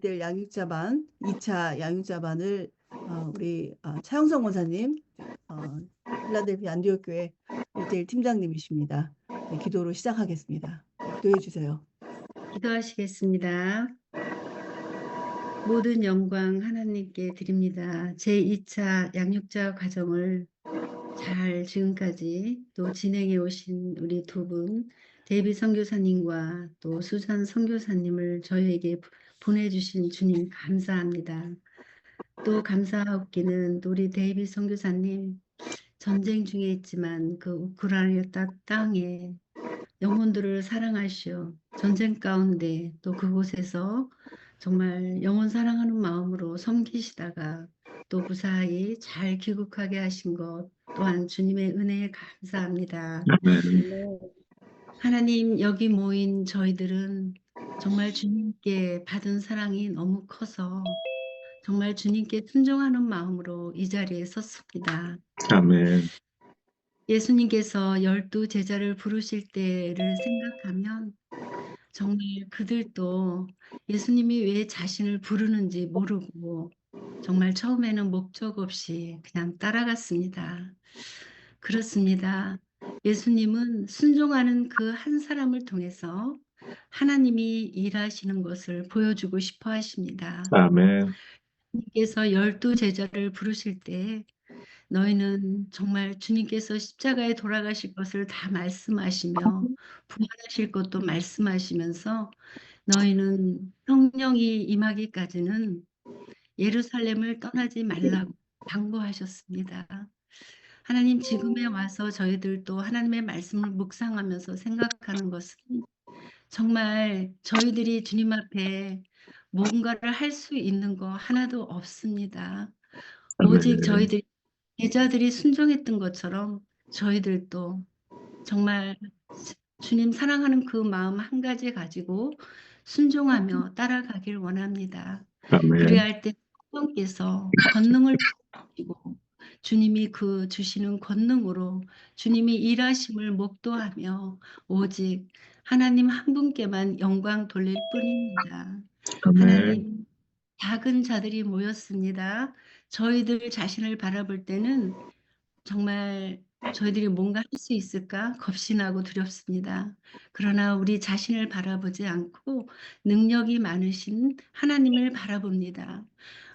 될 양육자반 2차 양육자반을 우리 차영성 원사님, 어, 필라델피아 안디옥교회 1대1 팀장님이십니다. 네, 기도로 시작하겠습니다. 기도해 주세요. 기도하시겠습니다. 모든 영광 하나님께 드립니다. 제2차 양육자 과정을 잘 지금까지 또 진행해 오신 우리 두 분, 데이비 선교사님과 또 수잔 선교사님을 저희에게 보내주신 주님 감사합니다. 또 감사하옵기는 또 우리 데이비 선교사님 전쟁 중에 있지만 그 우크라이나 땅에 영혼들을 사랑하시어 전쟁 가운데 또 그곳에서 정말 영혼 사랑하는 마음으로 섬기시다가 또 무사히 잘 귀국하게 하신 것 또한 주님의 은혜에 감사합니다. 아멘. 하나님, 여기 모인 저희들은 정말 주님께 받은 사랑이 너무 커서 정말 주님께 순종하는 마음으로 이 자리에 섰습니다. 아멘. 예수님께서 12 제자를 부르실 때를 생각하면 정말 그들도 예수님이 왜 자신을 부르는지 모르고 정말 처음에는 목적 없이 그냥 따라갔습니다. 그렇습니다. 예수님은 순종하는 그 한 사람을 통해서 하나님이 일하시는 것을 보여주고 싶어 하십니다. 아멘. 주님께서 12 제자를 부르실 때 너희는 정말 주님께서 십자가에 돌아가실 것을 다 말씀하시며 부활하실 것도 말씀하시면서 너희는 성령이 임하기까지는 예루살렘을 떠나지 말라고 당부하셨습니다. 하나님, 지금에 와서 저희들도 하나님의 말씀을 묵상하면서 생각하는 것은 정말 저희들이 주님 앞에 뭔가를 할 수 있는 거 하나도 없습니다. 오직 아멘. 저희들이 제자들이 순종했던 것처럼 저희들도 정말 주님 사랑하는 그 마음 한 가지 가지고 순종하며 따라가길 원합니다. 아멘. 그래야 할 때 성령께서 권능을 주시고 주님이 그 주시는 권능으로 주님이 일하심을 목도하며 오직 하나님 한 분께만 영광 돌릴 뿐입니다. 아멘. 하나님, 작은 자들이 모였습니다. 저희들 자신을 바라볼 때는 정말 저희들이 뭔가 할 수 있을까 겁이 나고 두렵습니다. 그러나 우리 자신을 바라보지 않고 능력이 많으신 하나님을 바라봅니다.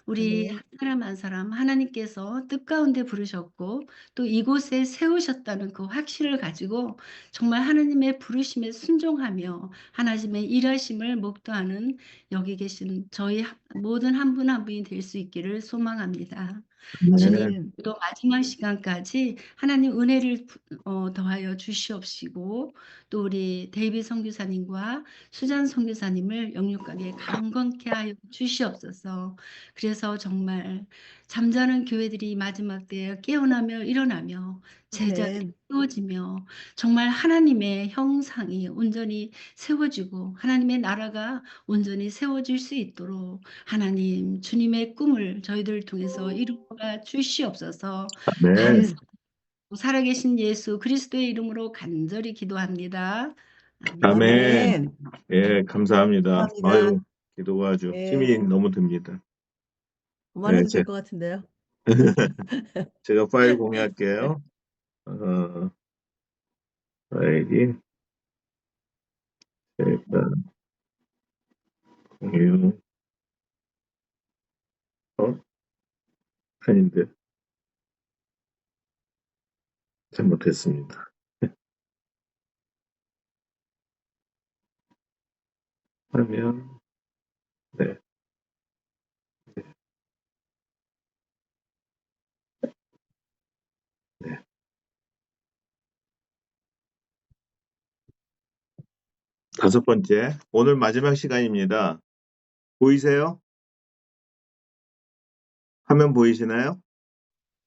우리 한 사람 한 사람 하나님께서 뜻 가운데 부르셨고 또 이곳에 세우셨다는 그 확신을 가지고 정말 하나님의 부르심에 순종하며 하나님의 일하심을 목도하는 여기 계신 저희 모든 한 분 한 분이 될 수 있기를 소망합니다. 주님, 아멘. 또 마지막 시간까지 하나님 은혜를 더하여 주시옵시고 또 우리 데이비 선교사님과 수잔 선교사님을 영육가게 강건케 하여 주시옵소서. 그래서 정말 잠자는 교회들이 마지막 때에 깨어나며 일어나며 제자들이 아멘. 세워지며 정말 하나님의 형상이 온전히 세워지고 하나님의 나라가 온전히 세워질 수 있도록 하나님 주님의 꿈을 저희들 통해서 이루어가 주시옵소서. 아멘. 살아계신 예수 그리스도의 이름으로 간절히 기도합니다. 아멘. 아멘. 아멘. 예, 감사합니다. 감사합니다. 아유, 기도가 아주 예. 힘이 너무 듭니다. 그만해도 제- 될 것 같은데요. 제가 파일 공유할게요. 파일이 제가 공유 아닌데 잘못했습니다. 하면 네. 네. 다섯 번째, 오늘 마지막 시간입니다. 보이세요? 화면 보이시나요?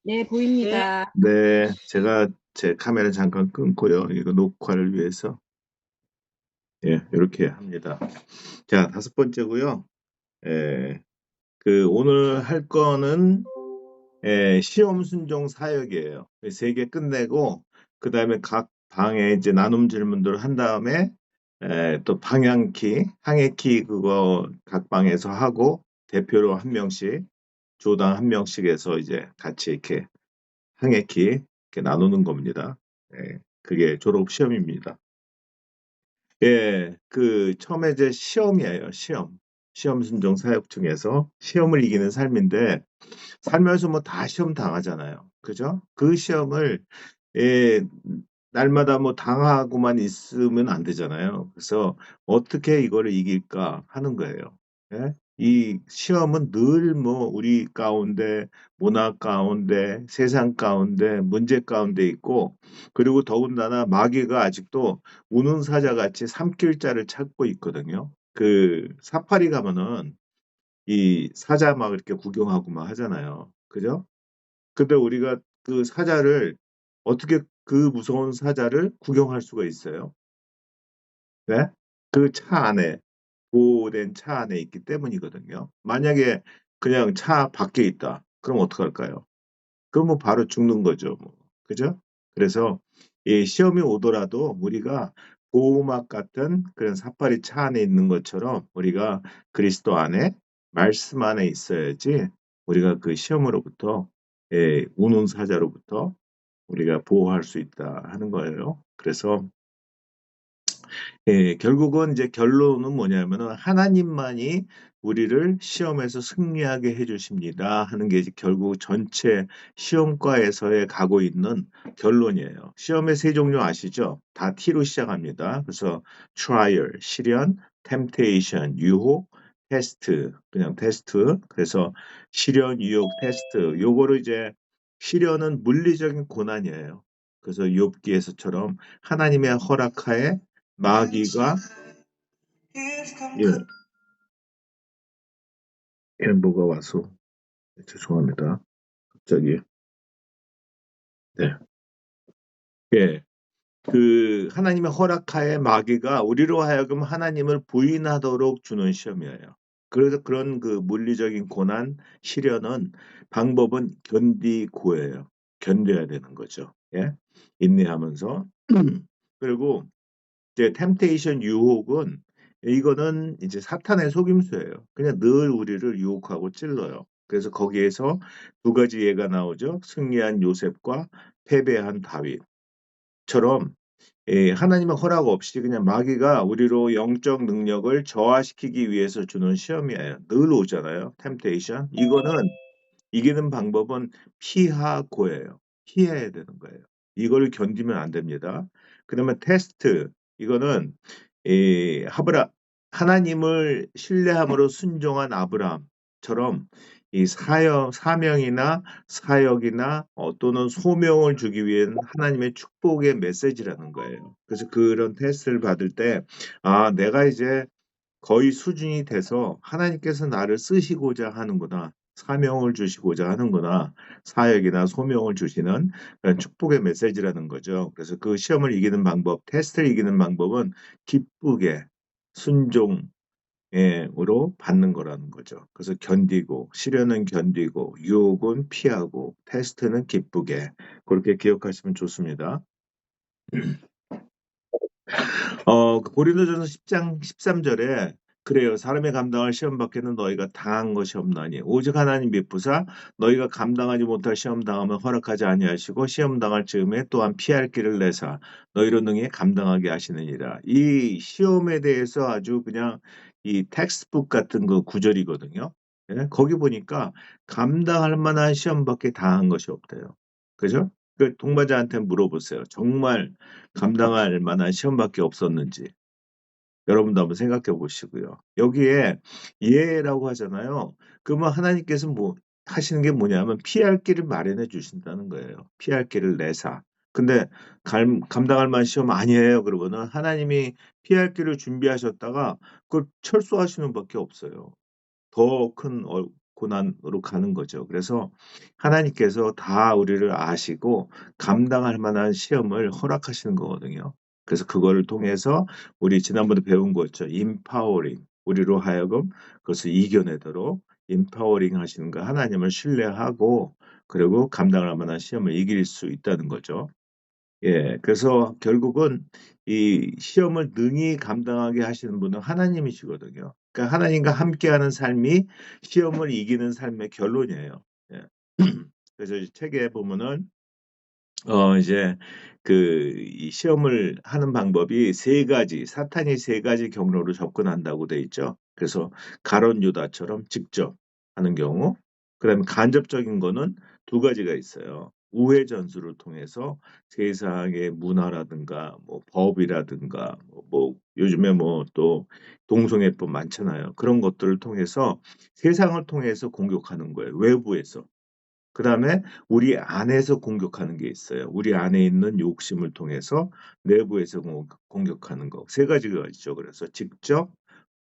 네, 보입니다. 네, 제가 제 카메라 잠깐 끊고요. 이거 녹화를 위해서 예, 이렇게 합니다. 자, 다섯 번째고요. 예, 오늘 할 거는 시험 순종 사역이에요. 세 개 끝내고 그 다음에 각 방에 이제 나눔 질문들을 한 다음에 또 방향키, 항해키 그거 각 방에서 하고 대표로 한 명씩, 조당 한 명씩 해서 이제 같이 이렇게 항해키 이렇게 나누는 겁니다. 그게 졸업 시험입니다. 그 처음에 이제 시험이에요. 시험. 시험 순종 사역 중에서 시험을 이기는 삶인데 살면서 뭐 다 시험 당하잖아요. 그죠? 그 시험을 예, 날마다 뭐 당하고만 있으면 안 되잖아요. 그래서 어떻게 이거를 이길까 하는 거예요. 예? 이 시험은 늘 뭐 우리 가운데, 문화 가운데, 세상 가운데, 문제 가운데 있고, 그리고 더군다나 마귀가 아직도 우는 사자 같이 삼킬 자를 찾고 있거든요. 그 사파리 가면은 이 사자 막 이렇게 구경하고 막 하잖아요. 그죠? 근데 우리가 그 사자를 어떻게 그 무서운 사자를 구경할 수가 있어요? 네? 그 차 안에, 보호된 차 안에 있기 때문이거든요. 만약에 그냥 차 밖에 있다. 그럼 어떡할까요? 그럼 뭐 바로 죽는 거죠. 뭐. 그죠? 그래서 이 시험이 오더라도 우리가 보호막 같은 그런 사파리 차 안에 있는 것처럼 우리가 그리스도 안에 말씀 안에 있어야지 우리가 그 시험으로부터 우는 사자로부터 우리가 보호할 수 있다 하는 거예요. 그래서 결국은 이제 결론은 뭐냐면은 하나님만이 우리를 시험에서 승리하게 해주십니다 하는 게 이제 결국 전체 시험과에서의 가고 있는 결론이에요. 시험의 세 종류 아시죠? 다 T로 시작합니다. 그래서 trial, 시련, temptation, 유혹, 테스트, 그냥 테스트. 그래서 시련, 유혹, 테스트. 요거를 이제 시련은 물리적인 고난이에요. 그래서 욥기에서처럼 하나님의 허락하에 마귀가 예, 햄버거 와서 죄송합니다. 갑자기 네, 예, 그 하나님의 허락하에 마귀가 우리로 하여금 하나님을 부인하도록 주는 시험이에요. 그래서 그런 그 물리적인 고난, 시련은 방법은 견디고예요. 견뎌야 되는 거죠. 예, 인내하면서 그리고 이제 템테이션 유혹은 이거는 이제 사탄의 속임수예요. 그냥 늘 우리를 유혹하고 찔러요. 그래서 거기에서 두 가지 예가 나오죠. 승리한 요셉과 패배한 다윗처럼 하나님의 허락 없이 그냥 마귀가 우리로 영적 능력을 저하시키기 위해서 주는 시험이에요. 늘 오잖아요. 템테이션. 이거는 이기는 방법은 피하고예요. 피해야 되는 거예요. 이걸 견디면 안 됩니다. 그다음에 테스트. 이거는 하나님을 신뢰함으로 순종한 아브라함처럼 이 사명이나 사역이나 또는 소명을 주기 위한 하나님의 축복의 메시지라는 거예요. 그래서 그런 테스트를 받을 때, 아, 내가 이제 거의 수준이 돼서 하나님께서 나를 쓰시고자 하는구나. 사명을 주시고자 하는구나. 사역이나 소명을 주시는 그런 축복의 메시지라는 거죠. 그래서 그 시험을 이기는 방법, 테스트를 이기는 방법은 기쁘게 순종으로 받는 거라는 거죠. 그래서 견디고, 시련은 견디고, 유혹은 피하고, 테스트는 기쁘게. 그렇게 기억하시면 좋습니다. 그 고린도전서 10장 13절에 그래요. 사람의 감당할 시험 밖에는 너희가 당한 것이 없나니 오직 하나님 미쁘사 너희가 감당하지 못할 시험 당하면 허락하지 아니하시고 시험 당할 즈음에 또한 피할 길을 내사 너희로 능히 감당하게 하시느니라. 이 시험에 대해서 아주 그냥 이 텍스트북 같은 그 구절이거든요. 예? 거기 보니까 감당할 만한 시험밖에 당한 것이 없대요. 그죠? 그 동반자한테 물어보세요. 정말 감당할 만한 시험밖에 없었는지 여러분도 한번 생각해 보시고요. 여기에 예라고 하잖아요. 그러면 하나님께서 뭐 하시는 게 뭐냐면 피할 길을 마련해 주신다는 거예요. 피할 길을 내사. 근데 감당할 만한 시험 아니에요. 그러고는 하나님이 피할 길을 준비하셨다가 그걸 철수하시는 밖에 없어요. 더 큰 고난으로 가는 거죠. 그래서 하나님께서 다 우리를 아시고 감당할 만한 시험을 허락하시는 거거든요. 그래서 그거를 통해서 우리 지난번에 배운 거죠. 인파워링. 우리로 하여금 그것을 이겨내도록 인파워링 하시는 거 하나님을 신뢰하고 그리고 감당할 만한 시험을 이길 수 있다는 거죠. 예, 그래서 결국은 이 시험을 능히 감당하게 하시는 분은 하나님이시거든요. 그러니까 하나님과 함께하는 삶이 시험을 이기는 삶의 결론이에요. 예. 그래서 이 책에 보면은 이제 이 시험을 하는 방법이 세 가지, 사탄이 세 가지 경로로 접근한다고 돼 있죠. 그래서 가론 유다처럼 직접 하는 경우, 그다음에 간접적인 거는 두 가지가 있어요. 우회 전술을 통해서 세상의 문화라든가 뭐 법이라든가 뭐 요즘에 뭐 또 동성애법 많잖아요. 그런 것들을 통해서 세상을 통해서 공격하는 거예요. 외부에서. 그다음에 우리 안에서 공격하는 게 있어요. 우리 안에 있는 욕심을 통해서 내부에서 공격하는 거. 세 가지가 있죠. 그래서 직접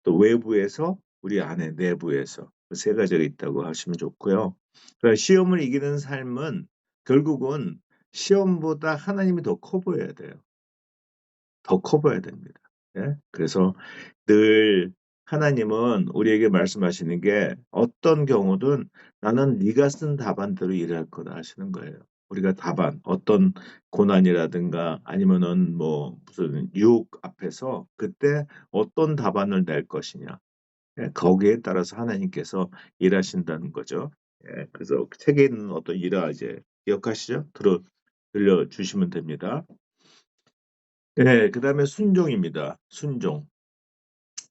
또 외부에서 우리 안에 내부에서 그 세 가지가 있다고 하시면 좋고요. 그러니까 시험을 이기는 삶은 결국은 시험보다 하나님이 더 커 보여야 돼요. 더 커 보여야 됩니다. 예? 그래서 늘 하나님은 우리에게 말씀하시는 게 어떤 경우든 나는 네가 쓴 답안대로 일할 거다 하시는 거예요. 우리가 답안, 어떤 고난이라든가 아니면은 뭐 무슨 유혹 앞에서 그때 어떤 답안을 낼 것이냐. 예, 거기에 따라서 하나님께서 일하신다는 거죠. 예, 그래서 책에 있는 어떤 일화 이제 기억하시죠? 들려주시면 됩니다. 네, 그다음에 순종입니다. 순종.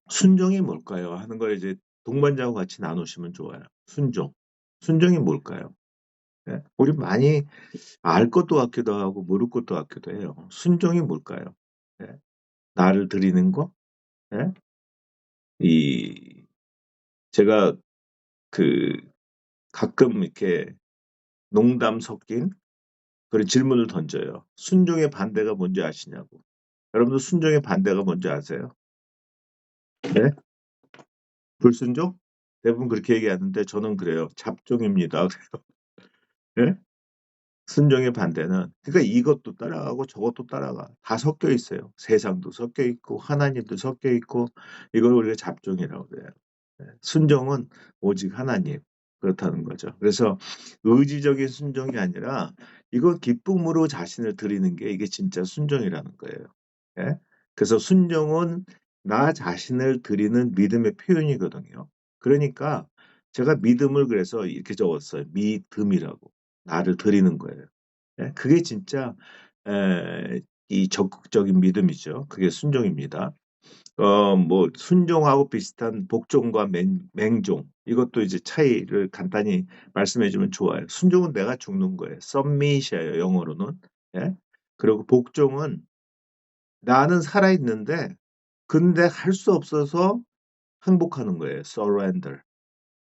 순종이 뭘까요? 하는 걸 이제 동반자와 같이 나누시면 좋아요. 순종. 순종이 뭘까요? 예? 우리 많이 알 것도 같기도 하고 모를 것도 같기도 해요. 순종이 뭘까요? 예? 나를 드리는 거? 예? 이 제가 그 가끔 이렇게 농담 섞인 그런 질문을 던져요. 순종의 반대가 뭔지 아시냐고. 여러분들 순종의 반대가 뭔지 아세요? 네? 불순종? 대부분 그렇게 얘기하는데 저는 그래요. 잡종입니다. 예? 순종의 반대는 그러니까 이것도 따라가고 저것도 따라가. 다 섞여 있어요. 세상도 섞여 있고 하나님도 섞여 있고 이걸 우리가 잡종이라고 그래요. 예. 순종은 오직 하나님 그렇다는 거죠. 그래서 의지적인 순종이 아니라 이건 기쁨으로 자신을 드리는 게 이게 진짜 순종이라는 거예요. 예? 그래서 순종은 나 자신을 드리는 믿음의 표현이거든요. 그러니까 제가 믿음을 그래서 이렇게 적었어요. 믿음이라고. 나를 드리는 거예요. 예? 그게 진짜 이 적극적인 믿음이죠. 그게 순종입니다. 뭐 순종하고 비슷한 복종과 맹종 이것도 이제 차이를 간단히 말씀해 주면 좋아요. 순종은 내가 죽는 거예요. submit이에요, 영어로는. 예? 그리고 복종은 나는 살아 있는데 근데 할 수 없어서 항복하는 거예요. surrender.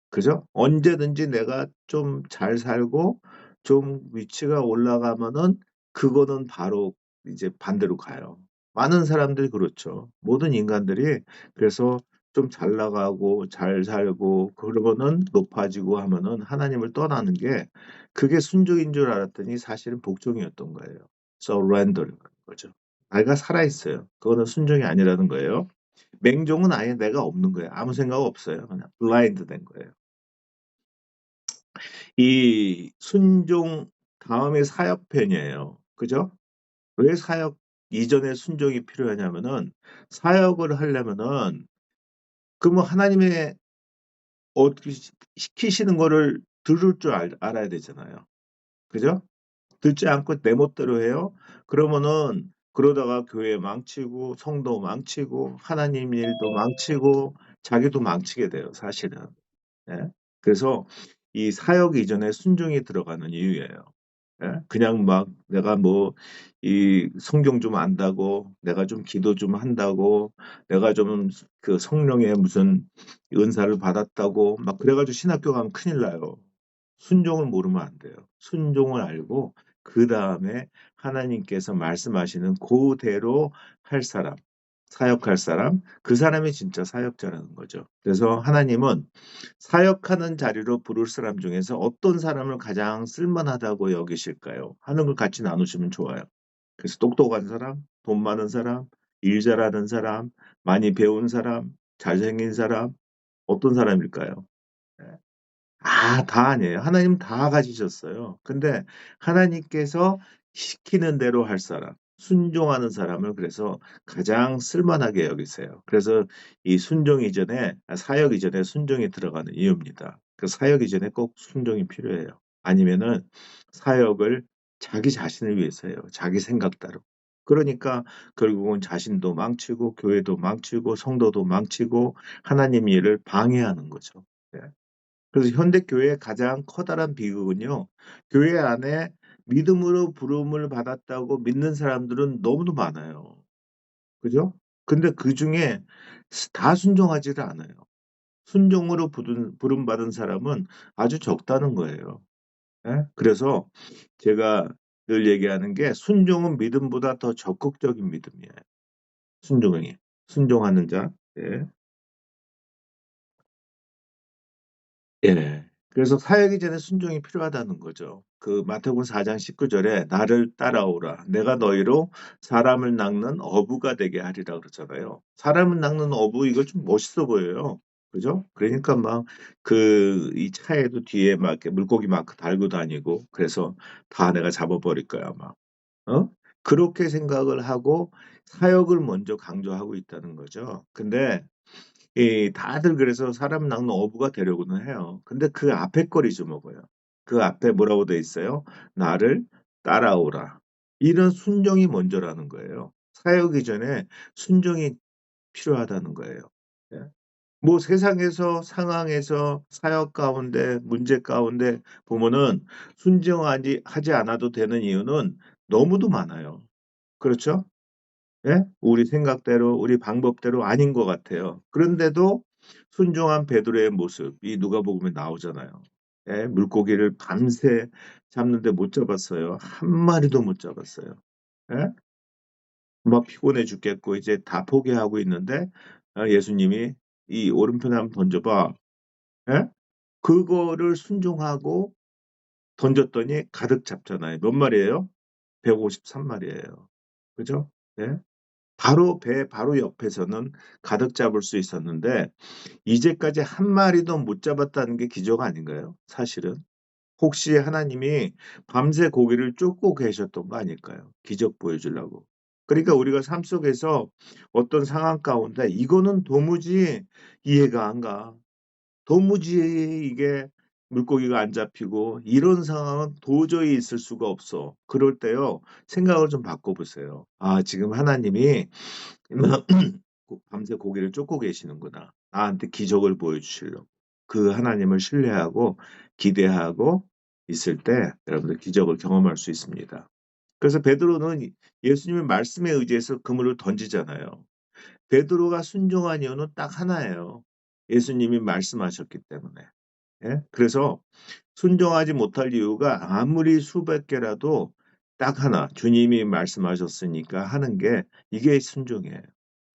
그죠? 언제든지 내가 좀 잘 살고 좀 위치가 올라가면은 그거는 바로 이제 반대로 가요. 많은 사람들이 그렇죠. 모든 인간들이 그래서 좀 잘 나가고 잘 살고 그러고는 높아지고 하면은 하나님을 떠나는 게 그게 순종인 줄 알았더니 사실은 복종이었던 거예요. surrender인 거죠. 내가 살아 있어요. 그거는 순종이 아니라는 거예요. 맹종은 아예 내가 없는 거예요. 아무 생각 없어요. 그냥 블라인드 된 거예요. 이 순종 다음에 사역편이에요. 그죠? 왜 사역 이전에 순종이 필요하냐면은 사역을 하려면은 그러면 하나님의 어떻게 시키시는 거를 들을 줄 알아야 되잖아요. 그죠? 듣지 않고 내 멋대로 해요. 그러면은 그러다가 교회 망치고 성도 망치고 하나님 일도 망치고 자기도 망치게 돼요, 사실은. 예? 그래서 이 사역 이전에 순종이 들어가는 이유예요. 예? 그냥 막 내가 뭐 이 성경 좀 안다고 내가 좀 기도 좀 한다고 내가 좀 그 성령의 무슨 은사를 받았다고 막 그래가지고 신학교 가면 큰일 나요. 순종을 모르면 안 돼요. 순종을 알고 그 다음에 하나님께서 말씀하시는 그대로 할 사람, 사역할 사람, 그 사람이 진짜 사역자라는 거죠. 그래서 하나님은 사역하는 자리로 부를 사람 중에서 어떤 사람을 가장 쓸만하다고 여기실까요? 하는 걸 같이 나누시면 좋아요. 그래서 똑똑한 사람, 돈 많은 사람, 일 잘하는 사람, 많이 배운 사람, 잘생긴 사람, 어떤 사람일까요? 네. 다 아니에요. 하나님 다 가지셨어요. 근데 하나님께서 시키는 대로 할 사람, 순종하는 사람을 그래서 가장 쓸만하게 여기세요. 그래서 이 순종 이전에, 사역 이전에 순종이 들어가는 이유입니다. 그 사역 이전에 꼭 순종이 필요해요. 아니면은 사역을 자기 자신을 위해서 해요. 자기 생각대로. 그러니까 결국은 자신도 망치고 교회도 망치고 성도도 망치고 하나님 일을 방해하는 거죠. 네. 그래서 현대 교회의 가장 커다란 비극은요. 교회 안에 믿음으로 부름을 받았다고 믿는 사람들은 너무도 많아요. 그죠? 근데 그중에 다 순종하지를 않아요. 순종으로 부름받은 사람은 아주 적다는 거예요. 예? 그래서 제가 늘 얘기하는 게 순종은 믿음보다 더 적극적인 믿음이에요. 순종이. 순종하는 자. 예. 예. 그래서 사역이 전에 순종이 필요하다는 거죠. 그 마태복음 4장 19절에 나를 따라오라. 내가 너희로 사람을 낚는 어부가 되게 하리라 그러잖아요. 사람을 낚는 어부 이거 좀 멋있어 보여요. 그죠? 그러니까 막 이 차에도 뒤에 막 이렇게 물고기 마크 달고 다니고 그래서 다 내가 잡아버릴 거야 막. 어? 그렇게 생각을 하고 사역을 먼저 강조하고 있다는 거죠. 근데 다들 그래서 사람 낚는 어부가 되려고는 해요. 근데 그 앞에 걸 잊어먹어요. 그 앞에 뭐라고 돼 있어요? 나를 따라오라. 이런 순종이 먼저라는 거예요. 사역 이전에 순종이 필요하다는 거예요. 예. 뭐 세상에서 상황에서 사역 가운데 문제 가운데 보면은 하지 않아도 되는 이유는 너무도 많아요. 그렇죠? 예? 우리 생각대로, 우리 방법대로 아닌 것 같아요. 그런데도 순종한 베드로의 모습이 누가복음에 나오잖아요. 예? 물고기를 밤새 잡는데 못 잡았어요. 한 마리도 못 잡았어요. 예? 막 피곤해 죽겠고 이제 다 포기하고 있는데 예수님이 이 오른편에 한번 던져봐. 예? 그거를 순종하고 던졌더니 가득 잡잖아요. 몇 마리예요? 153마리예요. 그죠? 예? 바로 옆에서는 가득 잡을 수 있었는데 이제까지 한 마리도 못 잡았다는 게 기적 아닌가요? 사실은. 혹시 하나님이 밤새 고기를 쫓고 계셨던 거 아닐까요? 기적 보여주려고. 그러니까 우리가 삶 속에서 어떤 상황 가운데 이거는 도무지 이해가 안 가. 도무지 이게 물고기가 안 잡히고 이런 상황은 도저히 있을 수가 없어. 그럴 때요. 생각을 좀 바꿔보세요. 아, 지금 하나님이 밤새 고기를 쫓고 계시는구나. 나한테 기적을 보여주시려고. 그 하나님을 신뢰하고 기대하고 있을 때 여러분들 기적을 경험할 수 있습니다. 그래서 베드로는 예수님의 말씀에 의지해서 그물을 던지잖아요. 베드로가 순종한 이유는 딱 하나예요. 예수님이 말씀하셨기 때문에. 예? 그래서 순종하지 못할 이유가 아무리 수백 개라도 딱 하나, 주님이 말씀하셨으니까 하는 게 이게 순종이에요.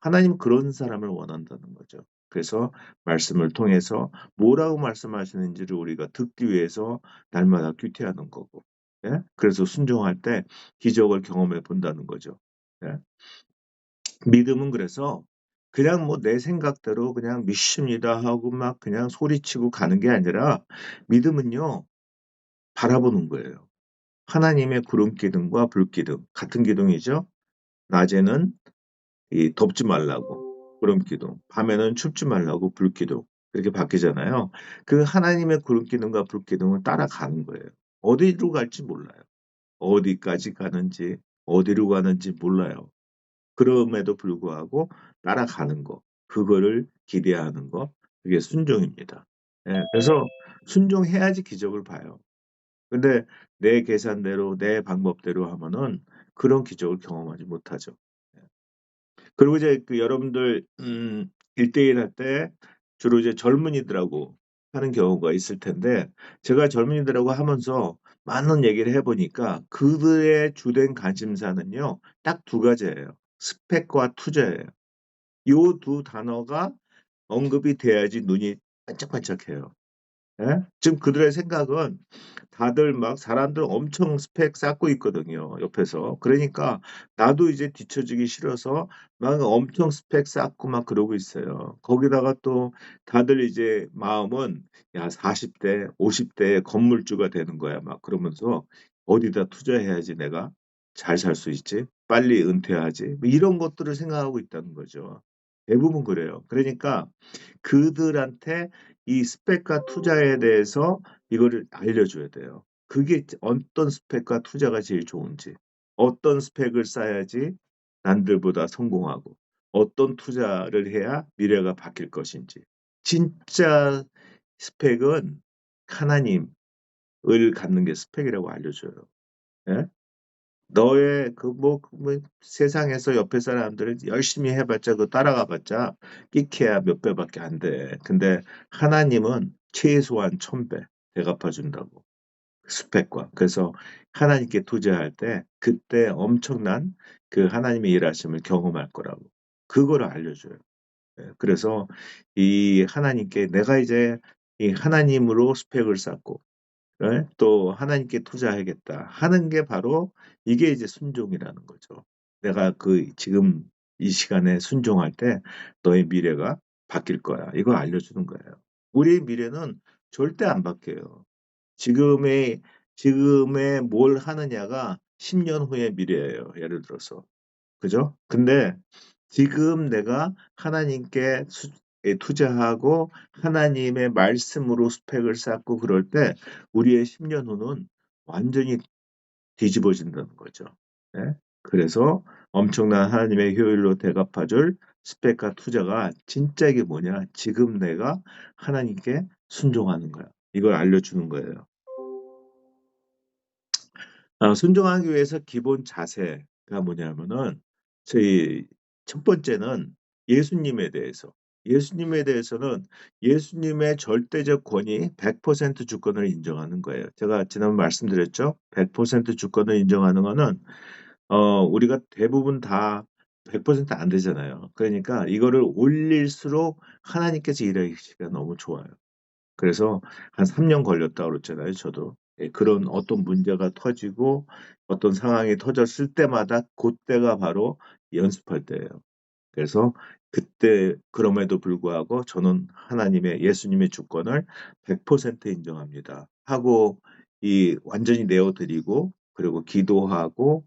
하나님 그런 사람을 원한다는 거죠. 그래서 말씀을 통해서 뭐라고 말씀하시는지를 우리가 듣기 위해서 날마다 귀퇴하는 거고. 예? 그래서 순종할 때 기적을 경험해 본다는 거죠. 예? 믿음은 그래서 그냥 뭐 내 생각대로 그냥 믿습니다 하고 막 그냥 소리치고 가는 게 아니라 믿음은요, 바라보는 거예요. 하나님의 구름 기둥과 불 기둥, 같은 기둥이죠. 낮에는 덥지 말라고 구름 기둥, 밤에는 춥지 말라고 불 기둥. 그렇게 바뀌잖아요. 그 하나님의 구름 기둥과 불 기둥을 따라가는 거예요. 어디로 갈지 몰라요. 어디까지 가는지, 어디로 가는지 몰라요. 그럼에도 불구하고 따라가는 거, 그거를 기대하는 거, 그게 순종입니다. 예, 그래서 순종해야지 기적을 봐요. 근데 내 계산대로, 내 방법대로 하면은 그런 기적을 경험하지 못하죠. 예. 그리고 이제 여러분들 1대1 할 때 주로 이제 젊은이들하고 하는 경우가 있을 텐데 제가 젊은이들하고 하면서 많은 얘기를 해보니까 그들의 주된 관심사는요, 딱 두 가지예요. 스펙과 투자예요. 요 두 단어가 언급이 돼야지 눈이 반짝반짝해요. 예? 지금 그들의 생각은 다들 막 사람들 엄청 스펙 쌓고 있거든요. 옆에서. 그러니까 나도 이제 뒤처지기 싫어서 막 엄청 스펙 쌓고 막 그러고 있어요. 거기다가 또 다들 이제 마음은 야, 40대, 50대 건물주가 되는 거야. 막 그러면서 어디다 투자해야지 내가. 잘 살 수 있지? 빨리 은퇴하지? 뭐 이런 것들을 생각하고 있다는 거죠. 대부분 그래요. 그러니까 그들한테 이 스펙과 투자에 대해서 이거를 알려줘야 돼요. 그게 어떤 스펙과 투자가 제일 좋은지, 어떤 스펙을 쌓아야지 남들보다 성공하고, 어떤 투자를 해야 미래가 바뀔 것인지. 진짜 스펙은 하나님을 갖는 게 스펙이라고 알려줘요. 예? 너의 세상에서 옆에 사람들은 열심히 해봤자 그 따라가봤자 끼케야 몇 배밖에 안 돼. 근데 하나님은 최소한 1000배 대갚아 준다고. 스펙과. 그래서 하나님께 투자할 때 그때 엄청난 그 하나님의 일하심을 경험할 거라고. 그거를 알려줘요. 예, 그래서 이 하나님께 내가 이제 이 하나님으로 스펙을 쌓고 예? 또 하나님께 투자하겠다 하는 게 바로 이게 이제 순종이라는 거죠. 내가 그 지금 이 시간에 순종할 때 너의 미래가 바뀔 거야. 이거 알려주는 거예요. 우리의 미래는 절대 안 바뀌어요. 지금의 뭘 하느냐가 10년 후의 미래예요. 예를 들어서. 그죠? 근데 지금 내가 하나님께 투자하고 하나님의 말씀으로 스펙을 쌓고 그럴 때 우리의 10년 후는 완전히 뒤집어진다는 거죠. 네? 그래서 엄청난 하나님의 효율로 대갚아줄 스펙과 투자가 진짜 이게 뭐냐? 지금 내가 하나님께 순종하는 거야. 이걸 알려주는 거예요. 순종하기 위해서 기본 자세가 뭐냐면은 저희 첫 번째는 예수님에 대해서. 예수님에 대해서는 예수님의 절대적 권위 100% 주권을 인정하는 거예요. 제가 지난번 말씀드렸죠. 100% 주권을 인정하는 거는 우리가 대부분 다 100%안 되잖아요. 그러니까 이거를 올릴수록 하나님께서 일하시기가 너무 좋아요. 그래서 한 3년 걸렸다고 그랬잖아요, 저도. 예, 그런 어떤 문제가 터지고 어떤 상황이 터졌을 때마다 그때가 바로 연습할 때예요. 그래서 그때 그럼에도 불구하고 저는 하나님의 예수님의 주권을 100% 인정합니다. 하고 이 완전히 내어드리고 그리고 기도하고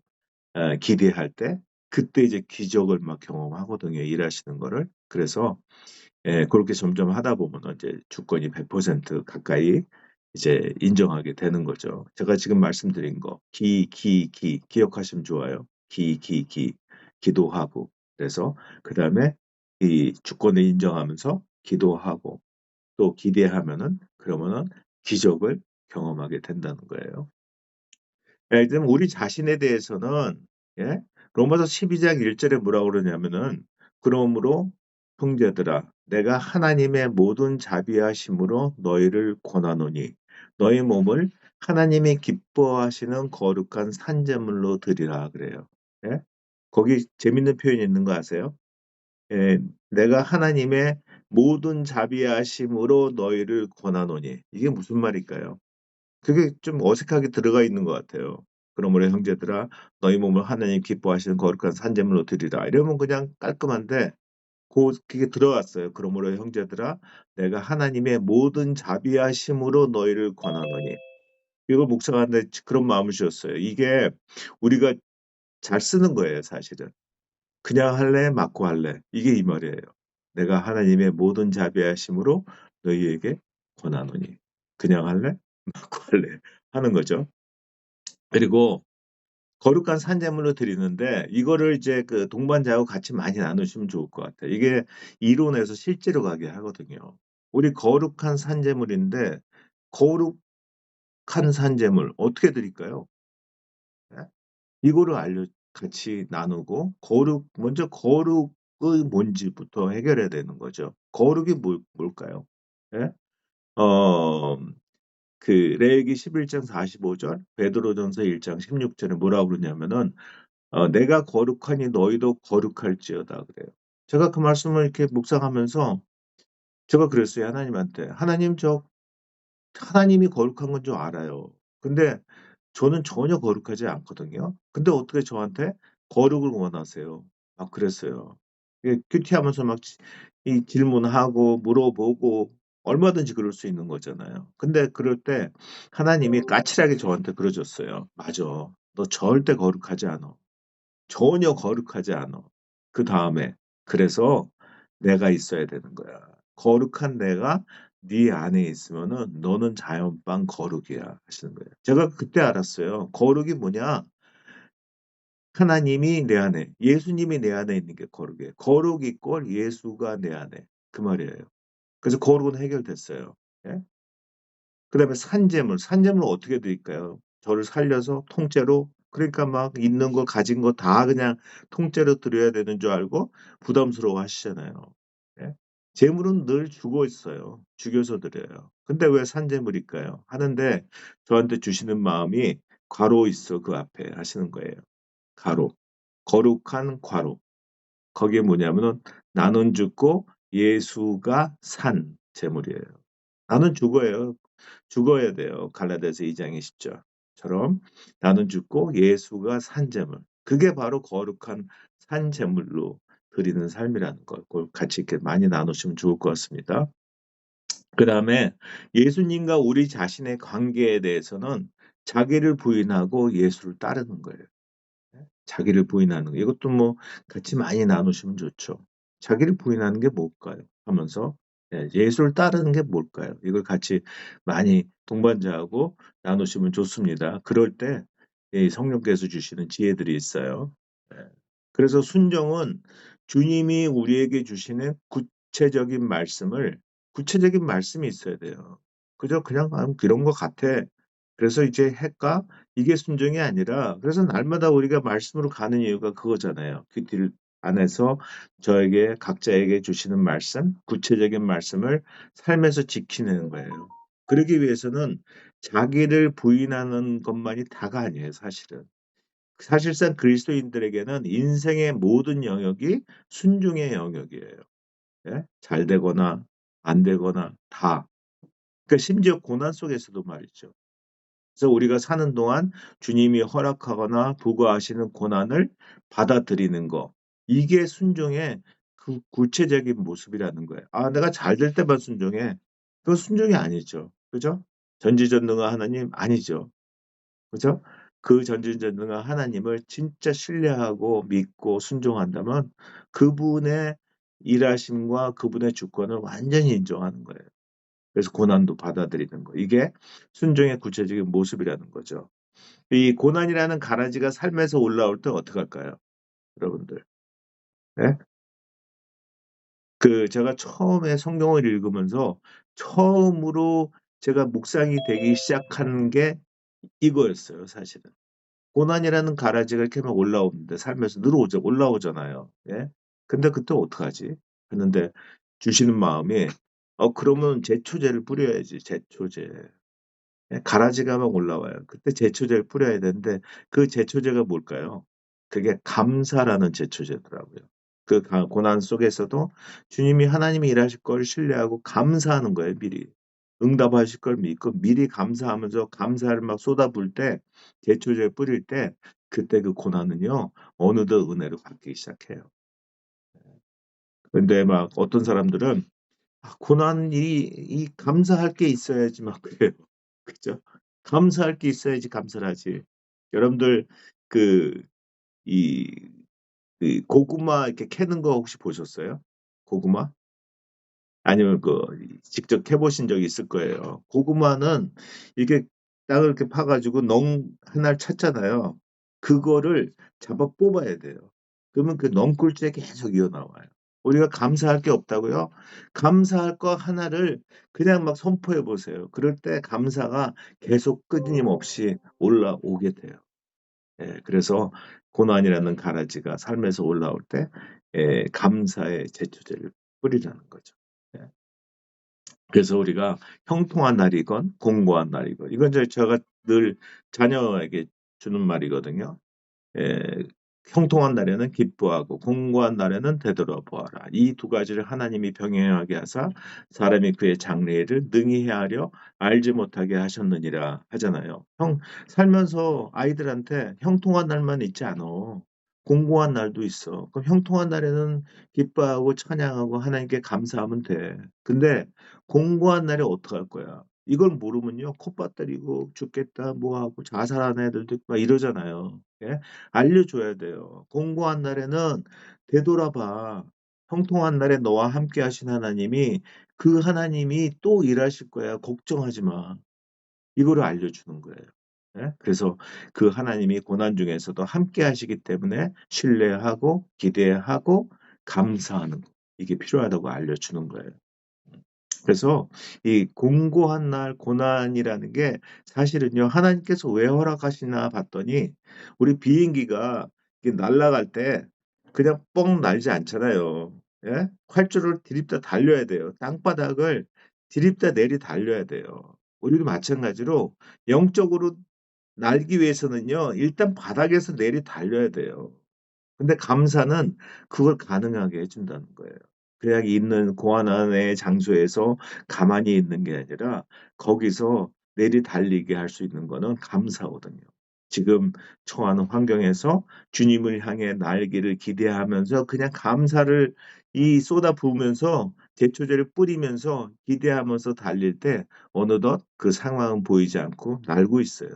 기대할 때 그때 이제 기적을 막 경험하거든요. 일하시는 거를. 그래서 예, 그렇게 점점 하다 보면 이제 주권이 100% 가까이 이제 인정하게 되는 거죠. 제가 지금 말씀드린 거, 기억하시면 좋아요. 기도하고. 그래서 그 다음에 이 주권을 인정하면서 기도하고 또 기대하면은 그러면은 기적을 경험하게 된다는 거예요. 예를 들면 우리 자신에 대해서는 예? 로마서 12장 1절에 뭐라고 그러냐면은 그러므로 형제들아 내가 하나님의 모든 자비하심으로 너희를 권하노니 너희 몸을 하나님이 기뻐하시는 거룩한 산제물로 드리라 그래요. 예? 거기 재밌는 표현이 있는 거 아세요? 예, 내가 하나님의 모든 자비하심으로 너희를 권하노니 이게 무슨 말일까요? 그게 좀 어색하게 들어가 있는 것 같아요. 그러므로 형제들아 너희 몸을 하나님 기뻐하시는 거룩한 산제물로 드리라. 이러면 그냥 깔끔한데 그게 들어갔어요. 그러므로 형제들아 내가 하나님의 모든 자비하심으로 너희를 권하노니. 이걸 묵상하는데 그런 마음을 주셨어요. 이게 우리가 잘 쓰는 거예요, 사실은. 그냥 할래, 맞고 할래. 이게 이 말이에요. 내가 하나님의 모든 자비하심으로 너희에게 권하노니. 그냥 할래, 맞고 할래 하는 거죠. 그리고 거룩한 산제물로 드리는데 이거를 이제 그 동반자하고 같이 많이 나누시면 좋을 것 같아요. 이게 이론에서 실제로 가게 하거든요. 우리 거룩한 산제물인데 거룩한 산제물 어떻게 드릴까요? 네? 이거를 같이 나누고 먼저 거룩의 뭔지부터 해결해야 되는 거죠. 거룩이 뭘까요? 예? 어, 그 레위기 11장 45절, 베드로전서 1장 16절에 뭐라고 그러냐면은 내가 거룩하니 너희도 거룩할지어다 그래요. 제가 그 말씀을 이렇게 묵상하면서 제가 그랬어요. 하나님한테. 하나님이 거룩한 건 줄 알아요. 근데 저는 전혀 거룩하지 않거든요. 근데 어떻게 저한테 거룩을 원하세요? 막 그랬어요. 큐티하면서 막 이 질문하고 물어보고 얼마든지 그럴 수 있는 거잖아요. 근데 그럴 때 하나님이 까칠하게 저한테 그러셨어요. 맞아. 너 절대 거룩하지 않아. 전혀 거룩하지 않아. 그 다음에 그래서 내가 있어야 되는 거야. 거룩한 내가 네 안에 있으면은 너는 자연방 거룩이야 하시는 거예요. 제가 그때 알았어요. 거룩이 뭐냐? 하나님이 내 안에, 예수님이 내 안에 있는 게 거룩이에요. 거룩 이꼴 예수가 내 안에. 그 말이에요. 그래서 거룩은 해결됐어요. 예? 그다음에 산재물 어떻게 드릴까요? 저를 살려서 통째로 그러니까 막 있는 거 가진 거 다 그냥 통째로 드려야 되는 줄 알고 부담스러워 하시잖아요. 예? 재물은 늘 주고 있어요. 죽여서 드려요. 근데 왜 산재물일까요? 하는데 저한테 주시는 마음이 괄호 있어 그 앞에 하시는 거예요. 괄호. 거룩한 괄호. 거기에 뭐냐면은 나는 죽고 예수가 산 재물이에요. 나는 죽어요. 죽어야 돼요. 갈라디아서 2장 20절처럼 나는 죽고 예수가 산 재물. 그게 바로 거룩한 산 재물로 드리는 삶이라는 걸 그걸 같이 이렇게 많이 나누시면 좋을 것 같습니다. 그 다음에 예수님과 우리 자신의 관계에 대해서는 자기를 부인하고 예수를 따르는 거예요. 자기를 부인하는 거. 이것도 뭐 같이 많이 나누시면 좋죠. 자기를 부인하는 게 뭘까요? 하면서 예수를 따르는 게 뭘까요? 이걸 같이 많이 동반자하고 나누시면 좋습니다. 그럴 때 성령께서 주시는 지혜들이 있어요. 예. 그래서 순종은 주님이 우리에게 주시는 구체적인 말씀이 있어야 돼요. 그저 그냥 이런 것 같아. 그래서 이제 할까? 이게 순종이 아니라 그래서 날마다 우리가 말씀으로 가는 이유가 그거잖아요. 그 길 안에서 저에게 각자에게 주시는 말씀, 구체적인 말씀을 삶에서 지키는 거예요. 그러기 위해서는 자기를 부인하는 것만이 다가 아니에요, 사실은. 사실상 그리스도인들에게는 인생의 모든 영역이 순종의 영역이에요. 예? 잘 되거나 안 되거나 다. 그러니까 심지어 고난 속에서도 말이죠. 그래서 우리가 사는 동안 주님이 허락하거나 부과하시는 고난을 받아들이는 거. 이게 순종의 그 구체적인 모습이라는 거예요. 아, 내가 잘 될 때만 순종해. 그건 순종이 아니죠. 그죠? 전지전능한 하나님 아니죠. 그죠? 그 전지전능한 하나님을 진짜 신뢰하고 믿고 순종한다면 그분의 일하심과 그분의 주권을 완전히 인정하는 거예요. 그래서 고난도 받아들이는 거. 이게 순종의 구체적인 모습이라는 거죠. 이 고난이라는 가라지가 삶에서 올라올 때 어떻게 할까요? 여러분들. 예? 제가 처음에 성경을 읽으면서 처음으로 제가 묵상이 되기 시작한 게 이거였어요, 사실은. 고난이라는 가라지가 이렇게 막 올라오는데 삶에서 늘 올라오잖아요. 예? 근데 그때 어떡하지? 했는데 주시는 마음이 그러면 제초제를 뿌려야지, 제초제. 예, 가라지가 막 올라와요. 그때 제초제를 뿌려야 되는데 그 제초제가 뭘까요? 그게 감사라는 제초제더라고요. 고난 속에서도 주님이 하나님이 일하실 걸 신뢰하고 감사하는 거예요, 미리. 응답하실 걸 믿고 미리 감사하면서 감사를 막 쏟아부을 때 제초제 뿌릴 때 그때 그 고난은요 어느덧 은혜로 바뀌기 시작해요. 근데 막 어떤 사람들은 고난 이 감사할 게 있어야지 막 그래요. 그죠? 감사할 게 있어야지 감사를 하지. 여러분들 그 이 고구마 이렇게 캐는 거 혹시 보셨어요? 고구마? 아니면 직접 캐보신 적이 있을 거예요. 고구마는 이게 땅을 이렇게 파가지고 하나를 찾잖아요. 그거를 잡아 뽑아야 돼요. 그러면 그 넝쿨째 계속 이어나와요. 우리가 감사할 게 없다고요? 감사할 거 하나를 그냥 막 선포해 보세요. 그럴 때 감사가 계속 끊임없이 올라오게 돼요. 예, 그래서 고난이라는 가라지가 삶에서 올라올 때 감사의 제초제를 뿌리라는 거죠. 예. 그래서 우리가 형통한 날이건 공고한 날이건 이건 제가 늘 자녀에게 주는 말이거든요. 예, 형통한 날에는 기뻐하고 공고한 날에는 되돌아보아라. 이 두 가지를 하나님이 병행하게 하사 사람이 그의 장래를 능히 헤아려 알지 못하게 하셨느니라 하잖아요. 살면서 아이들한테 형통한 날만 있지 않아. 공고한 날도 있어. 그럼 형통한 날에는 기뻐하고 찬양하고 하나님께 감사하면 돼. 근데 공고한 날에 어떡할 거야? 이걸 모르면요, 콧밭 때리고 죽겠다, 뭐하고 자살하는 애들도 있고 막 이러잖아요. 예? 알려줘야 돼요. 공고한 날에는 되돌아봐. 형통한 날에 너와 함께 하신 하나님이 그 하나님이 또 일하실 거야. 걱정하지 마. 이거를 알려주는 거예요. 예? 그래서 그 하나님이 고난 중에서도 함께 하시기 때문에 신뢰하고 기대하고 감사하는 거. 이게 필요하다고 알려주는 거예요. 그래서 이 공고한 날 고난이라는 게 사실은요, 하나님께서 왜 허락하시나 봤더니 우리 비행기가 이렇게 날아갈 때 그냥 뻥 날지 않잖아요. 예? 활주로를 디립다 달려야 돼요. 땅바닥을 디립다 내리 달려야 돼요. 우리도 마찬가지로 영적으로 날기 위해서는요, 일단 바닥에서 내리 달려야 돼요. 근데 감사는 그걸 가능하게 해준다는 거예요. 그냥 있는 고아난의 장소에서 가만히 있는 게 아니라 거기서 내리 달리게 할 수 있는 거는 감사거든요. 지금 처하는 환경에서 주님을 향해 날개를 기대하면서 그냥 감사를 쏟아 부으면서 제초제를 뿌리면서 기대하면서 달릴 때 어느덧 그 상황은 보이지 않고 날고 있어요.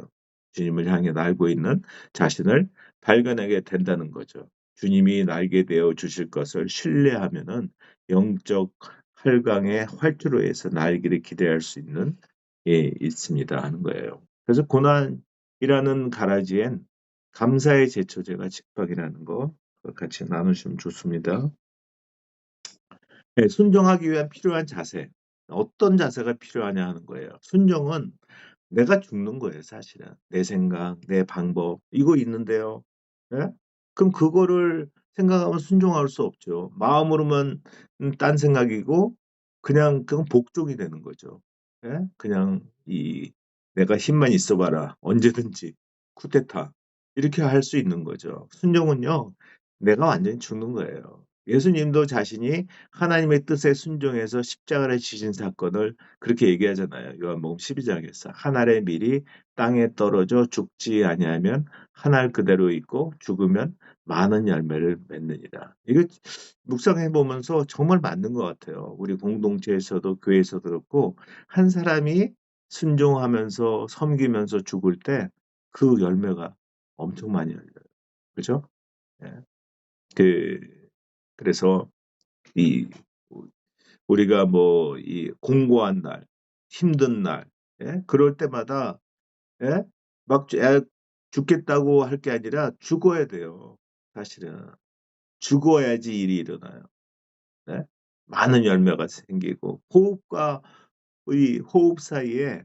주님을 향해 날고 있는 자신을 발견하게 된다는 거죠. 주님이 날게 되어 주실 것을 신뢰하면은 영적 활강의 활주로에서 날기를 기대할 수 있는 있습니다 하는 거예요. 그래서 고난이라는 가라지엔 감사의 제초제가 직박이라는 거 같이 나누시면 좋습니다. 네, 순종하기 위한 필요한 자세. 어떤 자세가 필요하냐 하는 거예요. 순종은 내가 죽는 거예요, 사실은. 내 생각, 내 방법, 이거 있는데요. 예? 그럼 그거를 생각하면 순종할 수 없죠. 마음으로만 딴 생각이고, 그건 복종이 되는 거죠. 예? 그냥 내가 힘만 있어봐라. 언제든지 쿠데타. 이렇게 할 수 있는 거죠. 순종은요, 내가 완전히 죽는 거예요. 예수님도 자신이 하나님의 뜻에 순종해서 십자가를 지신 사건을 그렇게 얘기하잖아요. 요한복음 12장에서 한 알의 밀이 땅에 떨어져 죽지 아니하면 한 알 그대로 있고 죽으면 많은 열매를 맺느니라. 이거 묵상해 보면서 정말 맞는 것 같아요. 우리 공동체에서도 교회에서도 그렇고 한 사람이 순종하면서 섬기면서 죽을 때 그 열매가 엄청 많이 열려요. 그죠? 예. 그래서 이 우리가 뭐 이 공고한 날, 힘든 날, 예? 그럴 때마다 예? 죽겠다고 할 게 아니라 죽어야 돼요. 사실은 죽어야지 일이 일어나요. 네? 많은 열매가 생기고 호흡과 이 호흡 사이에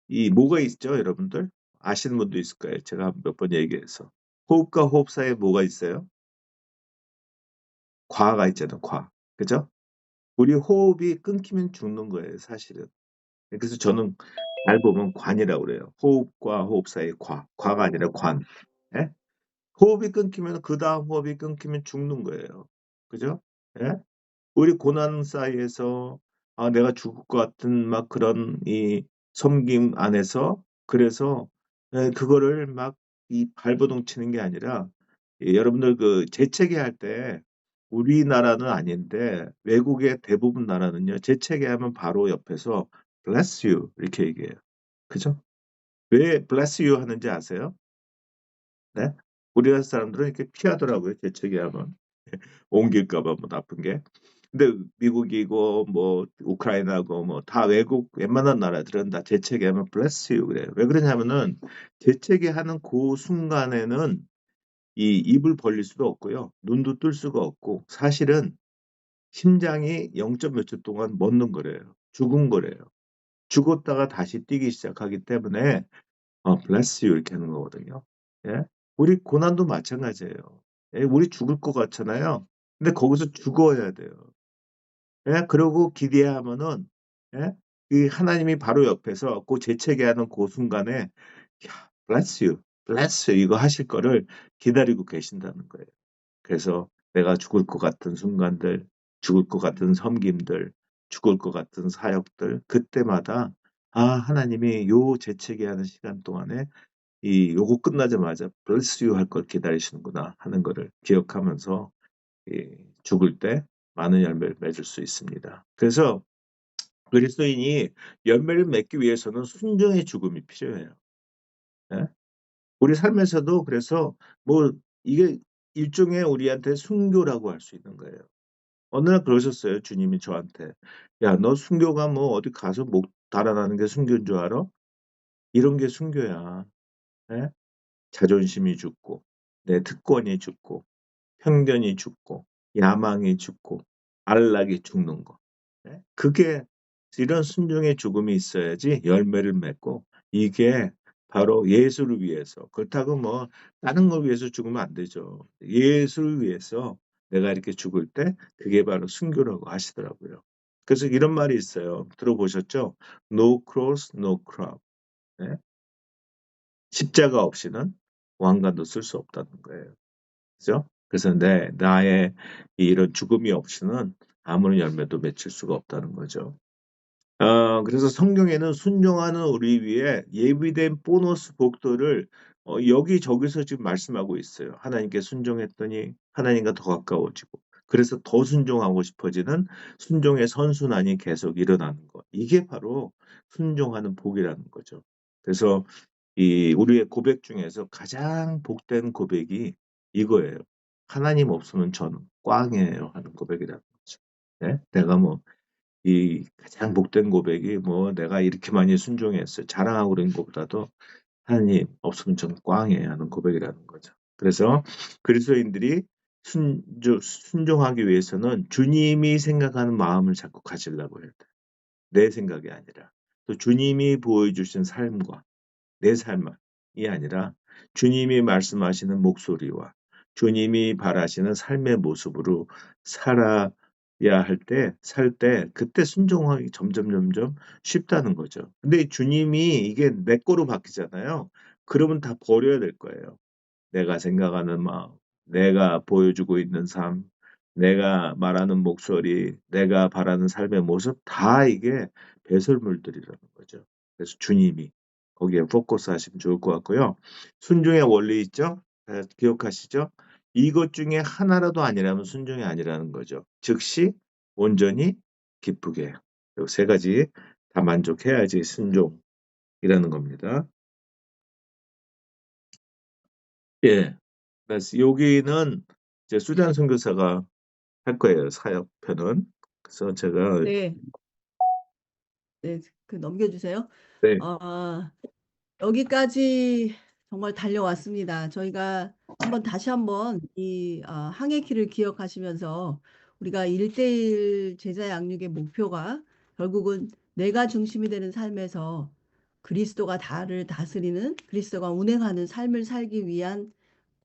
이 뭐가 있죠, 여러분들? 아시는 분도 있을 거예요. 제가 몇 번 얘기해서 호흡과 호흡 사이에 뭐가 있어요? 과가 있잖아요. 과, 그죠? 우리 호흡이 끊기면 죽는 거예요, 사실은. 그래서 저는 잘 보면 관이라고 그래요. 호흡과 호흡 사이에 과가 아니라 관. 예? 호흡이 끊기면 그 다음 호흡이 끊기면 죽는 거예요. 그죠? 예? 우리 고난 사이에서 내가 죽을 것 같은 막 그런 이 섬김 안에서 그래서 그거를 막 이 발버둥 치는 게 아니라 여러분들 그 재채기할 때 우리나라는 아닌데 외국의 대부분 나라는요 재채기하면 바로 옆에서 bless you 이렇게 얘기해요. 그죠? 왜 bless you 하는지 아세요? 네? 우리나라 사람들은 이렇게 피하더라고요 재채기하면 옮길까 봐 뭐 나쁜 게. 근데 미국이고 뭐 우크라이나고 뭐 다 외국 웬만한 나라들은 다 재채기하면 bless you 그래요. 왜 그러냐면은 재채기하는 그 순간에는 이 입을 벌릴 수도 없고요. 눈도 뜰 수가 없고 사실은 심장이 0. 몇 초 동안 멎는 거래요. 죽은 거래요. 죽었다가 다시 뛰기 시작하기 때문에 bless you 이렇게 하는 거거든요. 예? 우리 고난도 마찬가지예요. 예? 우리 죽을 것 같잖아요. 근데 거기서 죽어야 돼요. 예? 그러고 기대하면은 예? 이 하나님이 바로 옆에서 그 재채기하는 그 순간에 야, bless you, bless you 이거 하실 거를 기다리고 계신다는 거예요. 그래서 내가 죽을 것 같은 순간들, 죽을 것 같은 섬김들, 죽을 것 같은 사역들 그때마다 하나님이 요 재채기하는 시간 동안에 요거 끝나자마자 bless you 할 걸 기다리시는구나 하는 거를 기억하면서 죽을 때 많은 열매를 맺을 수 있습니다. 그래서 그리스도인이 열매를 맺기 위해서는 순종의 죽음이 필요해요. 예? 우리 삶에서도 그래서 뭐 이게 일종의 우리한테 순교라고 할 수 있는 거예요. 어느 날 그러셨어요. 주님이 저한테. 야, 너 순교가 뭐 어디 가서 목 달아나는 게 순교인 줄 알아? 이런 게 순교야. 예? 자존심이 죽고, 내 특권이 죽고, 편견이 죽고, 야망이 죽고, 안락이 죽는 거. 예? 그게 이런 순종의 죽음이 있어야지 열매를 맺고, 이게 바로 예수를 위해서. 그렇다고 뭐 다른 걸 위해서 죽으면 안 되죠. 예수를 위해서 내가 이렇게 죽을 때 그게 바로 순교라고 하시더라고요. 그래서 이런 말이 있어요. 들어보셨죠? No cross, no crop. 예? 십자가 없이는 왕관도 쓸 수 없다는 거예요. 그죠? 그래서 나의 이런 죽음이 없이는 아무런 열매도 맺힐 수가 없다는 거죠. 그래서 성경에는 순종하는 우리 위에 예비된 보너스 복들을 여기저기서 지금 말씀하고 있어요. 하나님께 순종했더니 하나님과 더 가까워지고, 그래서 더 순종하고 싶어지는 순종의 선순환이 계속 일어나는 것. 이게 바로 순종하는 복이라는 거죠. 그래서 이 우리의 고백 중에서 가장 복된 고백이 이거예요. 하나님 없으면 저는 꽝이에요 하는 고백이라는 거죠. 네? 내가 뭐 이 가장 복된 고백이 뭐 내가 이렇게 많이 순종했어요. 자랑하고 그런 것보다도 하나님 없으면 저는 꽝이에요 하는 고백이라는 거죠. 그래서 그리스도인들이 순종하기 위해서는 주님이 생각하는 마음을 자꾸 가지려고 해야 돼. 내 생각이 아니라. 또 주님이 보여주신 삶과 내 삶이 아니라 주님이 말씀하시는 목소리와 주님이 바라시는 삶의 모습으로 살아야 살 때, 그때 순종하기 점점 쉽다는 거죠. 근데 주님이 이게 내 거로 바뀌잖아요. 그러면 다 버려야 될 거예요. 내가 생각하는 마음, 내가 보여주고 있는 삶, 내가 말하는 목소리, 내가 바라는 삶의 모습, 다 이게 배설물들이라는 거죠. 그래서 주님이 거기에 포커스 하시면 좋을 것 같고요. 순종의 원리 있죠? 기억하시죠? 이것 중에 하나라도 아니라면 순종이 아니라는 거죠. 즉시 온전히 기쁘게. 이 세 가지 다 만족해야지 순종이라는 겁니다. 예. 그래서 여기는 이제 수잔 선교사가 할 거예요, 사역편은. 그래서 제가, 네, 네, 그 넘겨주세요. 네, 여기까지 정말 달려왔습니다. 저희가 다시 한번 이 항해 길을 기억하시면서 우리가 1대1 제자 양육의 목표가 결국은 내가 중심이 되는 삶에서 그리스도가 다를 다스리는, 그리스도가 운행하는 삶을 살기 위한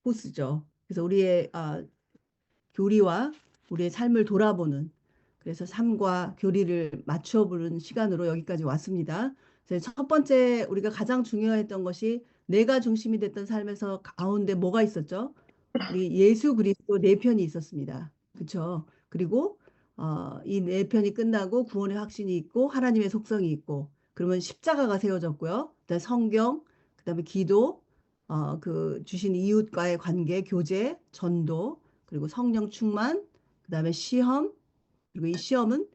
코스죠. 그래서 우리의 교리와 우리의 삶을 돌아보는, 그래서 삶과 교리를 맞춰 보는 시간으로 여기까지 왔습니다. 그래서 첫 번째 우리가 가장 중요했던 것이 내가 중심이 됐던 삶에서 가운데 뭐가 있었죠? 우리 예수 그리스도 네 편이 있었습니다. 그렇죠? 그리고 이 네 편이 끝나고 구원의 확신이 있고 하나님의 속성이 있고, 그러면 십자가가 세워졌고요. 그다음에 성경, 그다음에 기도, 그 주신 이웃과의 관계, 교제, 전도, 그리고 성령 충만, 그다음에 시험, 그리고 이 시험은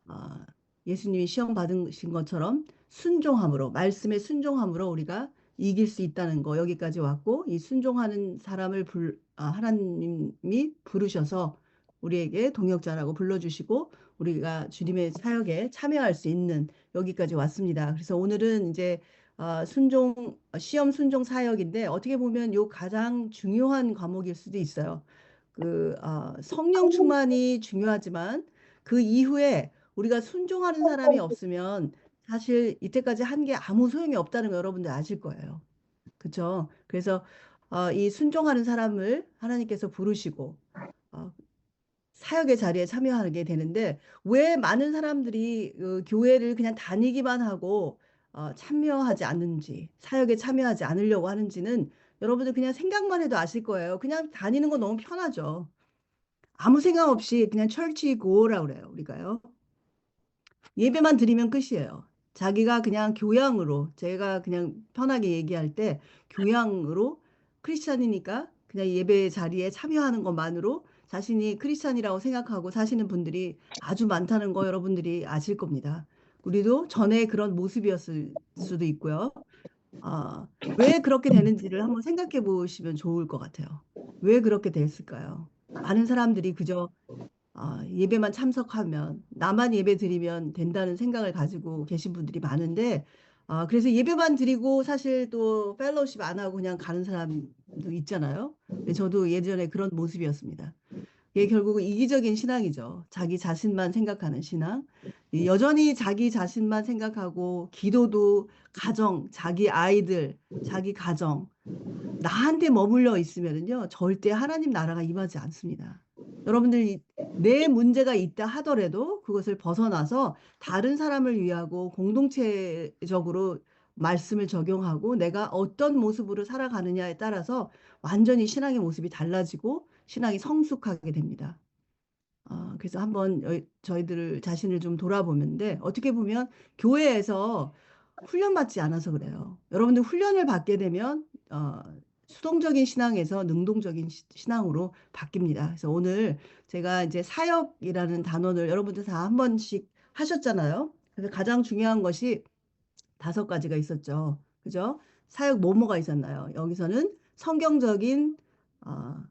아, 예수님이 시험 받으신 것처럼 순종함으로, 말씀의 순종함으로 우리가 이길 수 있다는 거, 여기까지 왔고, 이 순종하는 사람을 하나님이 부르셔서 우리에게 동역자라고 불러주시고 우리가 주님의 사역에 참여할 수 있는, 여기까지 왔습니다. 그래서 오늘은 이제 시험 순종 사역인데, 어떻게 보면 요 가장 중요한 과목일 수도 있어요. 성령 충만이 중요하지만 그 이후에 우리가 순종하는 사람이 없으면 사실 이때까지 한 게 아무 소용이 없다는 거 여러분들 아실 거예요. 그렇죠? 그래서 이 순종하는 사람을 하나님께서 부르시고 어, 사역의 자리에 참여하게 되는데, 왜 많은 사람들이 교회를 그냥 다니기만 하고 참여하지 않는지, 사역에 참여하지 않으려고 하는지는 여러분들 그냥 생각만 해도 아실 거예요. 그냥 다니는 거 너무 편하죠. 아무 생각 없이 그냥 철치 고라 그래요, 우리가요. 예배만 드리면 끝이에요. 자기가 그냥 교양으로, 제가 그냥 편하게 얘기할 때 교양으로, 크리스찬이니까 그냥 예배 자리에 참여하는 것만으로 자신이 크리스찬이라고 생각하고 사시는 분들이 아주 많다는 거 여러분들이 아실 겁니다. 우리도 전에 그런 모습이었을 수도 있고요. 왜 그렇게 되는지를 한번 생각해 보시면 좋을 것 같아요. 왜 그렇게 됐을까요? 많은 사람들이 그저 예배만 참석하면, 나만 예배 드리면 된다는 생각을 가지고 계신 분들이 많은데, 그래서 예배만 드리고 사실 또 펠로우십 안 하고 그냥 가는 사람도 있잖아요. 근데 저도 예전에 그런 모습이었습니다. 이게 결국은 이기적인 신앙이죠. 자기 자신만 생각하는 신앙. 여전히 자기 자신만 생각하고 기도도 가정, 자기 아이들, 자기 가정, 나한테 머물러 있으면은요, 절대 하나님 나라가 임하지 않습니다. 여러분들이 내 문제가 있다 하더라도 그것을 벗어나서 다른 사람을 위하고 공동체적으로 말씀을 적용하고 내가 어떤 모습으로 살아가느냐에 따라서 완전히 신앙의 모습이 달라지고 신앙이 성숙하게 됩니다. 그래서 한번 저희들 자신을 좀 돌아보는데 어떻게 보면 교회에서 훈련받지 않아서 그래요. 여러분들 훈련을 받게 되면 수동적인 신앙에서 능동적인 신앙으로 바뀝니다. 그래서 오늘 제가 이제 사역이라는 단원을 여러분들 다 한 번씩 하셨잖아요. 그래서 가장 중요한 것이 5가지가 있었죠. 그죠? 사역 뭐뭐가 있었나요? 여기서는 성경적인 어,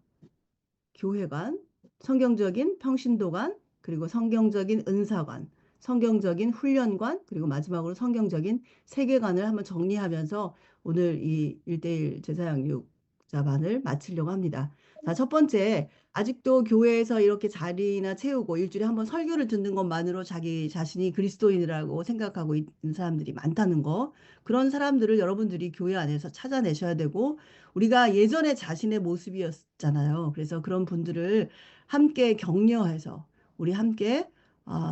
교회관, 성경적인 평신도관, 그리고 성경적인 은사관, 성경적인 훈련관, 그리고 마지막으로 성경적인 세계관을 한번 정리하면서 오늘 이 1대1 제사양육자반을 마치려고 합니다. 자, 첫 번째, 아직도 교회에서 이렇게 자리나 채우고 일주일에 한번 설교를 듣는 것만으로 자기 자신이 그리스도인이라고 생각하고 있는 사람들이 많다는 거. 그런 사람들을 여러분들이 교회 안에서 찾아내셔야 되고, 우리가 예전에 자신의 모습이었잖아요. 그래서 그런 분들을 함께 격려해서 우리 함께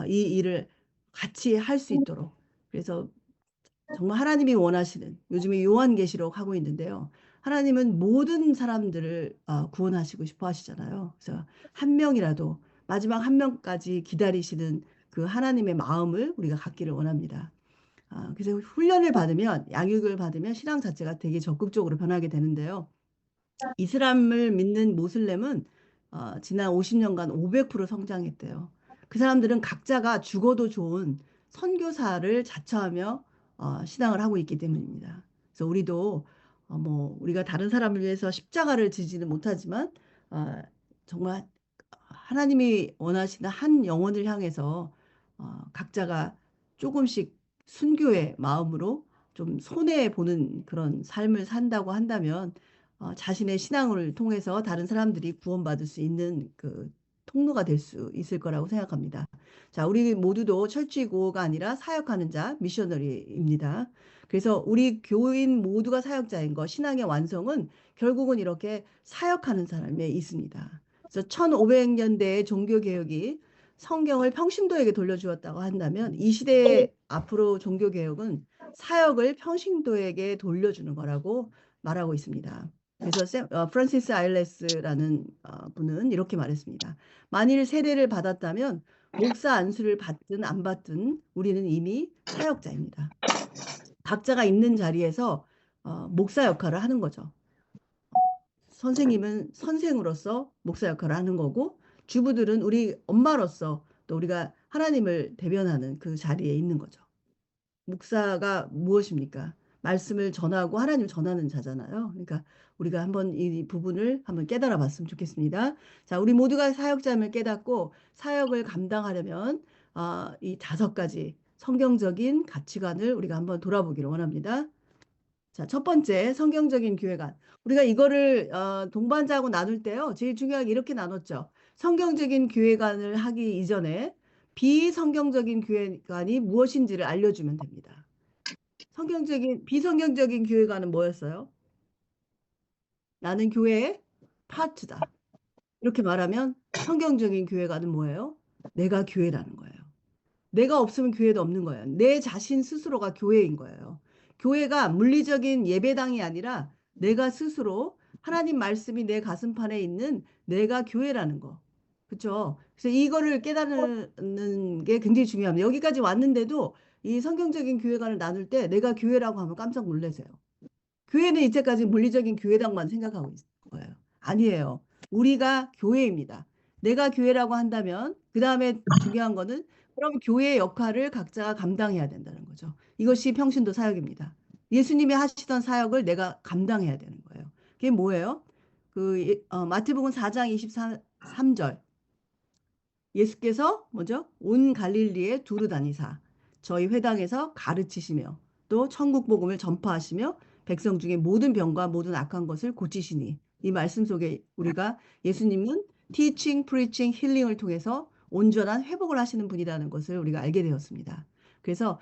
이 일을 같이 할 수 있도록. 그래서 정말 하나님이 원하시는, 요즘에 요한계시록 하고 있는데요. 하나님은 모든 사람들을 구원하시고 싶어 하시잖아요. 그래서 한 명이라도 마지막 한 명까지 기다리시는 그 하나님의 마음을 우리가 갖기를 원합니다. 그래서 훈련을 받으면, 양육을 받으면 신앙 자체가 되게 적극적으로 변하게 되는데요. 이슬람을 믿는 모슬렘은 지난 50년간 500% 성장했대요. 그 사람들은 각자가 죽어도 좋은 선교사를 자처하며 신앙을 하고 있기 때문입니다. 그래서 우리도 뭐 우리가 다른 사람을 위해서 십자가를 지지는 못하지만 정말 하나님이 원하시는 한 영혼을 향해서 각자가 조금씩 순교의 마음으로 좀 손해 보는 그런 삶을 산다고 한다면 자신의 신앙을 통해서 다른 사람들이 구원받을 수 있는 그 통로가 될 수 있을 거라고 생각합니다. 자, 우리 모두도 철칙고가 아니라 사역하는 자, 미셔너리입니다. 그래서 우리 교인 모두가 사역자인 것, 신앙의 완성은 결국은 이렇게 사역하는 사람에 있습니다. 그래서 1500년대의 종교개혁이 성경을 평신도에게 돌려주었다고 한다면 이 시대의 앞으로 종교개혁은 사역을 평신도에게 돌려주는 거라고 말하고 있습니다. 그래서 프란시스 아일레스라는 분은 이렇게 말했습니다. 만일 세례를 받았다면 목사 안수를 받든 안 받든 우리는 이미 사역자입니다. 각자가 있는 자리에서 목사 역할을 하는 거죠. 선생님은 선생으로서 목사 역할을 하는 거고 주부들은 우리 엄마로서 또 우리가 하나님을 대변하는 그 자리에 있는 거죠. 목사가 무엇입니까? 말씀을 전하고 하나님 전하는 자잖아요. 그러니까 우리가 한번 이 부분을 한번 깨달아 봤으면 좋겠습니다. 자, 우리 모두가 사역자임을 깨닫고 사역을 감당하려면 이 5가지 성경적인 가치관을 우리가 한번 돌아보기를 원합니다. 자, 첫 번째 성경적인 교회관. 우리가 이거를 동반자하고 나눌 때요. 제일 중요하게 이렇게 나눴죠. 성경적인 교회관을 하기 이전에 비성경적인 교회관이 무엇인지를 알려주면 됩니다. 비성경적인 교회관은 뭐였어요? 나는 교회의 파트다. 이렇게 말하면 성경적인 교회관은 뭐예요? 내가 교회라는 거예요. 내가 없으면 교회도 없는 거예요. 내 자신 스스로가 교회인 거예요. 교회가 물리적인 예배당이 아니라 내가 스스로 하나님 말씀이 내 가슴판에 있는 내가 교회라는 거. 그렇죠? 그래서 이거를 깨닫는 게 굉장히 중요합니다. 여기까지 왔는데도 이 성경적인 교회관을 나눌 때 내가 교회라고 하면 깜짝 놀라세요. 교회는 이제까지 물리적인 교회당만 생각하고 있는 거예요. 아니에요. 우리가 교회입니다. 내가 교회라고 한다면 그 다음에 중요한 거는 그럼 교회의 역할을 각자가 감당해야 된다는 거죠. 이것이 평신도 사역입니다. 예수님이 하시던 사역을 내가 감당해야 되는 거예요. 그게 뭐예요? 마태복음 4장 23절. 예수께서 뭐죠? 온 갈릴리에 두루 다니사 저희 회당에서 가르치시며 또 천국 복음을 전파하시며 백성 중에 모든 병과 모든 악한 것을 고치시니, 이 말씀 속에 우리가 예수님은 teaching, preaching, healing을 통해서 온전한 회복을 하시는 분이라는 것을 우리가 알게 되었습니다. 그래서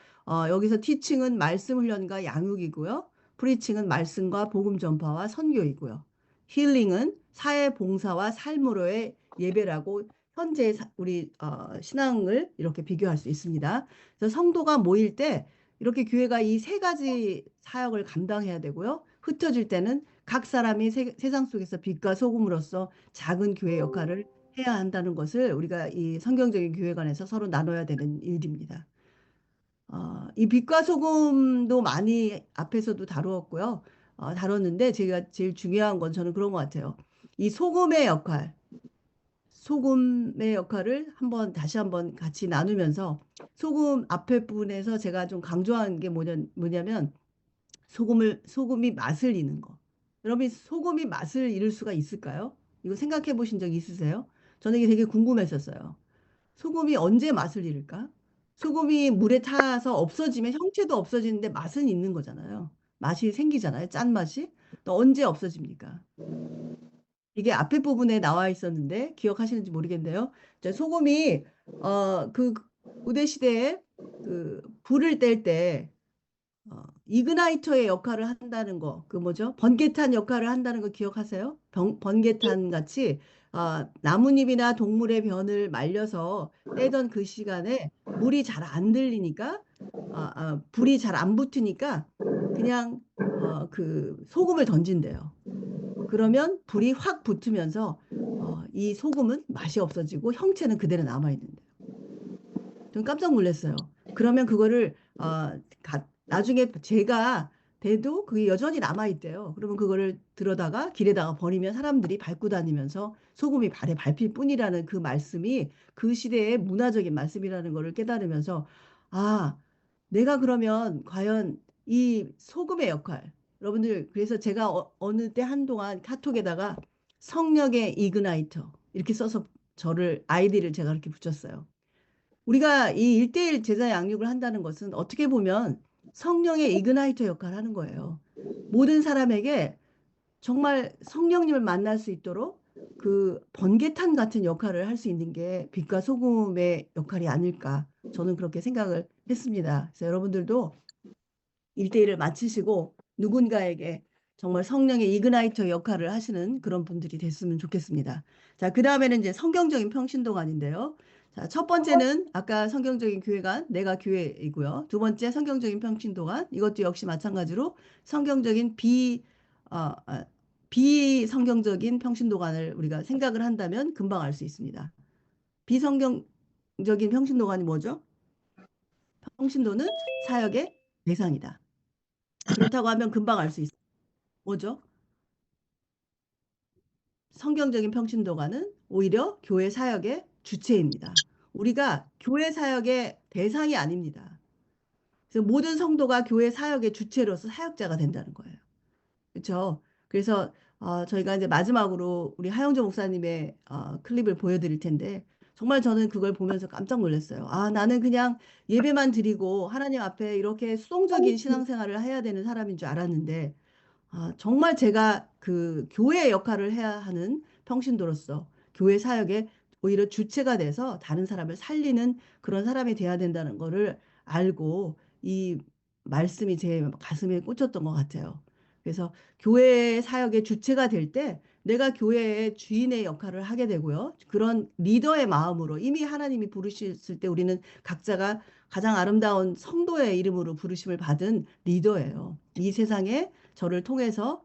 여기서 teaching은 말씀 훈련과 양육이고요. preaching은 말씀과 복음 전파와 선교이고요. healing은 사회 봉사와 삶으로의 예배라고 현재 우리 신앙을 이렇게 비교할 수 있습니다. 그래서 성도가 모일 때 이렇게 교회가 이 세 가지 사역을 감당해야 되고요. 흩어질 때는 각 사람이 세상 속에서 빛과 소금으로서 작은 교회 역할을 해야 한다는 것을 우리가 이 성경적인 교회관에서 서로 나눠야 되는 일입니다. 이 빛과 소금도 많이 앞에서도 다루었고요. 다뤘는데 제가 제일 중요한 건 저는 그런 것 같아요. 이 소금의 역할을 다시 한번 같이 나누면서, 소금 앞에 부분에서 제가 좀 강조한 게 뭐냐면 소금이 맛을 잃는 거. 여러분이 소금이 맛을 잃을 수가 있을까요? 이거 생각해 보신 적 있으세요? 저는 이게 되게 궁금했었어요. 소금이 언제 맛을 잃을까? 소금이 물에 타서 없어지면 형체도 없어지는데 맛은 있는 거잖아요. 맛이 생기잖아요. 짠맛이. 또 언제 없어집니까? 이게 앞에 부분에 나와 있었는데 기억하시는지 모르겠는데요. 소금이 그 고대 시대에 그 불을 뗄 때 이그나이터의 역할을 한다는 거, 그 뭐죠? 번개탄 역할을 한다는 거 기억하세요? 번개탄 같이 나뭇잎이나 동물의 변을 말려서 떼던 그 시간에 물이 잘 안 들리니까, 불이 잘 안 붙으니까 그냥 그 소금을 던진대요. 그러면 불이 확 붙으면서 이 소금은 맛이 없어지고 형체는 그대로 남아있는데요. 좀 깜짝 놀랐어요. 그러면 그거를 나중에 제가 돼도 그게 여전히 남아있대요. 그러면 그거를 들어다가 길에다가 버리면 사람들이 밟고 다니면서 소금이 발에 밟힐 뿐이라는 그 말씀이 그 시대의 문화적인 말씀이라는 것을 깨달으면서, 아, 내가 그러면 과연 이 소금의 역할, 여러분들, 그래서 제가 어느 때 한동안 카톡에다가 성령의 이그나이터 이렇게 써서 아이디를 제가 이렇게 붙였어요. 우리가 이 일대일 제자 양육을 한다는 것은 어떻게 보면 성령의 이그나이터 역할을 하는 거예요. 모든 사람에게 정말 성령님을 만날 수 있도록 그 번개탄 같은 역할을 할 수 있는 게 빛과 소금의 역할이 아닐까, 저는 그렇게 생각을 했습니다. 그래서 여러분들도 일대일을 마치시고 누군가에게 정말 성령의 이그나이터 역할을 하시는 그런 분들이 됐으면 좋겠습니다. 자, 그 다음에는 이제 성경적인 평신도관인데요. 자, 첫 번째는 아까 성경적인 교회관, 내가 교회이고요. 두 번째 성경적인 평신도관, 이것도 역시 마찬가지로 성경적인 비성경적인 평신도관을 우리가 생각을 한다면 금방 알 수 있습니다. 비성경적인 평신도관이 뭐죠? 평신도는 사역의 대상이다. 그렇다고 하면 금방 알 수 있어요. 뭐죠? 성경적인 평신도가는 오히려 교회 사역의 주체입니다. 우리가 교회 사역의 대상이 아닙니다. 그래서 모든 성도가 교회 사역의 주체로서 사역자가 된다는 거예요. 그렇죠? 그래서 저희가 이제 마지막으로 우리 하영조 목사님의 클립을 보여드릴 텐데, 정말 저는 그걸 보면서 깜짝 놀랐어요. 나는 그냥 예배만 드리고 하나님 앞에 이렇게 수동적인 신앙생활을 해야 되는 사람인 줄 알았는데, 정말 제가 그 교회의 역할을 해야 하는 평신도로서 교회 사역에 오히려 주체가 돼서 다른 사람을 살리는 그런 사람이 돼야 된다는 거를 알고 이 말씀이 제 가슴에 꽂혔던 것 같아요. 그래서 교회 사역의 주체가 될 때 내가 교회의 주인의 역할을 하게 되고요. 그런 리더의 마음으로 이미 하나님이 부르셨을 때 우리는 각자가 가장 아름다운 성도의 이름으로 부르심을 받은 리더예요. 이 세상에 저를 통해서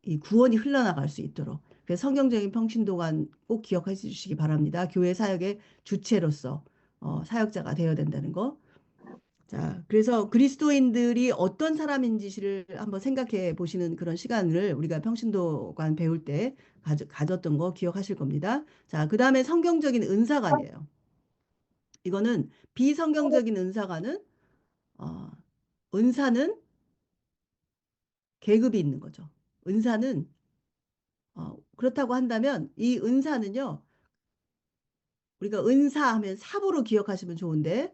이 구원이 흘러나갈 수 있도록. 그래서 성경적인 평신도관 꼭 기억해 주시기 바랍니다. 교회 사역의 주체로서 사역자가 되어야 된다는 거. 자, 그래서 그리스도인들이 어떤 사람인지를 한번 생각해 보시는 그런 시간을 우리가 평신도관 배울 때 가졌던 거 기억하실 겁니다. 자, 그 다음에 성경적인 은사관이에요. 이거는 비성경적인 은사가는 은사는 계급이 있는 거죠. 은사는 그렇다고 한다면 이 은사는요. 우리가 은사하면 삽으로 기억하시면 좋은데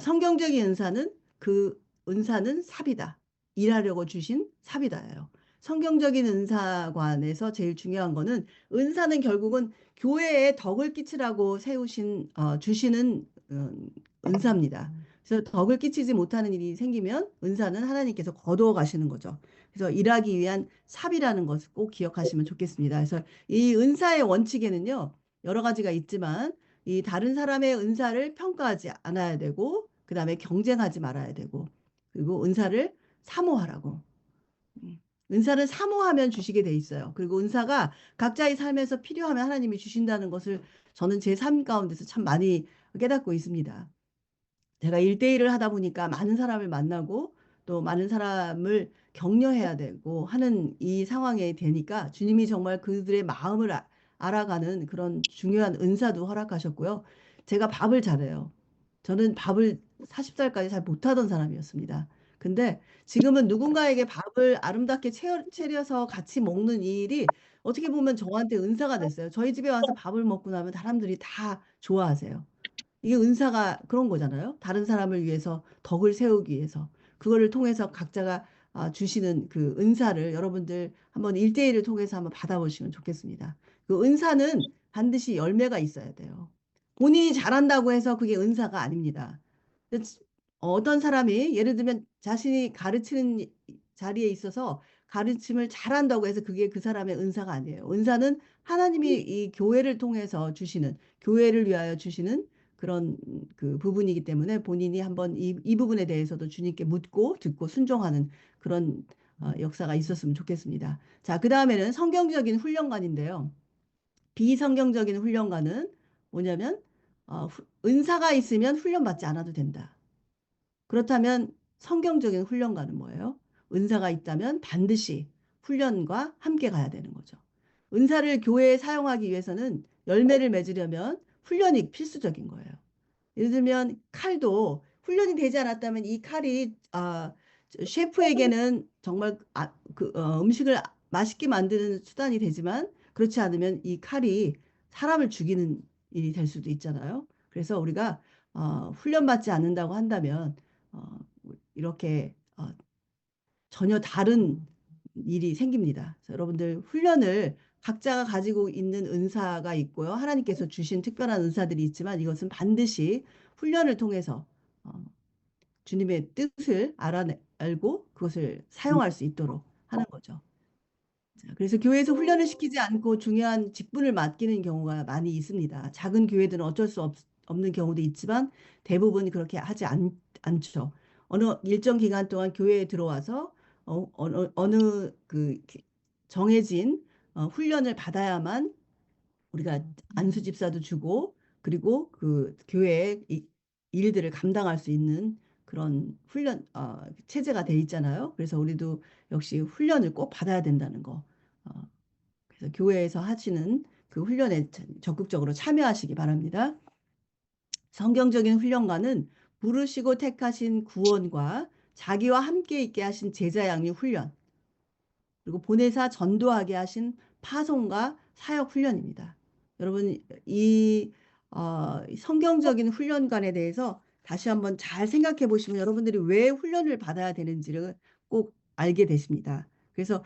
성경적인 은사는 그 은사는 삽이다. 일하려고 주신 삽이다예요. 성경적인 은사관에서 제일 중요한 거는 은사는 결국은 교회에 덕을 끼치라고 세우신 주시는 은사입니다. 그래서 덕을 끼치지 못하는 일이 생기면 은사는 하나님께서 거두어 가시는 거죠. 그래서 일하기 위한 삽이라는 것을 꼭 기억하시면 좋겠습니다. 그래서 이 은사의 원칙에는요. 여러 가지가 있지만 이 다른 사람의 은사를 평가하지 않아야 되고 그다음에 경쟁하지 말아야 되고 그리고 은사를 사모하라고. 은사를 사모하면 주시게 돼 있어요. 그리고 은사가 각자의 삶에서 필요하면 하나님이 주신다는 것을 저는 제 삶 가운데서 참 많이 깨닫고 있습니다. 제가 1대1을 하다 보니까 많은 사람을 만나고 또 많은 사람을 격려해야 되고 하는 이 상황에 되니까 주님이 정말 그들의 마음을 알아가는 그런 중요한 은사도 허락하셨고요. 제가 밥을 잘해요. 저는 밥을 40살까지 잘 못하던 사람이었습니다. 근데 지금은 누군가에게 밥을 아름답게 차려서 같이 먹는 이 일이 어떻게 보면 저한테 은사가 됐어요. 저희 집에 와서 밥을 먹고 나면 사람들이 다 좋아하세요. 이게 은사가 그런 거잖아요. 다른 사람을 위해서 덕을 세우기 위해서 그거를 통해서 각자가 주시는 그 은사를 여러분들 한번 1대1을 통해서 한번 받아보시면 좋겠습니다. 그 은사는 반드시 열매가 있어야 돼요. 본인이 잘한다고 해서 그게 은사가 아닙니다. 어떤 사람이 예를 들면 자신이 가르치는 자리에 있어서 가르침을 잘한다고 해서 그게 그 사람의 은사가 아니에요. 은사는 하나님이 이 교회를 통해서 주시는 교회를 위하여 주시는 그런 그 부분이기 때문에 본인이 한번 이 부분에 대해서도 주님께 묻고 듣고 순종하는 그런 역사가 있었으면 좋겠습니다. 자, 그 다음에는 성경적인 훈련관인데요. 비성경적인 훈련관은 뭐냐면 은사가 있으면 훈련받지 않아도 된다. 그렇다면 성경적인 훈련관은 뭐예요? 은사가 있다면 반드시 훈련과 함께 가야 되는 거죠. 은사를 교회에 사용하기 위해서는 열매를 맺으려면 훈련이 필수적인 거예요. 예를 들면 칼도 훈련이 되지 않았다면 이 칼이 셰프에게는 정말 음식을 맛있게 만드는 수단이 되지만 그렇지 않으면 이 칼이 사람을 죽이는 일이 될 수도 있잖아요. 그래서 우리가 훈련받지 않는다고 한다면 어, 이렇게 전혀 다른 일이 생깁니다. 그래서 여러분들 훈련을 각자가 가지고 있는 은사가 있고요. 하나님께서 주신 특별한 은사들이 있지만 이것은 반드시 훈련을 통해서 주님의 뜻을 알고 그것을 사용할 수 있도록 하는 거죠. 자, 그래서 교회에서 훈련을 시키지 않고 중요한 직분을 맡기는 경우가 많이 있습니다. 작은 교회들은 어쩔 수 없는 경우도 있지만 대부분 그렇게 하지 않죠. 어느 일정 기간 동안 교회에 들어와서 어느 그 정해진 훈련을 받아야만 우리가 안수 집사도 주고 그리고 그 교회의 일들을 감당할 수 있는 그런 훈련 체제가 돼 있잖아요. 그래서 우리도 역시 훈련을 꼭 받아야 된다는 거. 그래서 교회에서 하시는 그 훈련에 적극적으로 참여하시기 바랍니다. 성경적인 훈련과는 부르시고 택하신 구원과 자기와 함께 있게 하신 제자 양육 훈련, 그리고 보내사 전도하게 하신 파송과 사역 훈련입니다. 여러분 이 성경적인 훈련관에 대해서 다시 한번 잘 생각해 보시면 여러분들이 왜 훈련을 받아야 되는지를 꼭 알게 되십니다. 그래서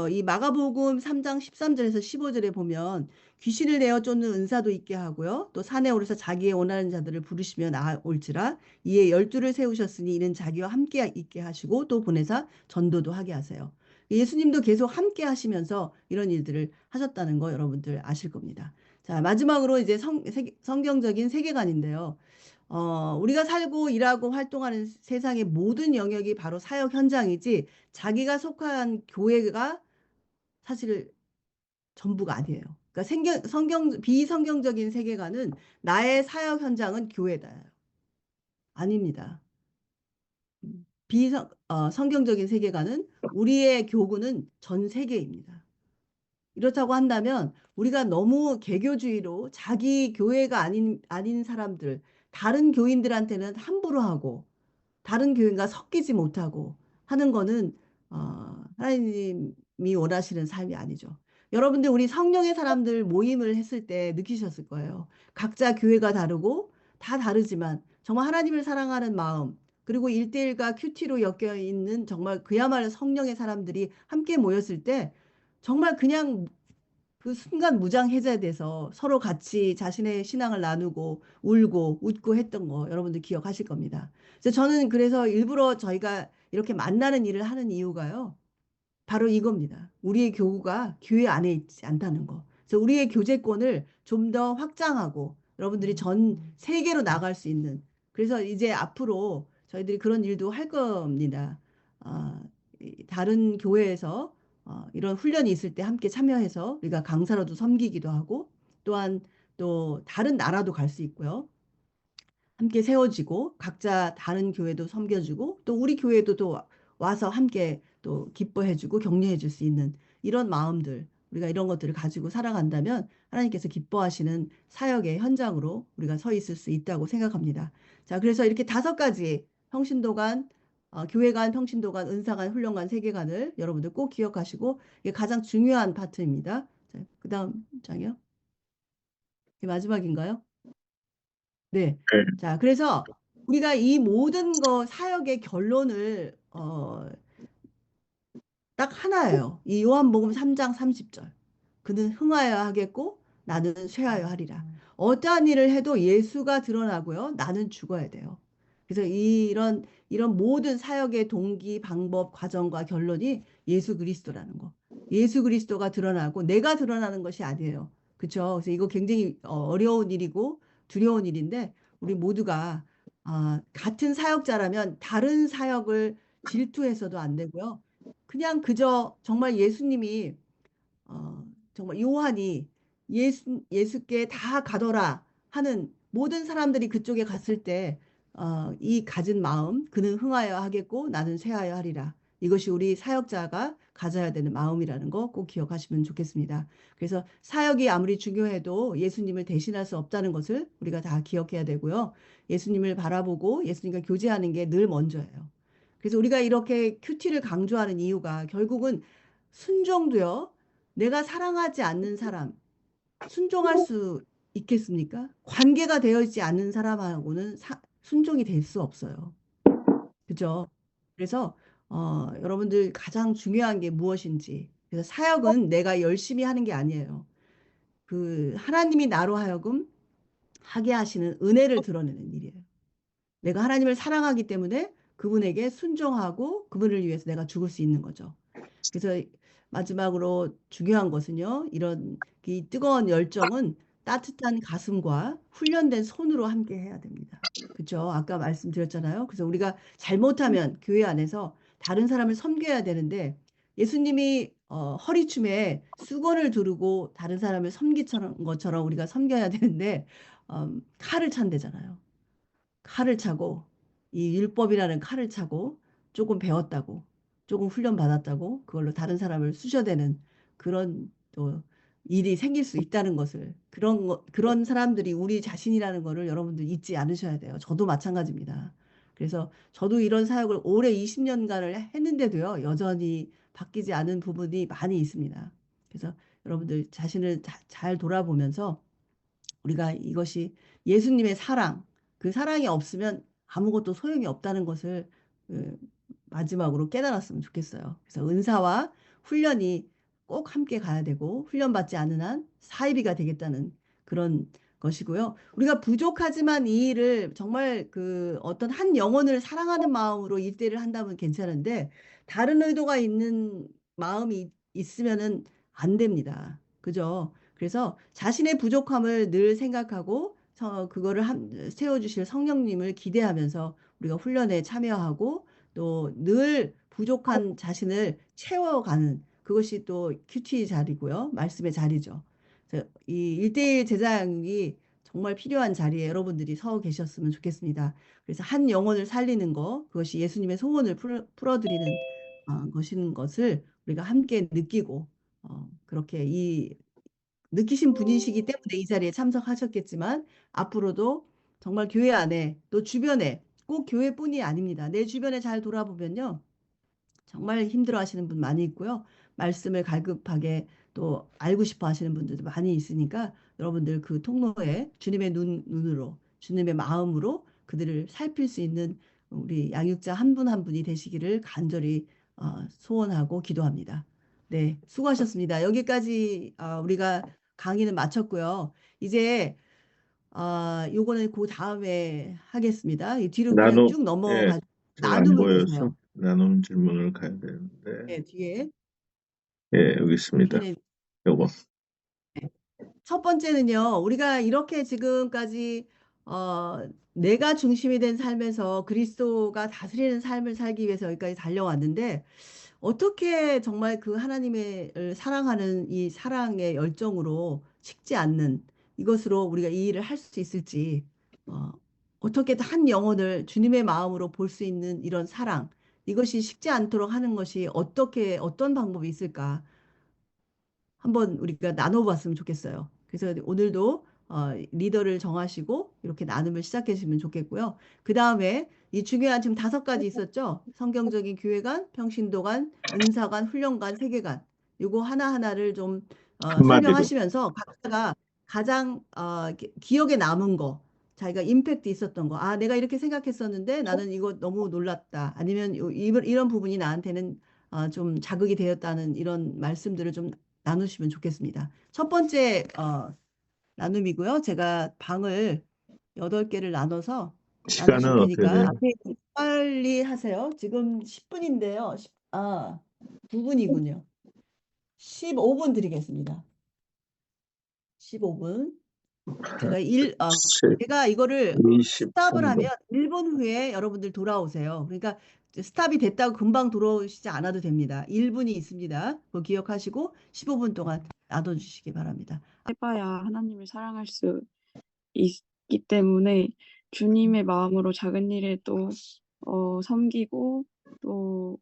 이 마가복음 3장 13절에서 15절에 보면 귀신을 내어 쫓는 은사도 있게 하고요. 또 산에 오르서 자기의 원하는 자들을 부르시며 나아올지라 이에 12를 세우셨으니 이는 자기와 함께 있게 하시고 또 보내사 전도도 하게 하세요. 예수님도 계속 함께 하시면서 이런 일들을 하셨다는 거 여러분들 아실 겁니다. 자, 마지막으로 이제 성경적인 세계관인데요. 우리가 살고 일하고 활동하는 세상의 모든 영역이 바로 사역 현장이지 자기가 속한 교회가 사실 전부가 아니에요. 그러니까 비성경적인 세계관은 나의 사역 현장은 교회다. 아닙니다. 성경적인 세계관은 우리의 교구는 전 세계입니다. 이렇다고 한다면 우리가 너무 개교주의로 자기 교회가 아닌 사람들, 다른 교인들한테는 함부로 하고 다른 교인과 섞이지 못하고 하는 거는 하나님이 원하시는 삶이 아니죠. 여러분들 우리 성령의 사람들 모임을 했을 때 느끼셨을 거예요. 각자 교회가 다르고 다 다르지만 정말 하나님을 사랑하는 마음 그리고 일대일과 큐티로 엮여 있는 정말 그야말로 성령의 사람들이 함께 모였을 때 정말 그냥 그 순간 무장해제돼서 서로 같이 자신의 신앙을 나누고 울고 웃고 했던 거 여러분들 기억하실 겁니다. 그래서 저는 그래서 일부러 저희가 이렇게 만나는 일을 하는 이유가요. 바로 이겁니다. 우리의 교구가 교회 안에 있지 않다는 거. 그래서 우리의 교제권을 좀 더 확장하고 여러분들이 전 세계로 나갈 수 있는. 그래서 이제 앞으로 저희들이 그런 일도 할 겁니다. 아, 다른 교회에서 이런 훈련이 있을 때 함께 참여해서 우리가 강사로도 섬기기도 하고 또한 또 다른 나라도 갈 수 있고요. 함께 세워지고 각자 다른 교회도 섬겨주고 또 우리 교회도 또 와서 함께 또 기뻐해주고 격려해줄 수 있는 이런 마음들 우리가 이런 것들을 가지고 살아간다면 하나님께서 기뻐하시는 사역의 현장으로 우리가 서 있을 수 있다고 생각합니다. 자, 그래서 이렇게 5가지 평신도간, 교회간, 평신도간, 은사간, 훈련간, 세계관을 여러분들 꼭 기억하시고 이게 가장 중요한 파트입니다. 자, 그 다음 장이요. 이게 마지막인가요? 네. 네. 자, 그래서 우리가 이 모든 거 사역의 결론을 딱 하나예요. 이 요한복음 3장 30절. 그는 흥하여 하겠고 나는 쇠하여 하리라. 어떠한 일을 해도 예수가 드러나고요. 나는 죽어야 돼요. 그래서 이런 모든 사역의 동기, 방법, 과정과 결론이 예수 그리스도라는 거. 예수 그리스도가 드러나고 내가 드러나는 것이 아니에요. 그렇죠? 그래서 이거 굉장히 어려운 일이고 두려운 일인데 우리 모두가 같은 사역자라면 다른 사역을 질투해서도 안 되고요. 그냥 그저 정말 예수님이 정말 요한이 예수께 다 가더라 하는 모든 사람들이 그쪽에 갔을 때 이 가진 마음 그는 흥하여 하겠고 나는 쇠하여 하리라. 이것이 우리 사역자가 가져야 되는 마음이라는 거 꼭 기억하시면 좋겠습니다. 그래서 사역이 아무리 중요해도 예수님을 대신할 수 없다는 것을 우리가 다 기억해야 되고요. 예수님을 바라보고 예수님과 교제하는 게 늘 먼저예요. 그래서 우리가 이렇게 큐티를 강조하는 이유가 결국은 순종도요. 내가 사랑하지 않는 사람, 순종할 수 있겠습니까? 관계가 되어 있지 않는 사람하고는 순종이 될 수 없어요. 그죠? 그래서 여러분들 가장 중요한 게 무엇인지. 그래서 사역은 내가 열심히 하는 게 아니에요. 그 하나님이 나로 하여금 하게 하시는 은혜를 드러내는 일이에요. 내가 하나님을 사랑하기 때문에 그분에게 순종하고 그분을 위해서 내가 죽을 수 있는 거죠. 그래서 마지막으로 중요한 것은요. 이런 이 뜨거운 열정은 따뜻한 가슴과 훈련된 손으로 함께 해야 됩니다. 그렇죠? 아까 말씀드렸잖아요. 그래서 우리가 잘못하면 교회 안에서 다른 사람을 섬겨야 되는데 예수님이 허리춤에 수건을 두르고 다른 사람을 섬기처럼 것처럼 우리가 섬겨야 되는데 칼을 찬대잖아요. 칼을 차고 이 율법이라는 칼을 차고 조금 배웠다고 조금 훈련 받았다고 그걸로 다른 사람을 쑤셔대는 그런 또 일이 생길 수 있다는 것을 그런 사람들이 우리 자신이라는 거를 여러분들 잊지 않으셔야 돼요. 저도 마찬가지입니다. 그래서 저도 이런 사역을 올해 20년간을 했는데도요. 여전히 바뀌지 않은 부분이 많이 있습니다. 그래서 여러분들 자신을 잘 돌아보면서 우리가 이것이 예수님의 사랑, 그 사랑이 없으면 아무것도 소용이 없다는 것을 그 마지막으로 깨달았으면 좋겠어요. 그래서 은사와 훈련이 꼭 함께 가야 되고 훈련받지 않는 한 사이비가 되겠다는 그런 것이고요. 우리가 부족하지만 이 일을 정말 그 어떤 한 영혼을 사랑하는 마음으로 일대를 한다면 괜찮은데 다른 의도가 있는 마음이 있으면은 안 됩니다. 그죠? 그래서 자신의 부족함을 늘 생각하고 그거를 세워주실 성령님을 기대하면서 우리가 훈련에 참여하고 또 늘 부족한 자신을 채워가는 그것이 또 큐티 자리고요. 말씀의 자리죠. 그래서 이 1대1 제자양육이 정말 필요한 자리에 여러분들이 서 계셨으면 좋겠습니다. 그래서 한 영혼을 살리는 거, 그것이 예수님의 소원을 풀어드리는 것인 것을 우리가 함께 느끼고 그렇게 느끼신 분이시기 때문에 이 자리에 참석하셨겠지만 앞으로도 정말 교회 안에 또 주변에 꼭 교회뿐이 아닙니다. 내 주변에 잘 돌아보면요. 정말 힘들어 하시는 분 많이 있고요. 말씀을 갈급하게 또 알고 싶어 하시는 분들도 많이 있으니까 여러분들 그 통로에 주님의 눈으로, 주님의 마음으로 그들을 살필 수 있는 우리 양육자 한 분 한 분이 되시기를 간절히 소원하고 기도합니다. 네, 수고하셨습니다. 여기까지 우리가 강의는 마쳤고요. 이제 요거는 그 다음에 하겠습니다. 이 뒤로 그냥 쭉 예, 넘어가 제가 안 나눔을 보여서 보세요. 나눔 질문을 가야 되는데, 네, 뒤에 여기 있습니다. 뒤에 요거. 첫 번째는요, 우리가 이렇게 지금까지 내가 중심이 된 삶에서 그리스도가 다스리는 삶을 살기 위해서 여기까지 달려왔는데 어떻게 정말 그 하나님을 사랑하는 이 사랑의 열정으로 식지 않는 이것으로 우리가 이 일을 할 수 있을지 어, 어떻게 한 영혼을 주님의 마음으로 볼 수 있는 이런 사랑 이것이 식지 않도록 하는 것이 어떻게 어떤 방법이 있을까? 한번 우리가 나눠봤으면 좋겠어요. 그래서 오늘도 리더를 정하시고 이렇게 나눔을 시작해 주시면 좋겠고요. 그 다음에 이 중요한 지금 5가지 있었죠. 성경적인 교회관, 평신도관, 은사관, 훈련관, 세계관. 요거 하나하나를 좀 한마디로. 설명하시면서 각자가 가장 기억에 남은 거, 자기가 임팩트 있었던 거. 아, 내가 이렇게 생각했었는데 나는 이거 너무 놀랐다. 아니면 이런 부분이 나한테는 좀 자극이 되었다는 이런 말씀들을 좀 나누시면 좋겠습니다. 첫 번째 나눔이고요. 제가 방을 8개를 나눠서 나누실 시간은 어떻게 테니까 돼요? 앞에 빨리 하세요. 지금 10분인데요. 9분이군요. 15분 드리겠습니다. 15분. 제가 이거를 스탑을 23분. 하면 1분 후에 여러분들 돌아오세요. 그러니까 스탑이 됐다고 금방 돌아오시지 않아도 됩니다. 1분이 있습니다. 그거 기억하시고 15분 동안 놔둬주시기 바랍니다. 해봐야 하나님을 사랑할 수 있기 때문에 주님의 마음으로 작은 일에 또 섬기고 또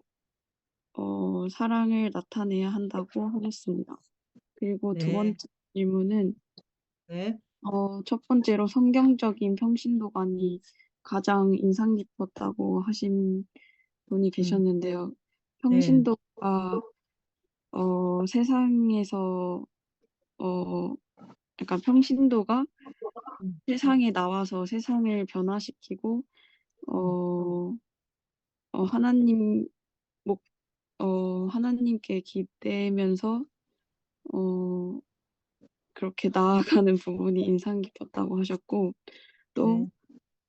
사랑을 나타내야 한다고 하겠습니다. 그리고 두 네, 번째 질문은 네, 첫 번째로 성경적인 평신도관이 가장 인상 깊었다고 하신 분이 계셨는데요. 네, 평신도가 세상에서 어, 약간 평신도가 음, 세상에 나와서 세상을 변화시키고 음, 어, 하나님 하나님께 기대면서 어, 그렇게 나아가는 부분이 인상 깊었다고 하셨고 또 네,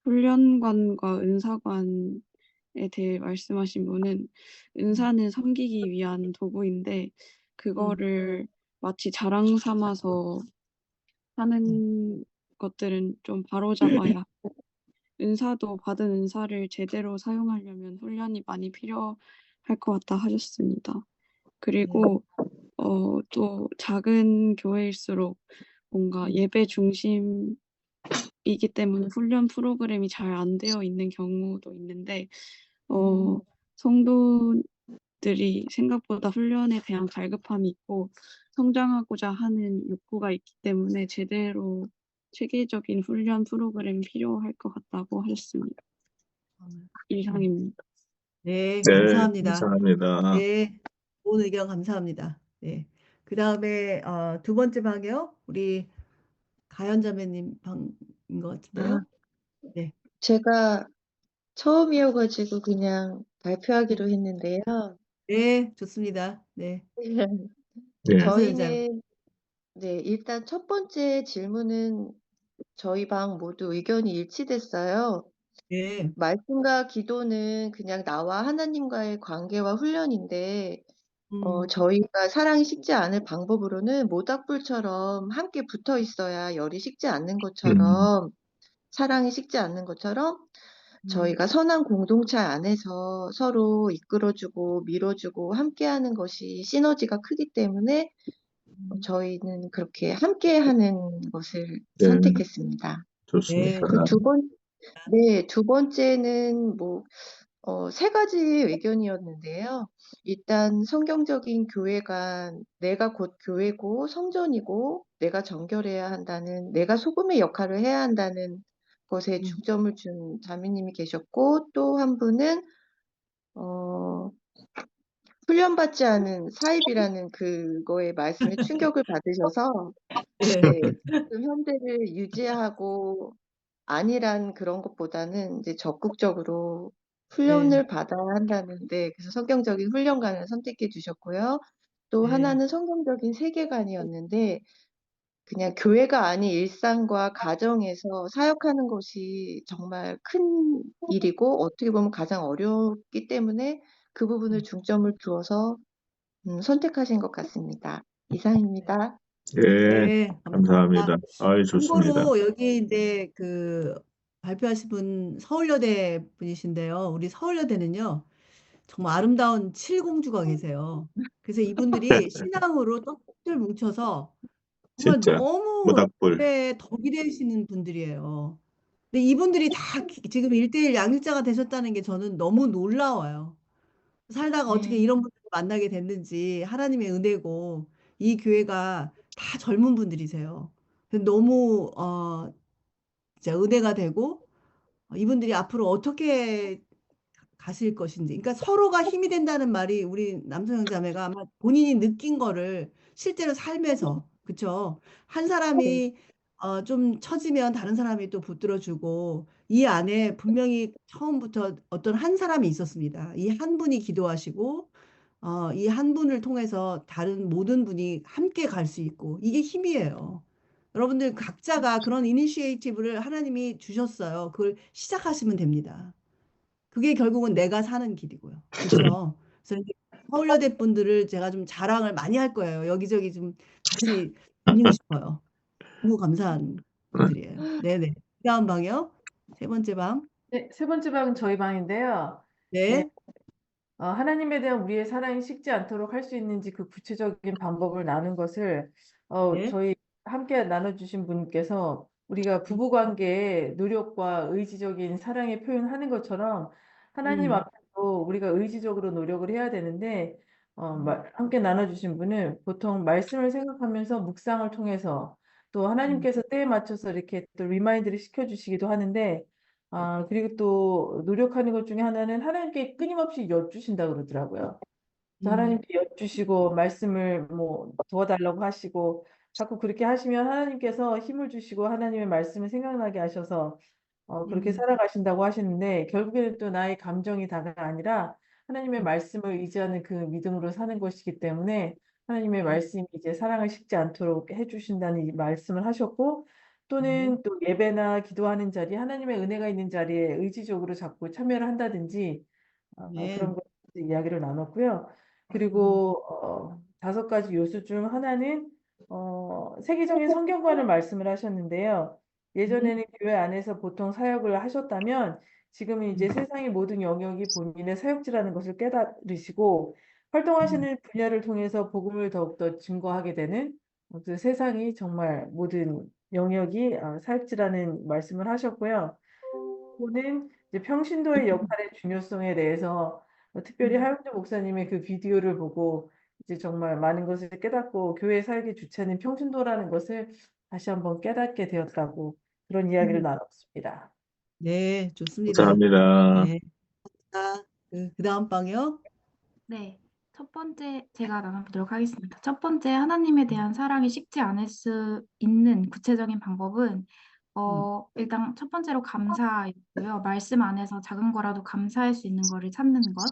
훈련관과 은사관에 대해 말씀하신 분은 음, 은사는 섬기기 위한 도구인데 음, 그거를 마치 자랑 삼아서 음, 하는 것들은 좀 바로잡아야 하고 은사도 받은 은사를 제대로 사용하려면 훈련이 많이 필요할 것 같다 하셨습니다. 네, 그리고 또 작은 교회일수록 뭔가 예배 중심이기 때문에 훈련 프로그램이 잘 안 되어 있는 경우도 있는데 음, 성도들이 생각보다 훈련에 대한 갈급함이 있고 성장하고자 하는 욕구가 있기 때문에 제대로 체계적인 훈련 프로그램이 필요할 것 같다고 하셨습니다. 음. 이상입니다. 네, 네, 감사합니다. 감사합니다. 네, 좋은 의견 감사합니다. 네, 그 다음에 두 번째 방이요. 우리 가연자매님 방인 것 아, 같은데요. 네, 제가 처음이어가지고 그냥 네, 발표하기로 했는데요. 네, 좋습니다. 네, 네. 하소연자. 저희는, 네, 일단 첫 번째 질문은 저희 방 모두 의견이 일치됐어요. 네, 말씀과 기도는 그냥 나와 하나님과의 관계와 훈련인데, 음, 저희가 사랑이 식지 않을 방법으로는 모닥불처럼 함께 붙어 있어야 열이 식지 않는 음, 것처럼, 사랑이 식지 않는 것처럼 음, 저희가 선한 공동체 안에서 서로 이끌어주고 밀어주고 함께하는 것이 시너지가 크기 때문에 음. 저희는 그렇게 함께하는 것을 네, 선택했습니다. 좋습니다. 네, 네, 두 번째는 뭐, 세 가지 의견이었는데요. 일단 성경적인 교회가 내가 곧 교회고 성전이고 내가 정결해야 한다는, 내가 소금의 역할을 해야 한다는 것에 음. 중점을 준 자매님이 계셨고, 또 한 분은 훈련받지 않은 사입이라는 그거의 말씀에 충격을 받으셔서 네. 네, 지금 현대를 유지하고 아니란 그런 것보다는 이제 적극적으로 네. 훈련을 받아야 한다는데, 그래서 성경적인 훈련관을 선택해 주셨고요. 또 네. 하나는 성경적인 세계관이었는데, 그냥 교회가 아닌 일상과 가정에서 사역하는 것이 정말 큰 일이고 어떻게 보면 가장 어렵기 때문에 그 부분을 중점을 두어서 선택하신 것 같습니다. 이상입니다. 예, 네, 감사합니다. 감사합니다. 아유, 좋습니다. 참고로 여기 이제 발표하신 분 서울여대 분이신데요. 우리 서울여대는요, 정말 아름다운 칠공주가 계세요. 그래서 이분들이 신앙으로 똘똘 뭉쳐서 정말 진짜. 너무 모닥불. 교회에 덕이 되시는 분들이에요. 근데 이분들이 다 지금 일대일 양육자가 되셨다는 게 저는 너무 놀라워요. 살다가 어떻게 네. 이런 분들을 만나게 됐는지 하나님의 은혜고 이 교회가 다 젊은 분들이세요. 근데 너무 진짜 은혜가 되고 이분들이 앞으로 어떻게 가실 것인지. 그러니까 서로가 힘이 된다는 말이 우리 남성형 자매가 아마 본인이 느낀 거를 실제로 삶에서 그쵸? 한 사람이 좀 처지면 다른 사람이 또 붙들어주고 이 안에 분명히 처음부터 어떤 한 사람이 있었습니다. 이 한 분이 기도하시고 이 한 분을 통해서 다른 모든 분이 함께 갈 수 있고 이게 힘이에요. 여러분들 각자가 그런 이니시에이티브를 하나님이 주셨어요. 그걸 시작하시면 됩니다. 그게 결국은 내가 사는 길이고요. 그렇죠? 그래서 이제 서울여대 분들을 제가 좀 자랑을 많이 할 거예요. 여기저기 좀 같이 다니고 싶어요. 너무 감사한 분들이에요. 네네. 다음 방이요. 세 번째 방. 네, 세 번째 방은 저희 방인데요. 네, 네. 하나님에 대한 우리의 사랑이 식지 않도록 할 수 있는지 그 구체적인 방법을 나눈 것을 네. 저희 함께 나눠주신 분께서 우리가 음, 부부관계에 노력과 의지적인 사랑의 표현하는 것처럼 하나님 음, 앞에도 우리가 의지적으로 노력을 해야 되는데 함께 나눠주신 분은 보통 말씀을 생각하면서 묵상을 통해서 또 음, 하나님께서 때에 맞춰서 이렇게 또 리마인드를 시켜주시기도 하는데 그리고 또 노력하는 것 중에 하나는 하나님께 끊임없이 여쭈신다 그러더라고요. 그래서 음, 하나님께 여쭈시고 말씀을 뭐 도와달라고 하시고 자꾸 그렇게 하시면 하나님께서 힘을 주시고 하나님의 말씀을 생각나게 하셔서 그렇게 음, 살아가신다고 하시는데 결국에는 또 나의 감정이 다가 아니라 하나님의 말씀을 의지하는 그 믿음으로 사는 것이기 때문에 하나님의 말씀이 이제 사랑을 식지 않도록 해주신다는 이 말씀을 하셨고 네. 또는 또 예배나 기도하는 자리, 하나님의 은혜가 있는 자리에 의지적으로 자꾸 참여를 한다든지 네. 그런 것 이야기를 나눴고요. 음, 그리고 다섯 가지 요소 중 하나는 세계적인 성경관을 말씀을 하셨는데요. 음, 예전에는 교회 안에서 보통 사역을 하셨다면 지금은 이제 음, 세상의 모든 영역이 본인의 사역지라는 것을 깨달으시고 음, 활동하시는 분야를 통해서 복음을 더욱더 증거하게 되는 그 세상이 정말 모든 영역이 사역지라는 말씀을 하셨고요. 또는 이제 평신도의 역할의 중요성에 대해서 특별히 음, 하용조 목사님의 그 비디오를 보고 이제 정말 많은 것을 깨닫고 교회 사역의 주체는 평신도라는 것을 다시 한번 깨닫게 되었다고 그런 이야기를 음. 나눴습니다. 네, 좋습니다. 감사합니다. 네. 그 다음 방이요. 네. 첫 번째, 제가 나눠보도록 하겠습니다. 첫 번째, 하나님에 대한 사랑이 식지 않을 수 있는 구체적인 방법은, 음, 일단 첫 번째로 감사였고요. 말씀 안에서 작은 거라도 감사할 수 있는 거를 찾는 것.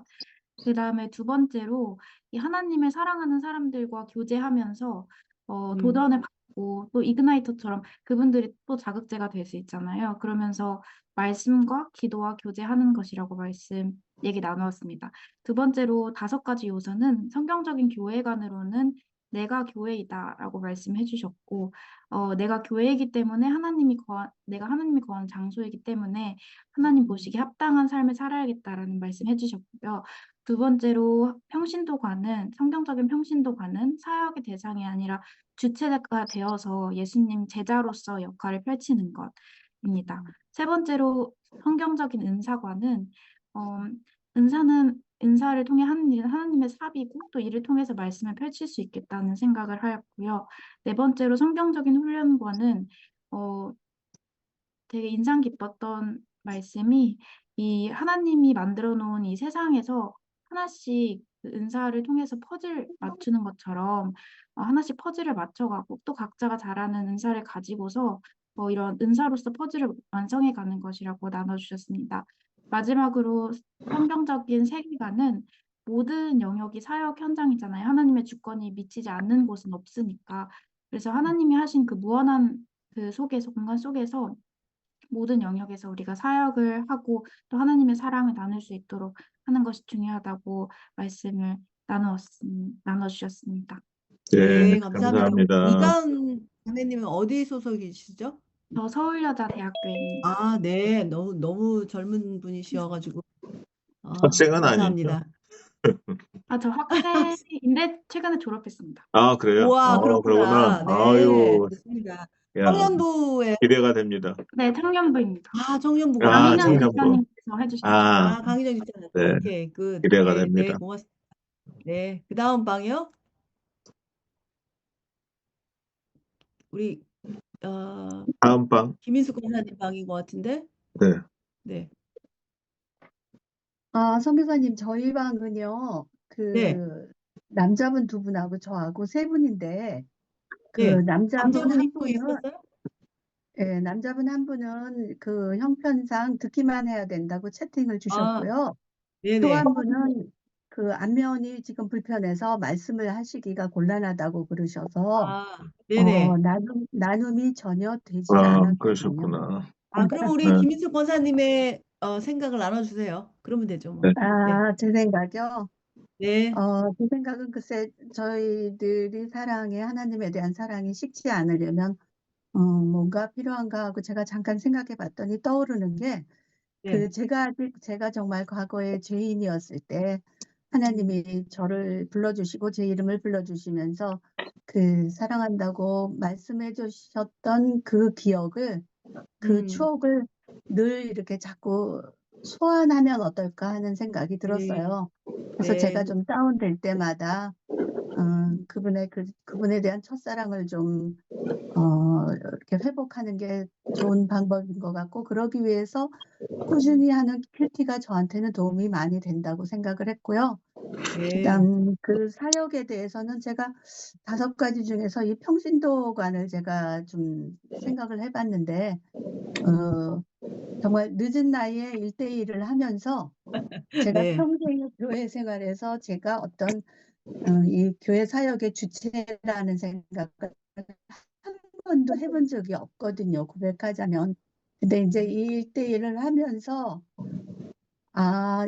그다음에 두 번째로, 이 하나님을 사랑하는 사람들과 교제하면서, 음, 도전을 받고, 또 이그나이터처럼 그분들이 또 자극제가 될 수 있잖아요. 그러면서 말씀과 기도와 교제하는 것이라고 얘기 나누었습니다. 두 번째로 다섯 가지 요소는 성경적인 교회관으로는 내가 교회이다라고 말씀해 주셨고, 내가 교회이기 때문에 내가 하나님이 거하는 장소이기 때문에 하나님 보시기에 합당한 삶을 살아야겠다라는 말씀해 주셨고요. 두 번째로 성경적인 평신도관은 사역의 대상이 아니라 주체가 되어서 예수님 제자로서 역할을 펼치는 것입니다. 세 번째로 성경적인 은사관은 어, 은사를 통해 하는 일은 하나님의 삽이고 또 이를 통해서 말씀을 펼칠 수 있겠다는 생각을 하였고요. 네 번째로 성경적인 훈련관은 어, 되게 인상 깊었던 말씀이 이 하나님이 만들어 놓은 이 세상에서 하나씩 그 은사를 통해서 퍼즐 맞추는 것처럼 하나씩 퍼즐을 맞춰가고 또 각자가 잘하는 은사를 가지고서 이런 은사로서 퍼즐을 완성해 가는 것이라고 나눠주셨습니다. 마지막으로 성경적인 세계관은 모든 영역이 사역 현장이잖아요. 하나님의 주권이 미치지 않는 곳은 없으니까. 그래서 하나님이 하신 그 무한한 그 속에서, 공간 속에서 모든 영역에서 우리가 사역을 하고 또 하나님의 사랑을 나눌 수 있도록 하는 것이 중요하다고 말씀을 나눠주셨습니다. 네, 네, 감사합니다. 감사합니다. 이가은 자매님은 어디 소속이시죠? 저 서울여자대학교입니다. 아, 네. 너무 젊은 분이셔가지고. 학생은 아니죠. 감사합니다. 저 학생인데 최근에 졸업했습니다. 아, 그래요? 우와, 그러구나. 그렇구나. 네, 아유, 좋습니다. 야, 청년부에, 기대가 됩니다. 네, 청년부입니다. 청년부가. 아, 강인영 청년부. 집사님께서 해주셨어요. 아, 강희정 집사님. 네, 오케이, 굿. 기대가 네, 됩니다. 고맙습니다. 네, 그 다음 방이요. 우리, 다음 방. 김인숙 권사님 방인 것 같은데. 네. 네, 선교사님, 저희 방은요, 네, 남자분 두 분하고 저하고 세 분인데, 네. 남자분 남자분이 한 또 분은, 있었어요? 예, 남자분 한 분은 그 형편상 듣기만 해야 된다고 채팅을 주셨고요. 또 네네. 한 분은 그 안면이 지금 불편해서 말씀을 하시기가 곤란하다고 그러셔서, 네네. 나눔이 전혀 되지 않았거든요. 그러셨구나. 그럼 우리 네. 김인숙 권사님의 생각을 나눠주세요. 그러면 되죠, 뭐. 네. 네. 제 생각이요? 네. 제 생각은 글쎄, 저희들이 하나님에 대한 사랑이 식지 않으려면, 뭔가 필요한가 하고 제가 잠깐 생각해 봤더니 떠오르는 게, 네. 제가 정말 과거에 죄인이었을 때, 하나님이 저를 불러주시고 제 이름을 불러주시면서 사랑한다고 말씀해 주셨던 그 기억을, 그 추억을 늘 이렇게 자꾸 소환하면 어떨까 하는 생각이 들었어요. 그래서 네. 제가 좀 다운될 때마다 그분에 대한 첫사랑을 좀 이렇게 회복하는 게 좋은 방법인 것 같고, 그러기 위해서 꾸준히 하는 큐티가 저한테는 도움이 많이 된다고 생각을 했고요. 네. 그다음 그 사역에 대해서는 제가 5가지 중에서 이 평신도관을 제가 좀 생각을 해봤는데, 정말 늦은 나이에 1대1을 하면서 제가 네. 평생 교회 생활에서 제가 어떤 이 교회 사역의 주체라는 생각을 한 번도 해본 적이 없거든요, 고백하자면. 근데 이제 이 1대1을 하면서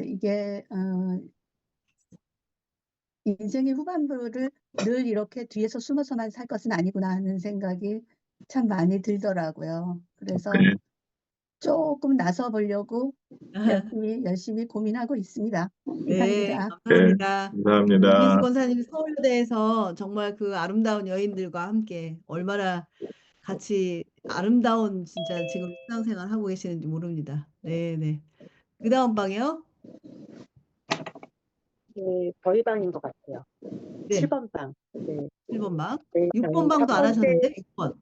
이게 인생의 후반부를 늘 이렇게 뒤에서 숨어서만 살 것은 아니구나 하는 생각이 참 많이 들더라고요. 그래서 네. 조금 나서 보려고 열심히 고민하고 있습니다. 네, 이상입니다. 감사합니다. 감사합니다. 김인숙 권사님 서울여대에서 정말 그 아름다운 여인들과 함께 얼마나 같이 아름다운 진짜 지금 신앙생활 하고 계시는지 모릅니다. 네네. 그 다음 방이요? 네, 저희 방인 것 같아요. 네. 7번 방. 네. 7번 방. 네, 6번 저희 방도 첫 안 번째, 하셨는데? 6번.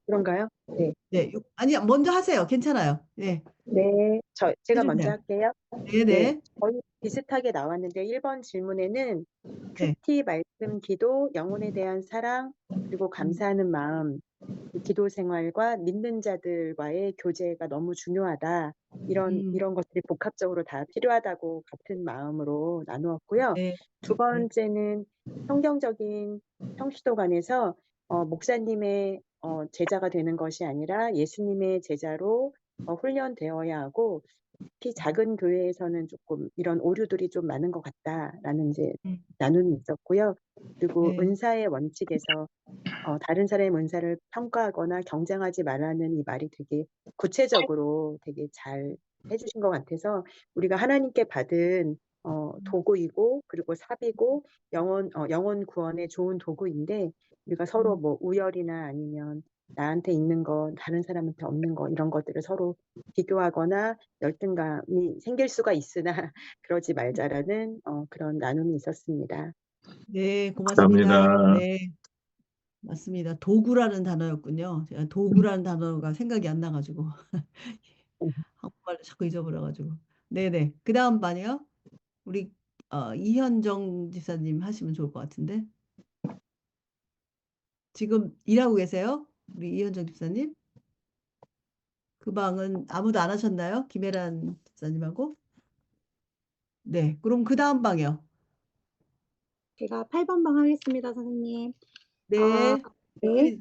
그런가요? 네. 네. 아니, 먼저 하세요. 괜찮아요. 네. 네, 제가 먼저 해주세요. 할게요. 네네. 네, 거의 비슷하게 나왔는데 1번 질문에는 네. 큐티, 말씀, 기도, 영혼에 대한 사랑, 그리고 감사하는 마음, 기도 생활과 믿는 자들과의 교제가 너무 중요하다. 이런 것들이 복합적으로 다 필요하다고 같은 마음으로 나누었고요. 네. 두 번째는 성경적인 평시도관에서 목사님의 제자가 되는 것이 아니라 예수님의 제자로 훈련되어야 하고, 특히 작은 교회에서는 조금 이런 오류들이 좀 많은 것 같다라는 이제 나눔이 있었고요. 그리고 네. 은사의 원칙에서 다른 사람의 은사를 평가하거나 경쟁하지 말라는 이 말이 되게 구체적으로 되게 잘 해주신 것 같아서, 우리가 하나님께 받은 도구이고, 그리고 삽이고, 영혼 구원의 좋은 도구인데, 우리가 서로 뭐 우열이나 아니면 나한테 있는 거 다른 사람한테 없는 거 이런 것들을 서로 비교하거나 열등감이 생길 수가 있으나 그러지 말자라는 그런 나눔이 있었습니다. 네, 고맙습니다. 감사합니다. 네. 맞습니다. 도구라는 단어였군요. 제가 도구라는 단어가 생각이 안 나가지고 한국말로 자꾸 잊어버려가지고. 네네. 그 다음 반이요. 우리 이현정 지사님 하시면 좋을 것 같은데. 지금 일하고 계세요? 우리 이현정 지사님? 그 방은 아무도 안 하셨나요? 김혜란 지사님하고? 네. 그럼 그 다음 방이요. 제가 8번 방 하겠습니다, 선생님. 네. 네. 우리,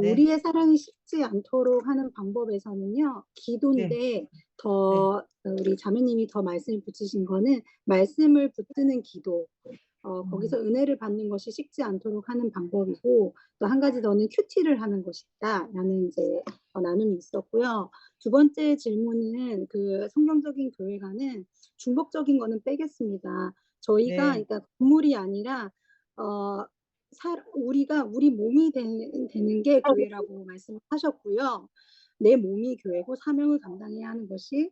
네. 우리의 사랑이 식지 않도록 하는 방법에서는요, 네. 기도인데 더 우리 자매님이 더 말씀을 붙이신 거는 말씀을 붙드는 기도. 거기서 은혜를 받는 것이 식지 않도록 하는 방법이고, 또 한 가지 더는 큐티를 하는 것이다라는 이제 나눔이 있었고요. 두 번째 질문은 그 성경적인 교회가는 중복적인 거는 빼겠습니다. 저희가 네. 그러니까 건물이 아니라 우리가 우리 몸이 되는 게 교회라고 말씀하셨고요. 내 몸이 교회고 사명을 감당해야 하는 것이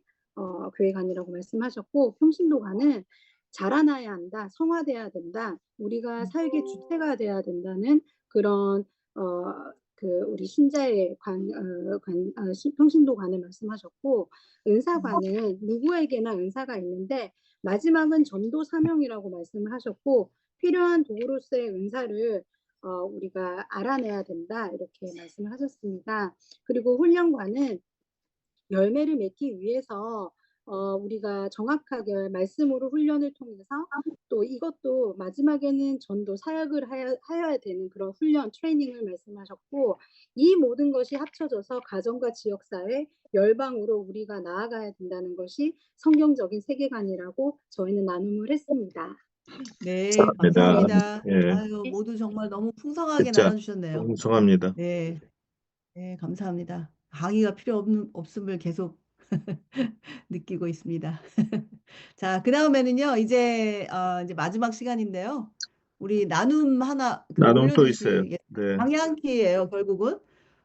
교회관이라고 말씀하셨고, 평신도관은 자라나야 한다, 성화돼야 된다, 우리가 사역의 주체가 돼야 된다는 그런 그 우리 신자의 평신도관을 말씀하셨고, 은사관은 누구에게나 은사가 있는데 마지막은 전도 사명이라고 말씀을 하셨고, 필요한 도구로서의 은사를 우리가 알아내야 된다 이렇게 말씀을 하셨습니다. 그리고 훈련관은 열매를 맺기 위해서 우리가 정확하게 말씀으로 훈련을 통해서 또 이것도 마지막에는 전도 사역을 하여야 되는 그런 훈련 트레이닝을 말씀하셨고, 이 모든 것이 합쳐져서 가정과 지역사회 열방으로 우리가 나아가야 된다는 것이 성경적인 세계관이라고 저희는 나눔을 했습니다. 네, 감사합니다. 감사합니다. 예, 아유, 모두 정말 너무 풍성하게 진짜 나눠주셨네요. 풍성합니다. 네, 네, 감사합니다. 강의가 없음을 계속 느끼고 있습니다. 자, 그 다음에는요, 이제 마지막 시간인데요. 우리 나눔 하나 나눔 또 있어요. 올려주시겠 네, 방향키예요, 결국은.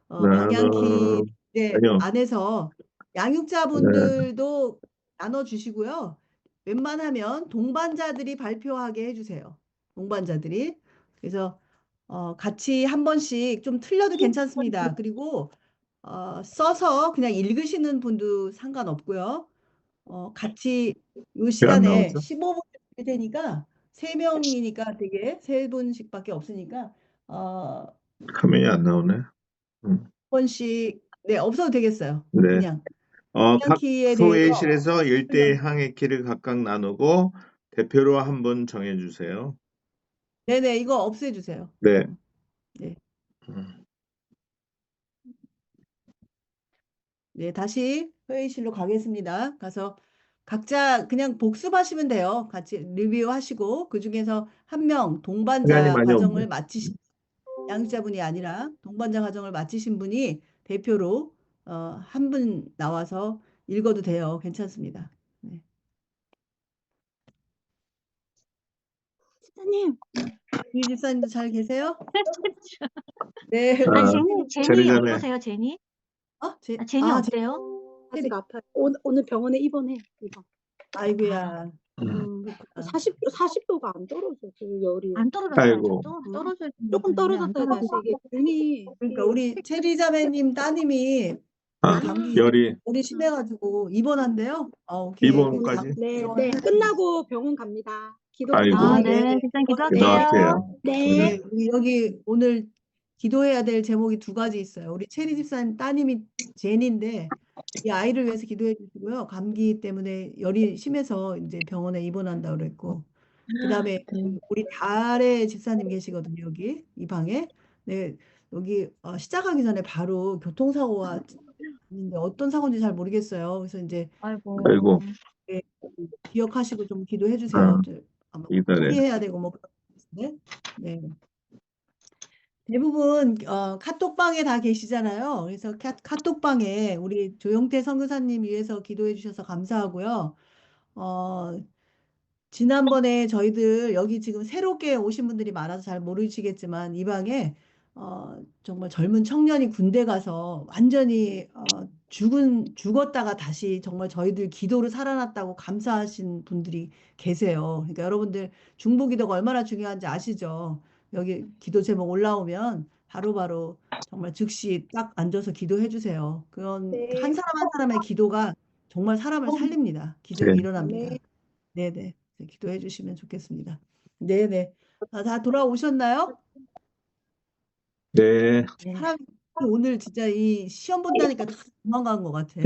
방향키 나눔 아니요. 안에서 네, 양육자분들도 나눠주시고요. 웬만하면 동반자들이 발표하게 해주세요. 동반자들이. 그래서 같이 한 번씩 좀 틀려도 괜찮습니다. 그리고 써서 그냥 읽으시는 분도 상관없고요. 같이 이 왜 안 시간에 나오죠? 15분 할 테니까 3명이니까 되게 3분씩밖에 없으니까 화면이 안 나오네. 한 번씩 네 없어도 되겠어요. 네. 그냥 각 방향키에 대해서 소회의실에서 1대1 항해 키를 각각 나누고 대표로 한 분 정해주세요. 네네 이거 없애주세요. 네. 네. 음, 네, 다시 회의실로 가겠습니다. 가서 각자 그냥 복습하시면 돼요. 같이 리뷰하시고 그중에서 한 명 시간이 동반자 많이 과정을 없네. 마치신 양육자분이 아니라 동반자 과정을 마치신 분이 대표로 한 분 나와서 읽어도 돼요. 괜찮습니다. 네. 집사님, 이 집사님도 잘 계세요? 네. 아, 제니 제리자매. 어떠세요, 제니? 제, 제니 아, 어때요? 아직 아파요. 오늘 병원에 입원해. 이번. 아이고야. 음, 40도가 안 떨어져. 그 열이. 안 떨어졌어요, 아이고. 아직도? 떨어져야 조금 되는데 안 떨어졌어요. 다시 이게 균이 그러니까 우리 체리자매님 따님이 아, 감기 열이 열이 심해가지고 입원한대요. 오케이. 입원까지. 네, 끝나고 병원 갑니다. 아이고. 아, 네. 네, 집사님 기도할게요. 기도할게요. 네. 네, 우리 여기 오늘 기도해야 될 제목이 두 가지 있어요. 우리 체리 집사님 따님이 제니인데 이 아이를 위해서 기도해 주시고요. 감기 때문에 열이 심해서 이제 병원에 입원한다고 그랬고, 그다음에 우리 달의 집사님 계시거든요. 여기 이 방에. 네, 여기 시작하기 전에 바로 교통사고가 있는데 어떤 사고인지 잘 모르겠어요. 그래서 이제 아이고. 네, 기억하시고 좀 기도해 주세요. 아마 이달에. 포기해야 되고 뭐 그런 것 같은데. 네. 대부분 카톡방에 다 계시잖아요. 그래서 카톡방에 우리 조영태 선교사님 위해서 기도해 주셔서 감사하고요. 어, 지난번에 저희들 여기 지금 새롭게 오신 분들이 많아서 잘 모르시겠지만 이 방에 정말 젊은 청년이 군대 가서 완전히 죽었다가 다시 정말 저희들 기도로 살아났다고 감사하신 분들이 계세요. 그러니까 여러분들 중보기도가 얼마나 중요한지 아시죠? 여기 기도 제목 올라오면 바로바로 정말 즉시 딱 앉아서 기도해 주세요. 그건 네. 한 사람 한 사람의 기도가 정말 사람을 살립니다. 기적이 네. 일어납니다. 네네. 기도해 주시면 좋겠습니다. 네네. 다 돌아오셨나요? 네. 사람이 오늘 진짜 이 시험 본다니까 다 도망간 것 같아.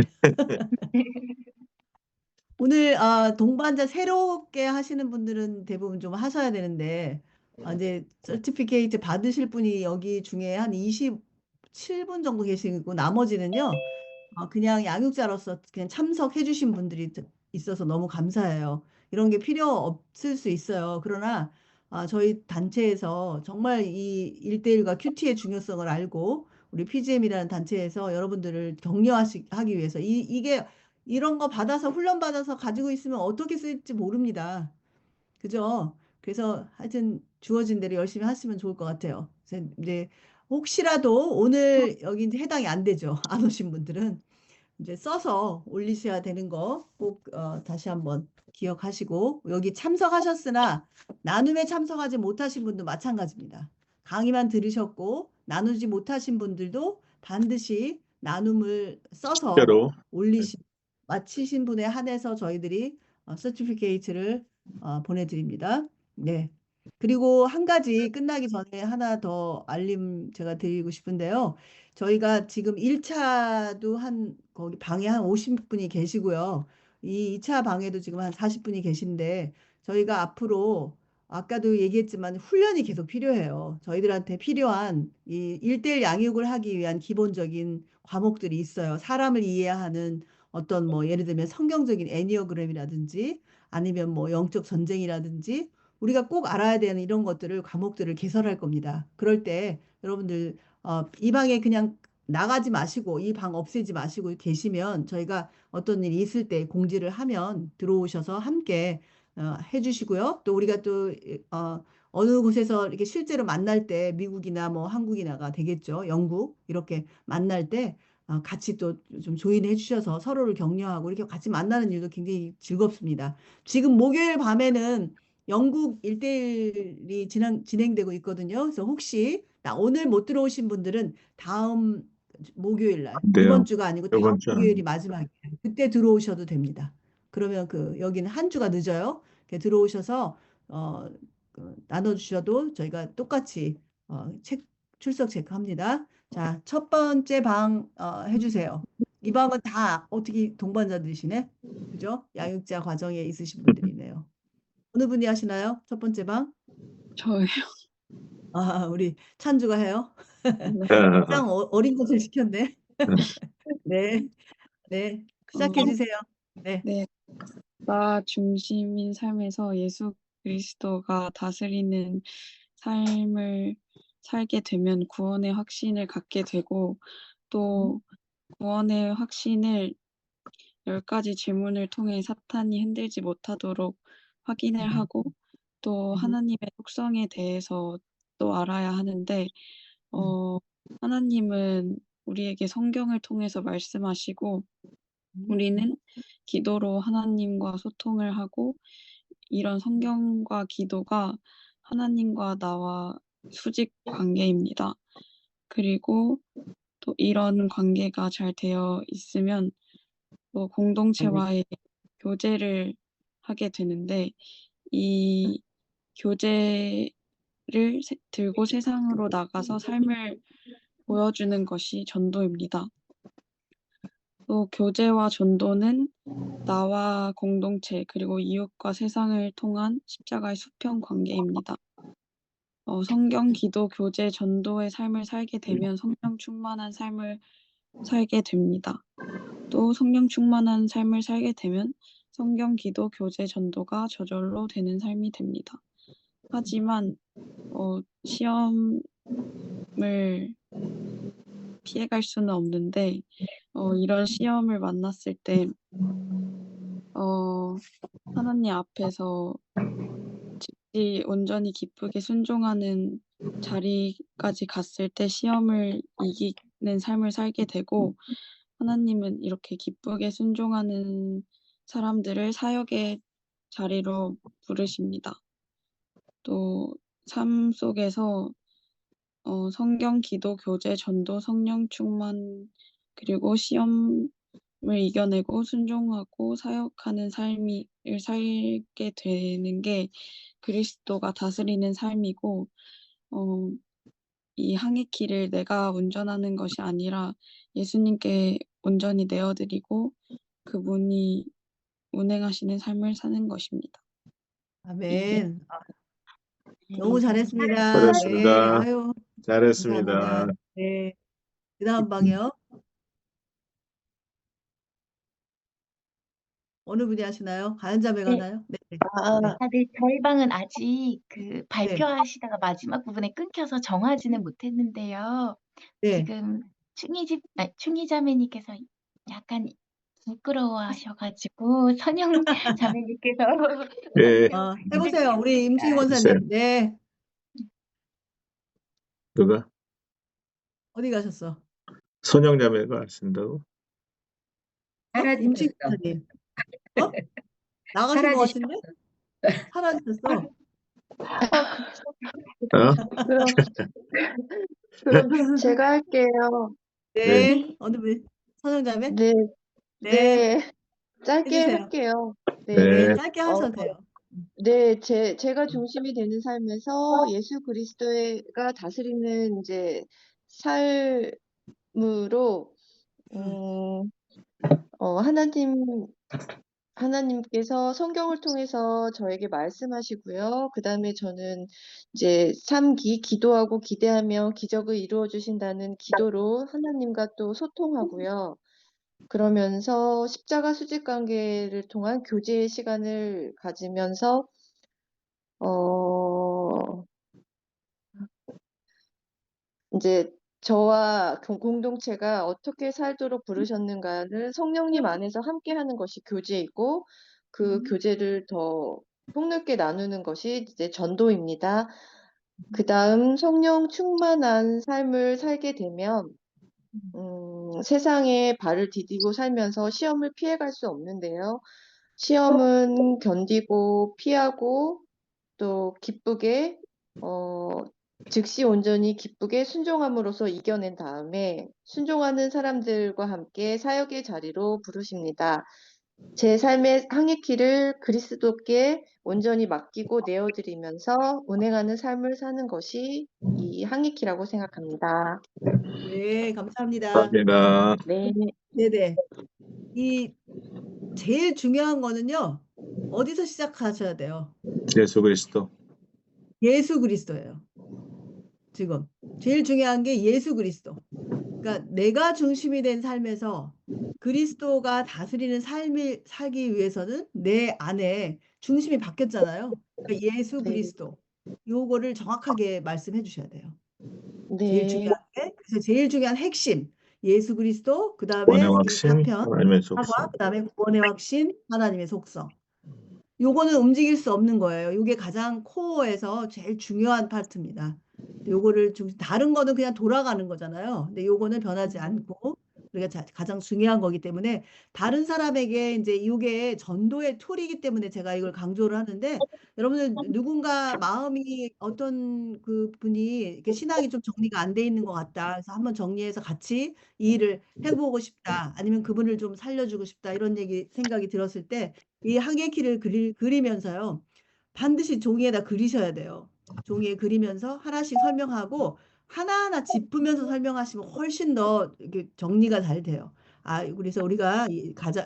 오늘 동반자 새롭게 하시는 분들은 대부분 좀 하셔야 되는데 이제 서티피케이트 받으실 분이 여기 중에 한 27분 정도 계시고 나머지는요 그냥 양육자로서 그냥 참석해 주신 분들이 있어서 너무 감사해요. 이런 게 필요 없을 수 있어요. 그러나 저희 단체에서 정말 이 1대1과 큐티의 중요성을 알고 우리 PGM이라는 단체에서 여러분들을 격려하기 위해서 이게 이런 거 받아서 훈련 받아서 가지고 있으면 어떻게 쓸지 모릅니다. 그죠? 그래서 하여튼 주어진 대로 열심히 하시면 좋을 것 같아요. 그래서 이제 혹시라도 오늘 여기 이제 해당이 안 되죠. 안 오신 분들은 이제 써서 올리셔야 되는 거 꼭 다시 한번 기억하시고 여기 참석하셨으나 나눔에 참석하지 못하신 분도 마찬가지입니다. 강의만 들으셨고 나누지 못하신 분들도 반드시 나눔을 써서 실제로 마치신 분에 한해서 저희들이 서티피케이트를 보내드립니다. 네. 그리고 한 가지 끝나기 전에 하나 더 알림 제가 드리고 싶은데요. 저희가 지금 1차도 거기 방에 한 50분이 계시고요. 이 2차 방에도 지금 한 40분이 계신데 저희가 앞으로 아까도 얘기했지만 훈련이 계속 필요해요. 저희들한테 필요한 이 1대1 양육을 하기 위한 기본적인 과목들이 있어요. 사람을 이해하는 어떤 뭐 예를 들면 성경적인 애니어그램이라든지 아니면 뭐 영적 전쟁이라든지 우리가 꼭 알아야 되는 이런 것들을 과목들을 개설할 겁니다. 그럴 때 여러분들 이 방에 그냥 나가지 마시고 이 방 없애지 마시고 계시면 저희가 어떤 일이 있을 때 공지를 하면 들어오셔서 함께 해주시고요. 또 우리가 또 어느 곳에서 이렇게 실제로 만날 때 미국이나 뭐 한국이나가 되겠죠. 영국 이렇게 만날 때 같이 또 좀 조인해 주셔서 서로를 격려하고 이렇게 같이 만나는 일도 굉장히 즐겁습니다. 지금 목요일 밤에는 영국 1대1이 진행되고 있거든요. 그래서 혹시 오늘 못 들어오신 분들은 다음 목요일 날, 안 이번 돼요. 주가 아니고 다음 이번 주 목요일이 마지막이에요. 그때 들어오셔도 됩니다. 그러면 여기는 한 주가 늦어요. 이렇게 들어오셔서 나눠주셔도 저희가 똑같이 출석 체크합니다. 자, 첫 번째 방 해주세요. 이 방은 다 어떻게 동반자들이시네? 그죠? 양육자 과정에 있으신 분들이네요. 어느 분이 하시나요? 첫 번째 방? 저예요. 우리 찬주가 해요. 네. 가장 어린 것을 시켰네. 네, 네, 시작해 주세요. 네. 네. 나 중심인 삶에서 예수 그리스도가 다스리는 삶을 살게 되면 구원의 확신을 갖게 되고 또 구원의 확신을 10가지 질문을 통해 사탄이 흔들지 못하도록 확인을 하고 또 하나님의 속성에 대해서 또 알아야 하는데 하나님은 우리에게 성경을 통해서 말씀하시고 우리는 기도로 하나님과 소통을 하고 이런 성경과 기도가 하나님과 나와 수직 관계입니다. 그리고 또 이런 관계가 잘 되어 있으면 또 공동체와의 교제를 하게 되는데 이 교제를 들고 세상으로 나가서 삶을 보여주는 것이 전도입니다. 또 교제와 전도는 나와 공동체 그리고 이웃과 세상을 통한 십자가의 수평 관계입니다. 성경, 기도, 교제, 전도의 삶을 살게 되면 성령 충만한 삶을 살게 됩니다. 또 성령 충만한 삶을 살게 되면 성경, 기도, 교제, 전도가 저절로 되는 삶이 됩니다. 하지만 시험을 피해갈 수는 없는데 이런 시험을 만났을 때 하나님 앞에서 즉시 온전히 기쁘게 순종하는 자리까지 갔을 때 시험을 이기는 삶을 살게 되고 하나님은 이렇게 기쁘게 순종하는 사람들을 사역의 자리로 부르십니다. 또 삶 속에서 성경, 기도, 교제, 전도, 성령 충만, 그리고 시험을 이겨내고 순종하고 사역하는 삶을 살게 되는 게 그리스도가 다스리는 삶이고, 이 항해 길을 내가 운전하는 것이 아니라 예수님께 온전히 내어드리고 그분이 운행하시는 삶을 사는 것입니다. 아멘. 네, 너무 잘했습니다. 네, 잘했습니다. 아유, 잘했습니다. 감사합니다. 네, 그 다음 방이요. 어느 분이 하시나요? 가연자매가 네, 하나요? 네, 네, 아, 네. 네, 저희 방은 아직 그 네, 발표하시다가 마지막 부분에 끊겨서 정하지는 못했는데요. 네. 지금 충희자매님께서 약간 부끄러워하셔가지고 선영 자매님께서 예, 해보세요. 우리 임충희 해주시겠습니까? 권사님. 네, 누가? 어디 가셨어? 선영자매가 하신다고? 임충희 권사님. 나가신 것 같은데? 사라지셨어. 어? 그럼 제가 할게요. 네. 네, 어느 분? 선영자매? 네, 네, 네, 짧게 해주세요. 할게요. 네, 네, 네. 짧게 하셔도 돼요. 네, 제가 중심이 되는 삶에서 예수 그리스도가 다스리는 이제 삶으로, 하나님께서 성경을 통해서 저에게 말씀하시고요. 그 다음에 저는 이제 3기 기도하고 기대하며 기적을 이루어 주신다는 기도로 하나님과 또 소통하고요. 그러면서 십자가 수직 관계를 통한 교제의 시간을 가지면서 이제 저와 공동체가 어떻게 살도록 부르셨는가를 성령님 안에서 함께하는 것이 교제이고 그 교제를 더 폭넓게 나누는 것이 이제 전도입니다. 그 다음 성령 충만한 삶을 살게 되면 세상에 발을 디디고 살면서 시험을 피해갈 수 없는데요. 시험은 견디고 피하고 또 기쁘게 즉시 온전히 기쁘게 순종함으로써 이겨낸 다음에 순종하는 사람들과 함께 사역의 자리로 부르십니다. 제 삶의 항해길을 그리스도께 온전히 맡기고 내어드리면서 운행하는 삶을 사는 것이 이 항해길이라고 생각합니다. 네, 감사합니다. 감사합니다. 네, 네네. 이 제일 중요한 거는요, 어디서 시작하셔야 돼요? 예수 그리스도. 예수 그리스도예요. 지금 제일 중요한 게 예수 그리스도. 그러니까 내가 중심이 된 삶에서 그리스도가 다스리는 삶을 살기 위해서는 내 안에 중심이 바뀌었잖아요. 그러니까 예수 네, 그리스도. 요거를 정확하게 말씀해 주셔야 돼요. 제일 네, 중요한 게, 그래서 제일 중요한 핵심, 예수 그리스도, 그 원의 다음에 이 확신, 4편, 하나님의 사과, 속성. 그 다음에 구원의 확신, 하나님의 속성. 요거는 움직일 수 없는 거예요. 요게 가장 코어에서 제일 중요한 파트입니다. 요거를 다른 거는 그냥 돌아가는 거잖아요. 근데 요거는 변하지 않고 우리가 가장 중요한 거기 때문에 다른 사람에게 이제 요게 전도의 툴이기 때문에 제가 이걸 강조를 하는데 여러분들 누군가 마음이 어떤 그 분이 이렇게 신앙이 좀 정리가 안 돼 있는 것 같다. 그래서 한번 정리해서 같이 이 일을 해보고 싶다. 아니면 그분을 좀 살려주고 싶다. 이런 생각이 들었을 때 이 항해키를 그리면서요. 반드시 종이에다 그리셔야 돼요. 종이에 그리면서 하나씩 설명하고 하나하나 짚으면서 설명하시면 훨씬 더 이렇게 정리가 잘 돼요. 그래서 우리가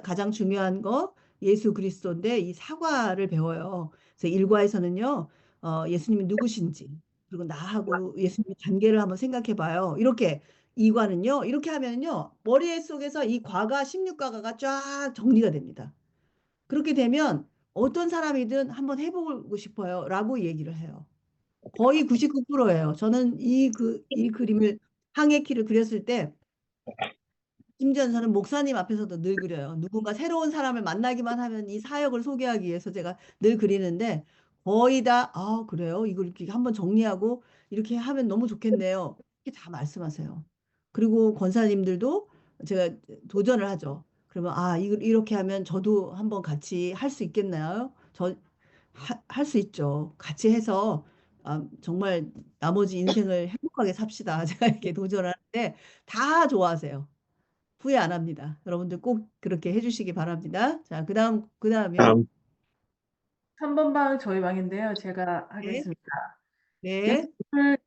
가장 중요한 거 예수 그리스도인데 이 사과를 배워요. 그래서 일과에서는요. 예수님이 누구신지 그리고 나하고 예수님의 관계를 한번 생각해 봐요. 이렇게 이과는요. 이렇게 하면요. 머릿속에서 이 과가 16과가 쫙 정리가 됩니다. 그렇게 되면 어떤 사람이든 한번 해보고 싶어요. 라고 얘기를 해요. 거의 99%예요. 저는 이 그림을 항해키를 그렸을 때 심지어 저는 목사님 앞에서도 늘 그려요. 누군가 새로운 사람을 만나기만 하면 이 사역을 소개하기 위해서 제가 늘 그리는데 거의 다, 그래요? 이걸 이렇게 한번 정리하고 이렇게 하면 너무 좋겠네요. 이렇게 다 말씀하세요. 그리고 권사님들도 제가 도전을 하죠. 그러면, 이걸 이렇게 하면 저도 한번 같이 할 수 있겠나요? 할 수 있죠. 같이 해서 정말 나머지 인생을 행복하게 삽시다. 제가 이렇게 도전하는데 다 좋아하세요. 후회 안 합니다. 여러분들 꼭 그렇게 해주시기 바랍니다. 자, 그다음이요. 다음 3번 방 저희 방인데요. 제가 네, 하겠습니다. 네,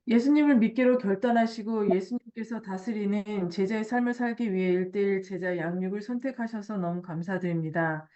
예수님을 믿기로 결단하시고 예수님께서 다스리는 제자의 삶을 살기 위해 1:1 제자 양육을 선택하셔서 너무 감사드립니다.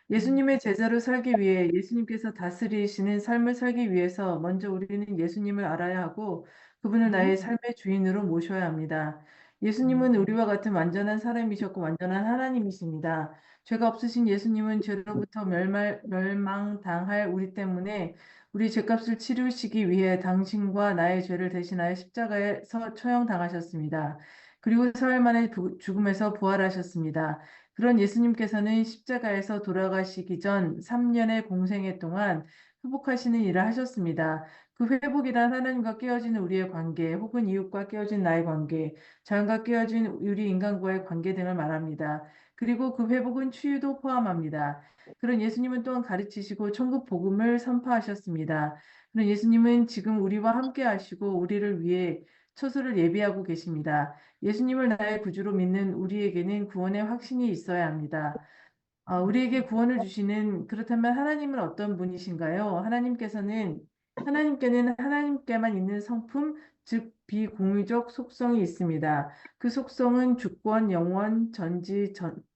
예수님의 제자로 살기 위해 예수님께서 다스리시는 삶을 살기 위해서 먼저 우리는 예수님을 알아야 하고 그분을 나의 삶의 주인으로 모셔야 합니다. 예수님은 우리와 같은 완전한 사람이셨고 완전한 하나님이십니다. 죄가 없으신 예수님은 죄로부터 멸망당할 우리 때문에 우리 죄값을 치르시기 위해 당신과 나의 죄를 대신하여 십자가에서 처형당하셨습니다. 그리고 사흘 만에 죽음에서 부활하셨습니다. 그런 예수님께서는 십자가에서 돌아가시기 전 3년의 공생애 동안 회복하시는 일을 하셨습니다. 그 회복이란 하나님과 깨어진 우리의 관계, 혹은 이웃과 깨어진 나의 관계, 자연과 깨어진 우리 인간과의 관계 등을 말합니다. 그리고 그 회복은 치유도 포함합니다. 그런 예수님은 또한 가르치시고 천국 복음을 선포하셨습니다. 그런 예수님은 지금 우리와 함께 하시고 우리를 위해 처소를 예비하고 계십니다. 예수님을 나의 구주로 믿는 우리에게는 구원의 확신이 있어야 합니다. 우리에게 구원을 주시는 그렇다면 하나님은 어떤 분이신가요? 하나님께는 하나님께만 있는 성품, 즉 비공유적 속성이 있습니다. 그 속성은 주권, 영원,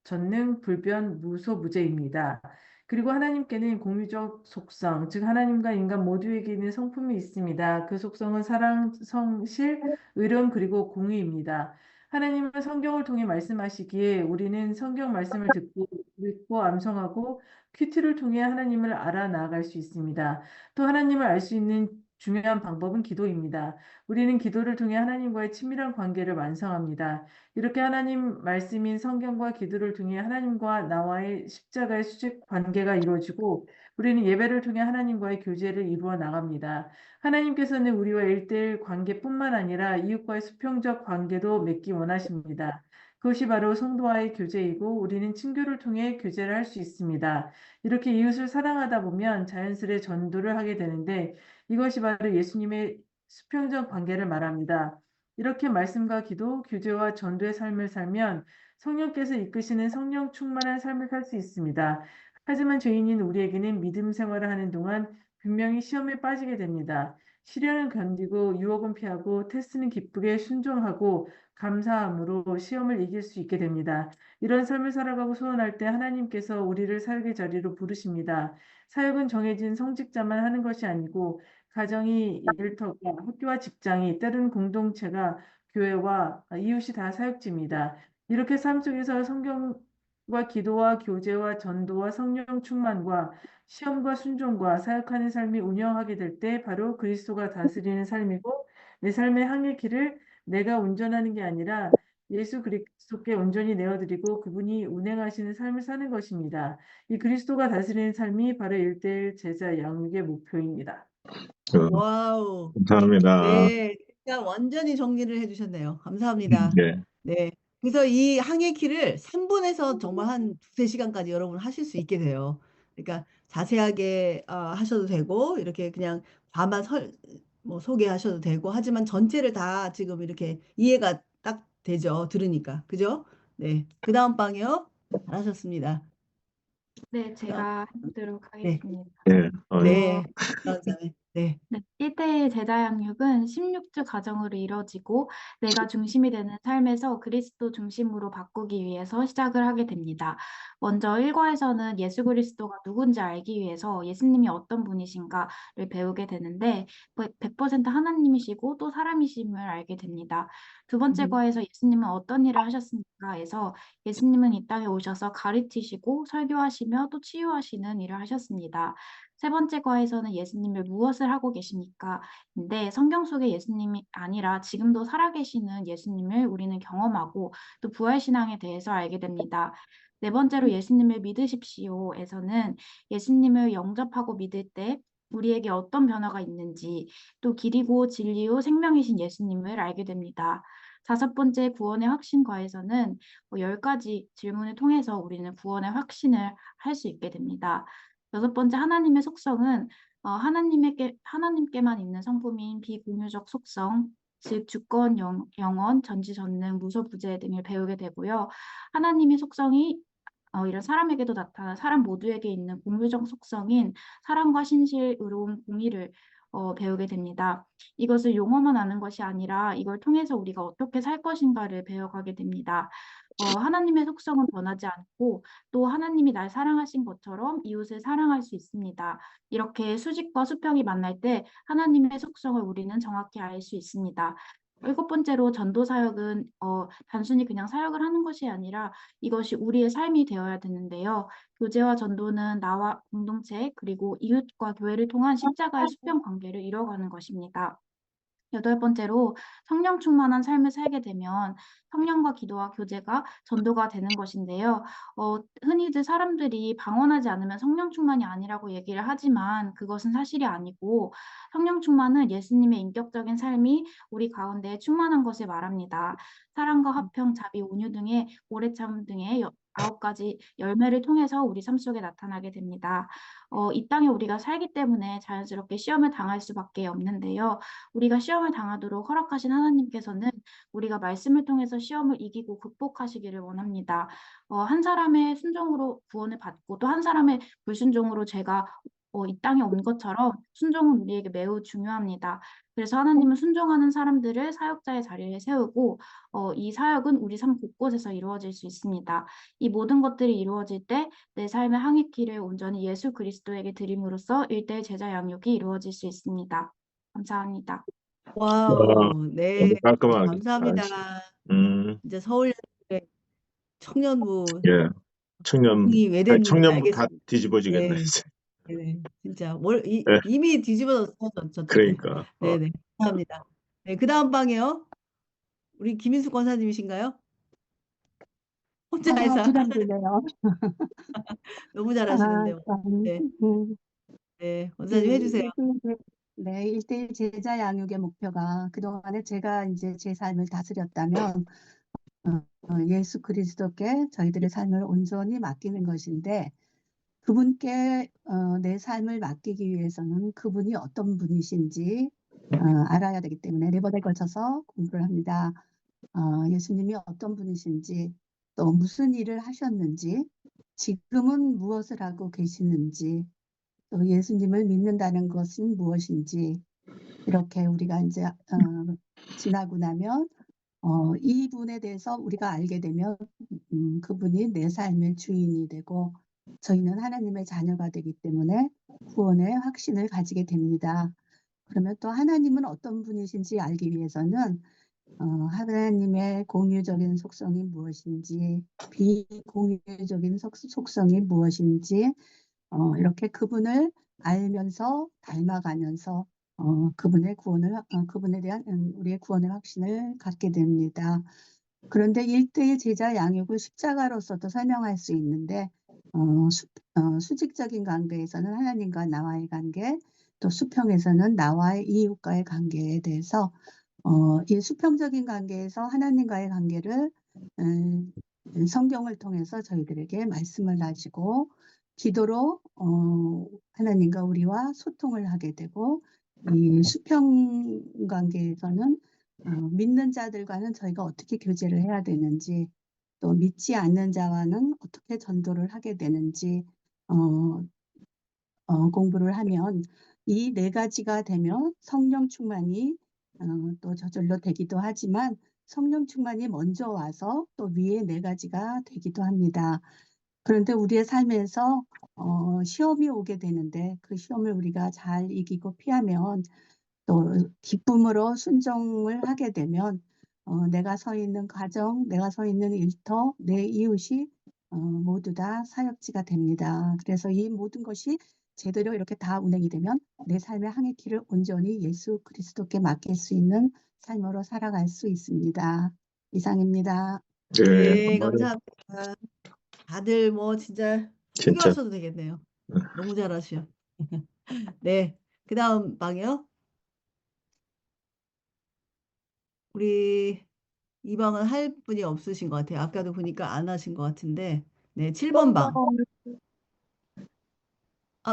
전능, 불변, 무소, 무제입니다. 그리고 하나님께는 공유적 속성, 즉 하나님과 인간 모두에게 있는 성품이 있습니다. 그 속성은 사랑, 성실, 의로움 그리고 공의입니다. 하나님은 성경을 통해 말씀하시기에 우리는 성경 말씀을 듣고 읽고 암송하고 큐티를 통해 하나님을 알아 나아갈 수 있습니다. 또 하나님을 알 수 있는 중요한 방법은 기도입니다. 우리는 기도를 통해 하나님과의 친밀한 관계를 완성합니다. 이렇게 하나님 말씀인 성경과 기도를 통해 하나님과 나와의 십자가의 수직 관계가 이루어지고 우리는 예배를 통해 하나님과의 교제를 이루어 나갑니다. 하나님께서는 우리와 1:1 관계뿐만 아니라 이웃과의 수평적 관계도 맺기 원하십니다. 그것이 바로 성도와의 교제이고 우리는 친교를 통해 교제를 할 수 있습니다. 이렇게 이웃을 사랑하다 보면 자연스레 전도를 하게 되는데 이것이 바로 예수님의 수평적 관계를 말합니다. 이렇게 말씀과 기도, 교제와 전도의 삶을 살면 성령께서 이끄시는 성령 충만한 삶을 살 수 있습니다. 하지만 죄인인 우리에게는 믿음 생활을 하는 동안 분명히 시험에 빠지게 됩니다. 시련은 견디고 유혹은 피하고 테스트는 기쁘게 순종하고 감사함으로 시험을 이길 수 있게 됩니다. 이런 삶을 살아가고 소원할 때 하나님께서 우리를 사역의 자리로 부르십니다. 사역은 정해진 성직자만 하는 것이 아니고 가정이, 일터가, 학교와 직장이, 때로는 공동체가, 교회와 이웃이 다 사역지입니다. 이렇게 삶 속에서 성경과 기도와 교제와 전도와 성령 충만과 시험과 순종과 사역하는 삶이 운영하게 될 때 바로 그리스도가 다스리는 삶이고 내 삶의 항해 길을 내가 운전하는 게 아니라 예수 그리스도께 온전히 내어드리고 그분이 운행하시는 삶을 사는 것입니다. 이 그리스도가 다스리는 삶이 바로 1:1 제자 양육의 목표입니다. 와우. 감사합니다. 네, 진짜 완전히 정리를 해주셨네요. 감사합니다. 네. 네. 그래서 이 항해 키를 3분에서 정말 한 두세 시간까지 여러분 하실 수 있게 돼요. 그러니까 자세하게 하셔도 되고, 이렇게 그냥 과만 소개하셔도 되고, 하지만 전체를 다 지금 이렇게 이해가 딱 되죠. 들으니까. 그죠? 네. 그 다음 방이요. 잘하셨습니다. 네, 제가 해보도록 네. 하겠습니다. 네. 네. 감사합니다. 네. 네, 1:1 제자 양육은 16주 과정으로 이뤄지고 내가 중심이 되는 삶에서 그리스도 중심으로 바꾸기 위해서 시작을 하게 됩니다. 먼저 1과에서는 예수 그리스도가 누군지 알기 위해서 예수님이 어떤 분이신가를 배우게 되는데 100% 하나님이시고 또 사람이심을 알게 됩니다. 두 번째 과에서 예수님은 어떤 일을 하셨습니까?에서 예수님은 이 땅에 오셔서 가르치시고 설교하시며 또 치유하시는 일을 하셨습니다. 세 번째 과에서는 예수님을 무엇을 하고 계십니까? 인데 성경 속의 예수님이 아니라 지금도 살아계시는 예수님을 우리는 경험하고 또 부활신앙에 대해서 알게 됩니다. 네 번째로 예수님을 믿으십시오에서는 예수님을 영접하고 믿을 때 우리에게 어떤 변화가 있는지 또 길이고 진리요 생명이신 예수님을 알게 됩니다. 다섯 번째 구원의 확신과에서는 10가지 질문을 통해서 우리는 구원의 확신을 할 수 있게 됩니다. 여섯 번째 하나님의 속성은 하나님께만 있는 성품인 비공유적 속성, 즉 주권, 영원, 전지, 전능, 무소, 부재 등을 배우게 되고요. 하나님의 속성이 이런 사람에게도 나타나 사람 모두에게 있는 공유적 속성인 사랑과 신실, 의로움, 공의를 배우게 됩니다. 이것을 용어만 아는 것이 아니라 이걸 통해서 우리가 어떻게 살 것인가를 배워가게 됩니다. 하나님의 속성은 변하지 않고 또 하나님이 날 사랑하신 것처럼 이웃을 사랑할 수 있습니다. 이렇게 수직과 수평이 만날 때 하나님의 속성을 우리는 정확히 알 수 있습니다. 일곱 번째로 전도 사역은 단순히 그냥 사역을 하는 것이 아니라 이것이 우리의 삶이 되어야 되는데요. 교제와 전도는 나와 공동체 그리고 이웃과 교회를 통한 십자가의 수평 관계를 이뤄가는 것입니다. 여덟 번째로 성령 충만한 삶을 살게 되면 성령과 기도와 교제가 전도가 되는 것인데요. 흔히들 사람들이 방언하지 않으면 성령 충만이 아니라고 얘기를 하지만 그것은 사실이 아니고 성령 충만은 예수님의 인격적인 삶이 우리 가운데 충만한 것을 말합니다. 사랑과 화평, 자비, 온유 등의 오래 참 등의 9가지 열매를 통해서 우리 삶 속에 나타나게 됩니다. 이 땅에 우리가 살기 때문에 자연스럽게 시험을 당할 수밖에 없는데요. 우리가 시험을 당하도록 허락하신 하나님께서는 우리가 말씀을 통해서 시험을 이기고 극복하시기를 원합니다. 한 사람의 순종으로 구원을 받고 또 한 사람의 불순종으로 죄가 이 땅에 온 것처럼 순종은 우리에게 매우 중요합니다. 그래서 하나님은 순종하는 사람들을 사역자의 자리에 세우고 이 사역은 우리 삶 곳곳에서 이루어질 수 있습니다. 이 모든 것들이 이루어질 때 내 삶의 항해길을 온전히 예수 그리스도에게 드림으로써 일대일 제자 양육이 이루어질 수 있습니다. 감사합니다. 와우, 네, 너무 깔끔하게 감사합니다. 이제 서울 청년부 예, 이 왜 됐는지 청년부 다 알겠습니다. 뒤집어지겠네, 네, 이제. 네, 진짜 예, 이미 뒤집어졌어요, 저쪽에. 그러니까. 네, 네, 감사합니다. 네, 그 다음 방에요. 우리 김인수 권사님이신가요? 혼자 해서 부담되네요. 너무 잘하시는데요. 참, 네, 네, 그 권사님 해주세요. 네, 1대1 제자 양육의 목표가 그동안에 제가 이제 제 삶을 다스렸다면 예수 그리스도께 저희들의 삶을 온전히 맡기는 것인데 그분께 내 삶을 맡기기 위해서는 그분이 어떤 분이신지 알아야 되기 때문에 4번에 걸쳐서 공부를 합니다. 예수님이 어떤 분이신지 또 무슨 일을 하셨는지 지금은 무엇을 하고 계시는지 또 예수님을 믿는다는 것은 무엇인지 이렇게 우리가 이제 지나고 나면 이분에 대해서 우리가 알게 되면 그분이 내 삶의 주인이 되고 저희는 하나님의 자녀가 되기 때문에 구원의 확신을 가지게 됩니다. 그러면 또 하나님은 어떤 분이신지 알기 위해서는 하나님의 공유적인 속성이 무엇인지 비공유적인 속성이 무엇인지 이렇게 그분을 알면서 닮아가면서 그분에 대한 우리의 구원의 확신을 갖게 됩니다. 그런데 1대1 제자 양육을 십자가로서도 설명할 수 있는데 수직적인 관계에서는 하나님과 나와의 관계, 또 수평에서는 나와의 이웃과의 관계에 대해서 이 수평적인 관계에서 하나님과의 관계를 성경을 통해서 저희들에게 말씀을 하시고 기도로 하나님과 우리와 소통을 하게 되고 이 수평 관계에서는 믿는 자들과는 저희가 어떻게 교제를 해야 되는지 또 믿지 않는 자와는 어떻게 전도를 하게 되는지 공부를 하면 이 4가지가 되면 성령 충만이 또 저절로 되기도 하지만 성령 충만이 먼저 와서 또 위에 4가지가 되기도 합니다. 그런데 우리의 삶에서 시험이 오게 되는데 그 시험을 우리가 잘 이기고 피하면 또 기쁨으로 순종을 하게 되면 내가 서 있는 가정, 내가 서 있는 일터, 내 이웃이 모두 다 사역지가 됩니다. 그래서 이 모든 것이 제대로 이렇게 다 운행이 되면 내 삶의 항해길을 온전히 예수 그리스도께 맡길 수 있는 삶으로 살아갈 수 있습니다. 이상입니다. 네, 정말 감사합니다. 다들 뭐 진짜 진짜 휴교하셔도 되겠네요. 너무 잘하셔. 네, 그 다음 방이요. 우리 이 방은 할 분이 없으신 것 같아요. 아까도 보니까 안 하신 것 같은데. 네, 7번 방.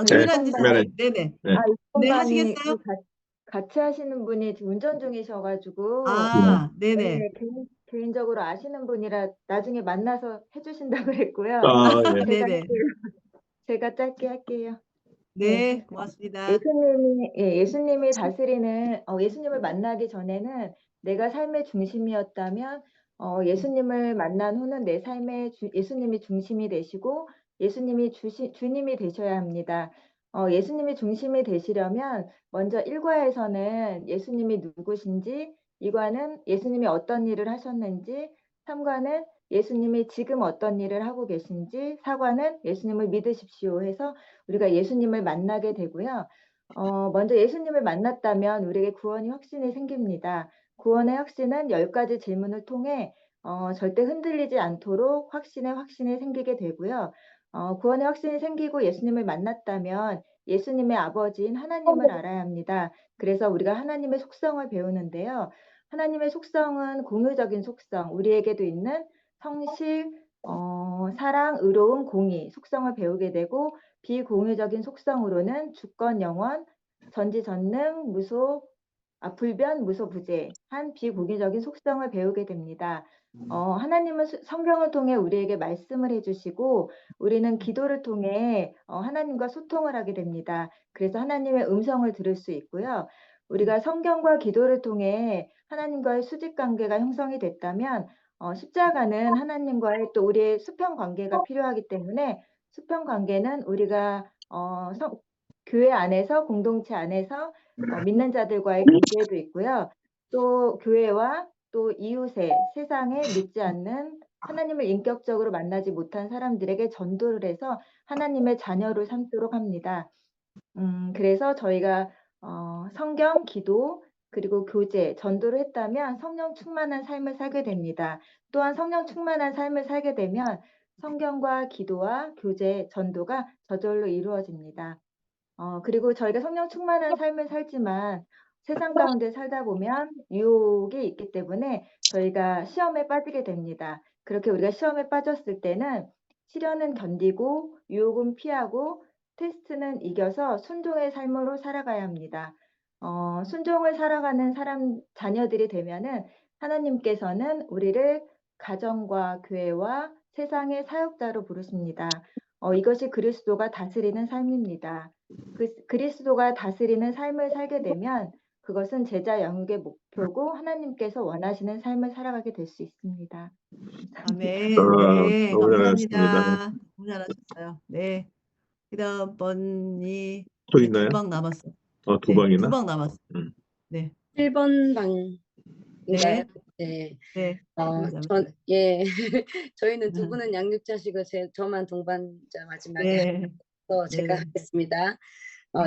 김연아님, 김연아님. 네네. 네. 네, 이번간이 하시겠어요? 같이 하시는 분이 지금 운전 중이셔가지고 네네. 개인적으로 아시는 분이라 나중에 만나서 해주신다고 그랬고요. 예. 네네. 제가 짧게 할게요. 네, 고맙습니다. 예수님이 다스리는 예수님을 만나기 전에는 내가 삶의 중심이었다면 예수님을 만난 후는 내 삶의 예수님이 중심이 되시고 예수님이 주님이 되셔야 합니다. 예수님이 중심이 되시려면 먼저 1과에서는 예수님이 누구신지, 2과는 예수님이 어떤 일을 하셨는지, 3과는 예수님이 지금 어떤 일을 하고 계신지, 4과는 예수님을 믿으십시오 해서 우리가 예수님을 만나게 되고요. 먼저 예수님을 만났다면 우리에게 구원이 확신이 생깁니다. 구원의 확신은 10가지 질문을 통해 절대 흔들리지 않도록 확신이 생기게 되고요. 구원의 확신이 생기고 예수님을 만났다면 예수님의 아버지인 하나님을 알아야 합니다. 그래서 우리가 하나님의 속성을 배우는데요. 하나님의 속성은 공유적인 속성, 우리에게도 있는 성실, 사랑, 의로움, 공의 속성을 배우게 되고 비공유적인 속성으로는 주권, 영원, 전지전능, 불변, 무소부재한 비공유적인 속성을 배우게 됩니다. 하나님은 성경을 통해 우리에게 말씀을 해주시고 우리는 기도를 통해 하나님과 소통을 하게 됩니다. 그래서 하나님의 음성을 들을 수 있고요. 우리가 성경과 기도를 통해 하나님과의 수직 관계가 형성이 됐다면 십자가는 하나님과의 또 우리의 수평 관계가 필요하기 때문에 수평 관계는 우리가 교회 안에서 공동체 안에서 믿는 자들과의 관계도 있고요. 또 교회와 또 이웃의 세상에 믿지 않는 하나님을 인격적으로 만나지 못한 사람들에게 전도를 해서 하나님의 자녀로 삼도록 합니다. 그래서 저희가 성경, 기도, 그리고 교제, 전도를 했다면 성령 충만한 삶을 살게 됩니다. 또한 성령 충만한 삶을 살게 되면 성경과 기도와 교제, 전도가 저절로 이루어집니다. 그리고 저희가 성령 충만한 삶을 살지만 세상 가운데 살다 보면 유혹이 있기 때문에 저희가 시험에 빠지게 됩니다. 그렇게 우리가 시험에 빠졌을 때는 시련은 견디고 유혹은 피하고 테스트는 이겨서 순종의 삶으로 살아가야 합니다. 순종을 살아가는 자녀들이 되면은 하나님께서는 우리를 가정과 교회와 세상의 사역자로 부르십니다. 이것이 그리스도가 다스리는 삶입니다. 그리스도가 다스리는 삶을 살게 되면 그것은 제자 양육의 목표고 하나님께서 원하시는 삶을 살아가게 될 수 있습니다. 아멘. 네, 너무 감사합니다. 잘하셨습니다. 너무 잘하셨어요. 네. 그다음 번이 또 두 있나요? 방 남았어요. 두 네, 방이나? 두 방 남았어요. 네. 1번 방인가요? 네. 네. 네. 저희는 두 분은 양육자시고 저만 동반자 마지막에 네. 제가 네. 하겠습니다.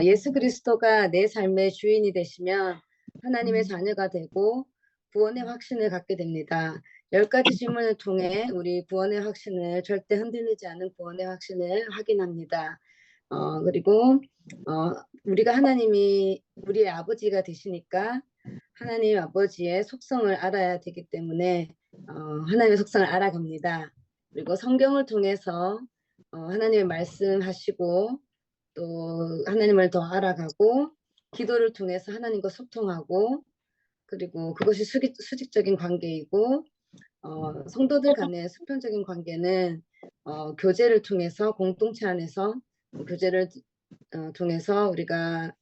예수 그리스도가 내 삶의 주인이 되시면 하나님의 자녀가 되고 구원의 확신을 갖게 됩니다. 10가지 질문을 통해 우리 구원의 확신을 절대 흔들리지 않은 구원의 확신을 확인합니다. 그리고 우리가 하나님이 우리의 아버지가 되시니까 하나님 아버지의 속성을 알아야 되기 때문에 하나님의 속성을 알아갑니다. 그리고 성경을 통해서 하나님의 말씀하시고 또 하나님을 더 알아가고 기도를 통해서 하나님과 소통하고 그리고 그것이 수직적인 관계이고 성도들 간의 수평적인 관계는 교제를 통해서 공동체 안에서 교제를 통해서 우리가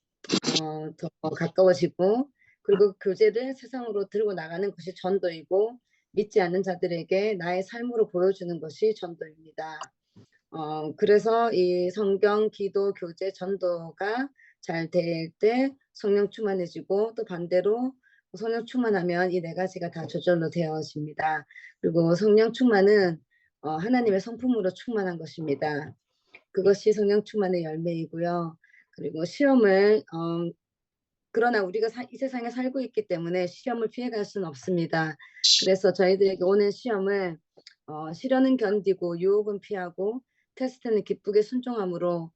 더 가까워지고 그리고 교제를 세상으로 들고 나가는 것이 전도이고 믿지 않는 자들에게 나의 삶으로 보여주는 것이 전도입니다. 그래서 이 성경, 기도, 교제, 전도가 잘 될 때 성령 충만해지고 또 반대로 성령 충만하면 이 4가지가 다 저절로 되어집니다. 그리고 성령 충만은 하나님의 성품으로 충만한 것입니다. 그것이 성령 충만의 열매이고요. 그리고 시험을 그러나 우리가 이 세상에 살고 있기 때문에 시험을 피해갈 수는 없습니다. 그래서 저희들에게 오는 시험을 시련은 견디고 유혹은 피하고 테스트는 기쁘게 순종함으로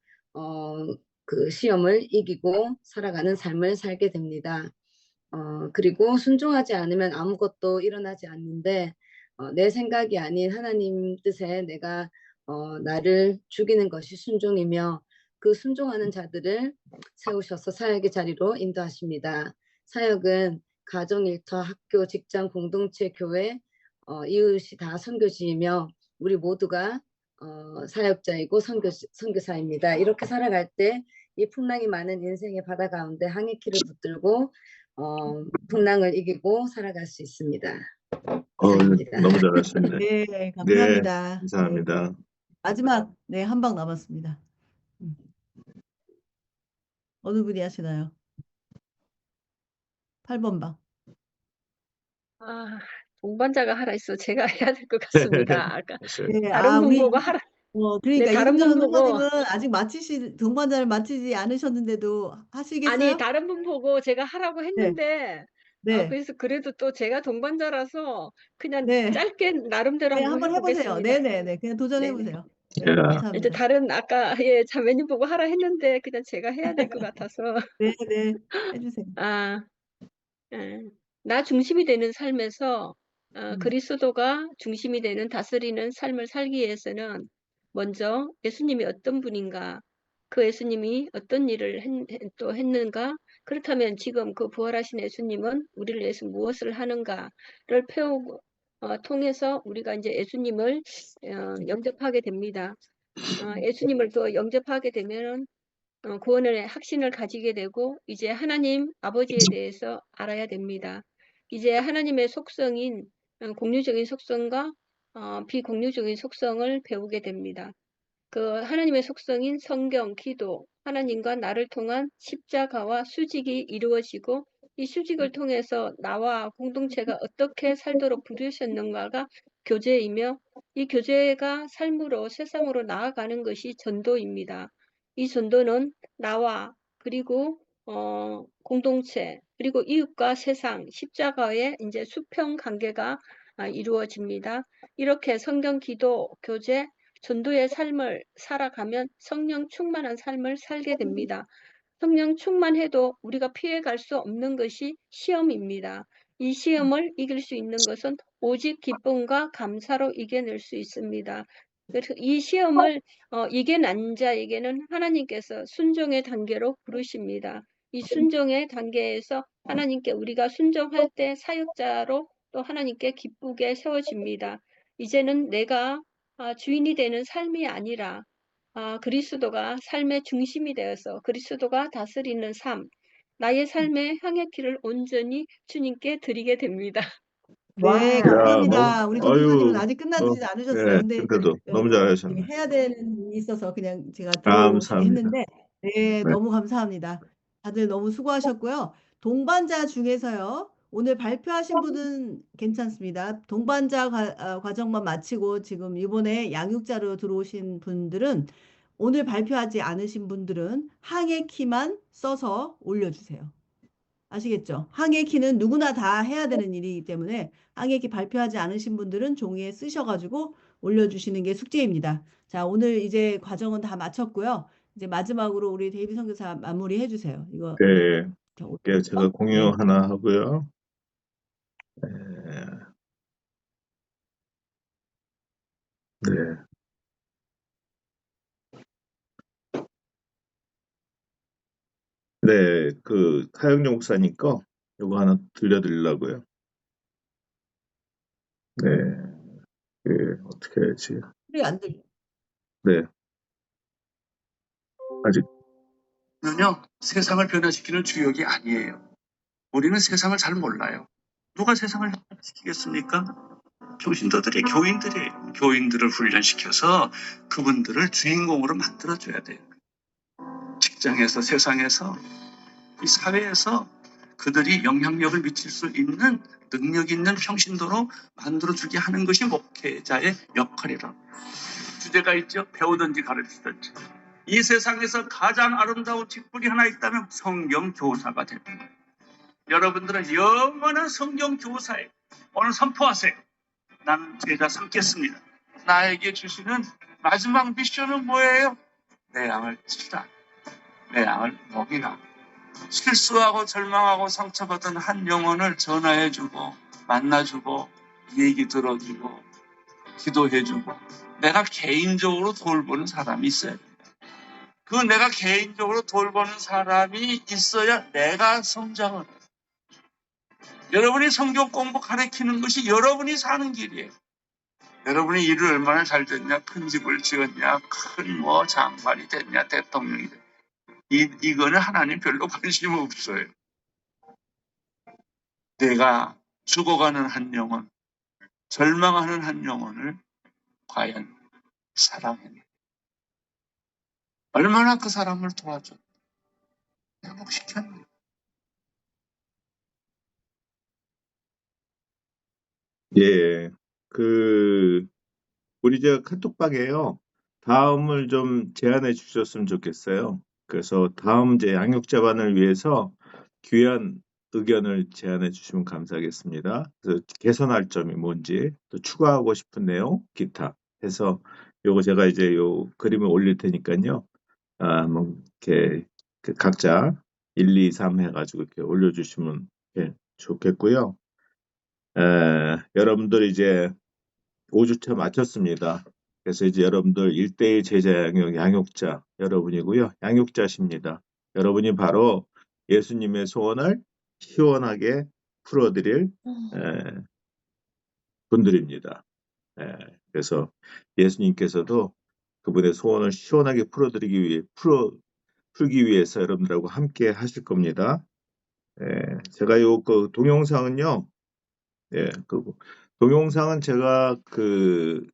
그 시험을 이기고 살아가는 삶을 살게 됩니다. 그리고 순종하지 않으면 아무것도 일어나지 않는데 내 생각이 아닌 하나님 뜻에 내가 나를 죽이는 것이 순종이며 그 순종하는 자들을 세우셔서 사역의 자리로 인도하십니다. 사역은 가정, 일터, 학교, 직장, 공동체, 교회, 이웃이 다 선교지이며 우리 모두가 사역자이고 선교사입니다. 이렇게 살아갈 때 이 풍랑이 많은 인생의 바다 가운데 항해키를 붙들고 풍랑을 이기고 살아갈 수 있습니다. 이상입니다. 너무 잘하셨네. 네, 네, 감사합니다. 네, 감사합니다. 마지막, 네, 한 방 남았습니다. 어느 분이 하시나요? 8번 방. 동반자가 하라 했어. 제가 해야 될 것 같습니다. 아까 네, 다른 분 우리 보고 하라. 그러니까 네, 다른 분 이승전 보고 선생님은 아직 동반자를 마치지 않으셨는데도 아니 하시겠어요? 다른 분 보고 제가 하라고 네, 했는데 네, 그래서 그래도 또 제가 동반자라서 그냥 네, 짧게 나름대로 네, 한번 한번 해보세요. 해보겠습니다. 네네네, 그냥 도전해보세요. 네, 야, 이제 감사합니다. 다른 아까 자매님 보고 하라 했는데 그냥 제가 해야 될 것 같아서 네네, 해주세요. 나 중심이 되는 삶에서 음, 그리스도가 중심이 되는 다스리는 삶을 살기 위해서는 먼저 예수님이 어떤 분인가, 그 예수님이 어떤 일을 또 했는가, 그렇다면 지금 그 부활하신 예수님은 우리를 위해서 무엇을 하는가를 통해서 우리가 이제 예수님을 영접하게 됩니다. 예수님을 또 영접하게 되면 구원의 확신을 가지게 되고 이제 하나님 아버지에 대해서 알아야 됩니다. 이제 하나님의 속성인 공유적인 속성과 비공유적인 속성을 배우게 됩니다. 그 하나님의 속성인 성경, 기도, 하나님과 나를 통한 십자가와 수직이 이루어지고 이 수직을 통해서 나와 공동체가 어떻게 살도록 부르셨는가가 교제이며 이 교제가 삶으로 세상으로 나아가는 것이 전도입니다. 이 전도는 나와 그리고 공동체 그리고 이웃과 세상 십자가의 이제 수평 관계가 이루어집니다. 이렇게 성경, 기도, 교제, 전도의 삶을 살아가면 성령 충만한 삶을 살게 됩니다. 성령 충만해도 우리가 피해갈 수 없는 것이 시험입니다. 이 시험을 이길 수 있는 것은 오직 기쁨과 감사로 이겨낼 수 있습니다. 그래서 이 시험을 이겨낸 자에게는 하나님께서 순종의 단계로 부르십니다. 이 순종의 단계에서 하나님께 우리가 순종할 때 사역자로 또 하나님께 기쁘게 세워집니다. 이제는 내가 주인이 되는 삶이 아니라 그리스도가 삶의 중심이 되어서 그리스도가 다스리는 삶, 나의 삶의 향해키를 온전히 주님께 드리게 됩니다. 네, 야, 감사합니다. 우리 전도사님은 아유, 아직 끝나지 않으셨어요. 네, 근데 그래도 너무 잘하셨네. 해야 되는 일이 있어서 그냥 제가 들어오시게 감사합니다. 했는데, 네, 네. 너무 감사합니다. 다들 너무 수고하셨고요. 동반자 중에서요, 오늘 발표하신 분은 괜찮습니다. 동반자 과정만 마치고 지금 이번에 양육자로 들어오신 분들은 오늘 발표하지 않으신 분들은 항해 키만 써서 올려주세요. 아시겠죠? 항해 키는 누구나 다 해야 되는 일이기 때문에 항해 키 발표하지 않으신 분들은 종이에 쓰셔가지고 올려주시는 게 숙제입니다. 자, 오늘 이제 과정은 다 마쳤고요. 이제 마지막으로 우리 데이비 선교사 마무리 해주세요. 이거 네, 제가 공유 네. 하나 하고요. 네. 네, 그 하영영 목사님 거 요거 하나 들려드리려고요. 네, 어떻게 해야지? 소리 안 들려. 네, 아직 는요, 세상을 변화시키는 주역이 아니에요. 우리는 세상을 잘 몰라요. 누가 세상을 변화시키겠습니까? 평신도들이 교인들을 훈련시켜서 그분들을 주인공으로 만들어줘야 돼요. 직장에서, 세상에서, 이 사회에서 그들이 영향력을 미칠 수 있는 능력 있는 평신도로 만들어주게 하는 것이 목회자의 역할이라고. 주제가 있죠. 배우든지 가르치든지. 이 세상에서 가장 아름다운 직분이 하나 있다면 성경 교사가 되는 거예요. 여러분들은 영원한 성경 교사에 오늘 선포하세요. 나는 제자 삼겠습니다. 나에게 주시는 마지막 미션은 뭐예요? 내 양을 치라. 내 양을 먹이라. 실수하고 절망하고 상처받은 한 영혼을 전화해주고 만나주고 얘기 들어주고 기도해주고 내가 개인적으로 돌보는 사람이 있어요. 그 내가 개인적으로 돌보는 사람이 있어야 내가 성장을 해요. 여러분이 성경 공부 가르치는 것이 여러분이 사는 길이에요. 여러분이 일을 얼마나 잘 됐냐, 큰 집을 지었냐, 큰 뭐 장관이 됐냐, 대통령이 됐냐. 이거는 하나님 별로 관심 없어요. 내가 죽어가는 한 영혼, 절망하는 한 영혼을 과연 사랑했냐. 얼마나 그 사람을 도와줘. 회복시켰냐. 예, 우리 저 카톡방에요. 다음을 좀 제안해 주셨으면 좋겠어요. 그래서 다음 제 양육자반을 위해서 귀한 의견을 제안해 주시면 감사하겠습니다. 그래서 개선할 점이 뭔지, 또 추가하고 싶은 내용, 기타 해서 요거 제가 이제 요 그림을 올릴 테니까요. 뭐 이렇게 각자 1, 2, 3 해가지고 이렇게 올려주시면 좋겠고요. 여러분들 이제 5주차 마쳤습니다. 그래서 이제 여러분들 1대1 제자 양육자 여러분이고요. 양육자십니다. 여러분이 바로 예수님의 소원을 시원하게 풀어드릴 분들입니다. 그래서 예수님께서도 그분의 소원을 시원하게 풀기 위해서 여러분들하고 함께 하실 겁니다. 제가 그 동영상은요. 그 동영상은 제가 그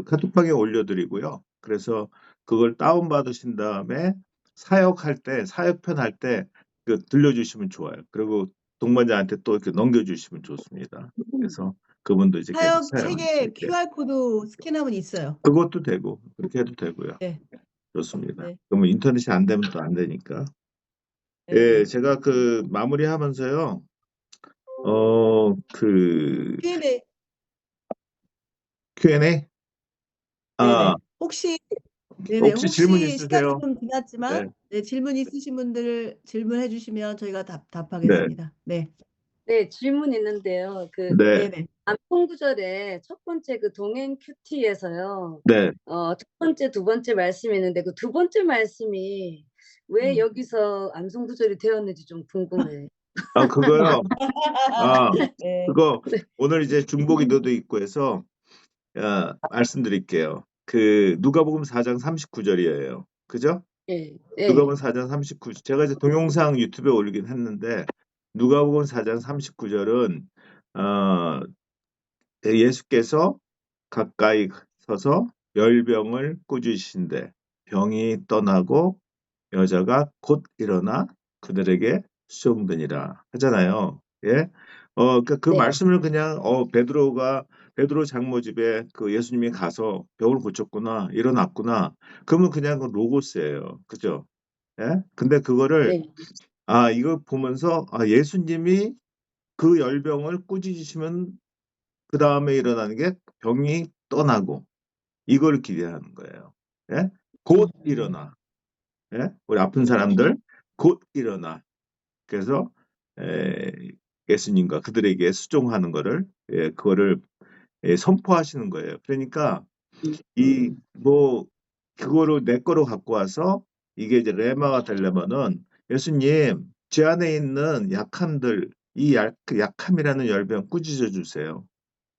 카톡방에 올려드리고요. 그래서 그걸 다운받으신 다음에 사역편 할 때 들려주시면 좋아요. 그리고 동반자한테 또 이렇게 넘겨주시면 좋습니다. 그래서 그분도 이제 계속 사역 책에 QR코드 스캔하면 있어요. 그것도 되고 그렇게 해도 되고요. 네. 좋습니다. 네. 그러면 인터넷이 안 되면 또 안 되니까. 네. 제가 마무리하면서요. Q&A. Q&A? 네네. 혹시 혹시 질문 시간이 있으세요? 좀 지났지만 질문 있으신 분들 질문해 주시면 저희가 답하겠습니다. 네. 네, 질문 있는데요. 네네. 암송 구절에 첫 번째 동행 큐티에서요. 네. 첫 번째, 두 번째 말씀이 있는데 그 두 번째 말씀이 왜 여기서 암송 구절이 되었는지 좀 궁금해요. 그거요. 네. 그거 오늘 이제 중보기도도 있고 해서 말씀드릴게요. 누가복음 4장 39절이에요. 그죠? 예. 누가복음 4장 39절. 제가 이제 동영상 유튜브에 올리긴 했는데 누가복음 4장 39절은 예수께서 가까이 서서 열병을 꾸짖으신데 병이 떠나고 여자가 곧 일어나 그들에게 수종되니라 하잖아요. 예. 그러니까 그 네. 말씀을 그냥 베드로 장모 집에 예수님이 가서 병을 고쳤구나, 일어났구나. 그러면 그냥 그 로고스예요. 그죠? 예? 근데 그거를 네. 이거 보면서 예수님이 그 열병을 꾸짖으시면 그 다음에 일어나는 게 병이 떠나고 이걸 기대하는 거예요. 예? 곧 일어나. 예? 우리 아픈 사람들 곧 일어나. 그래서 예수님과 그들에게 수종하는 거를 그거를 선포하시는 거예요. 그러니까 그거를 내 거로 갖고 와서 이게 이제 레마가 되려면은 예수님 제 안에 있는 약함들 약함이라는 열병 꾸짖어 주세요.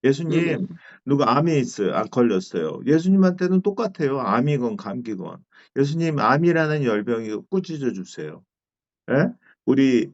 예수님 누가 암이 있어요. 걸렸어요. 예수님한테는 똑같아요. 암이건 감기건. 예수님 암이라는 열병이 꾸짖어 주세요. 예? 우리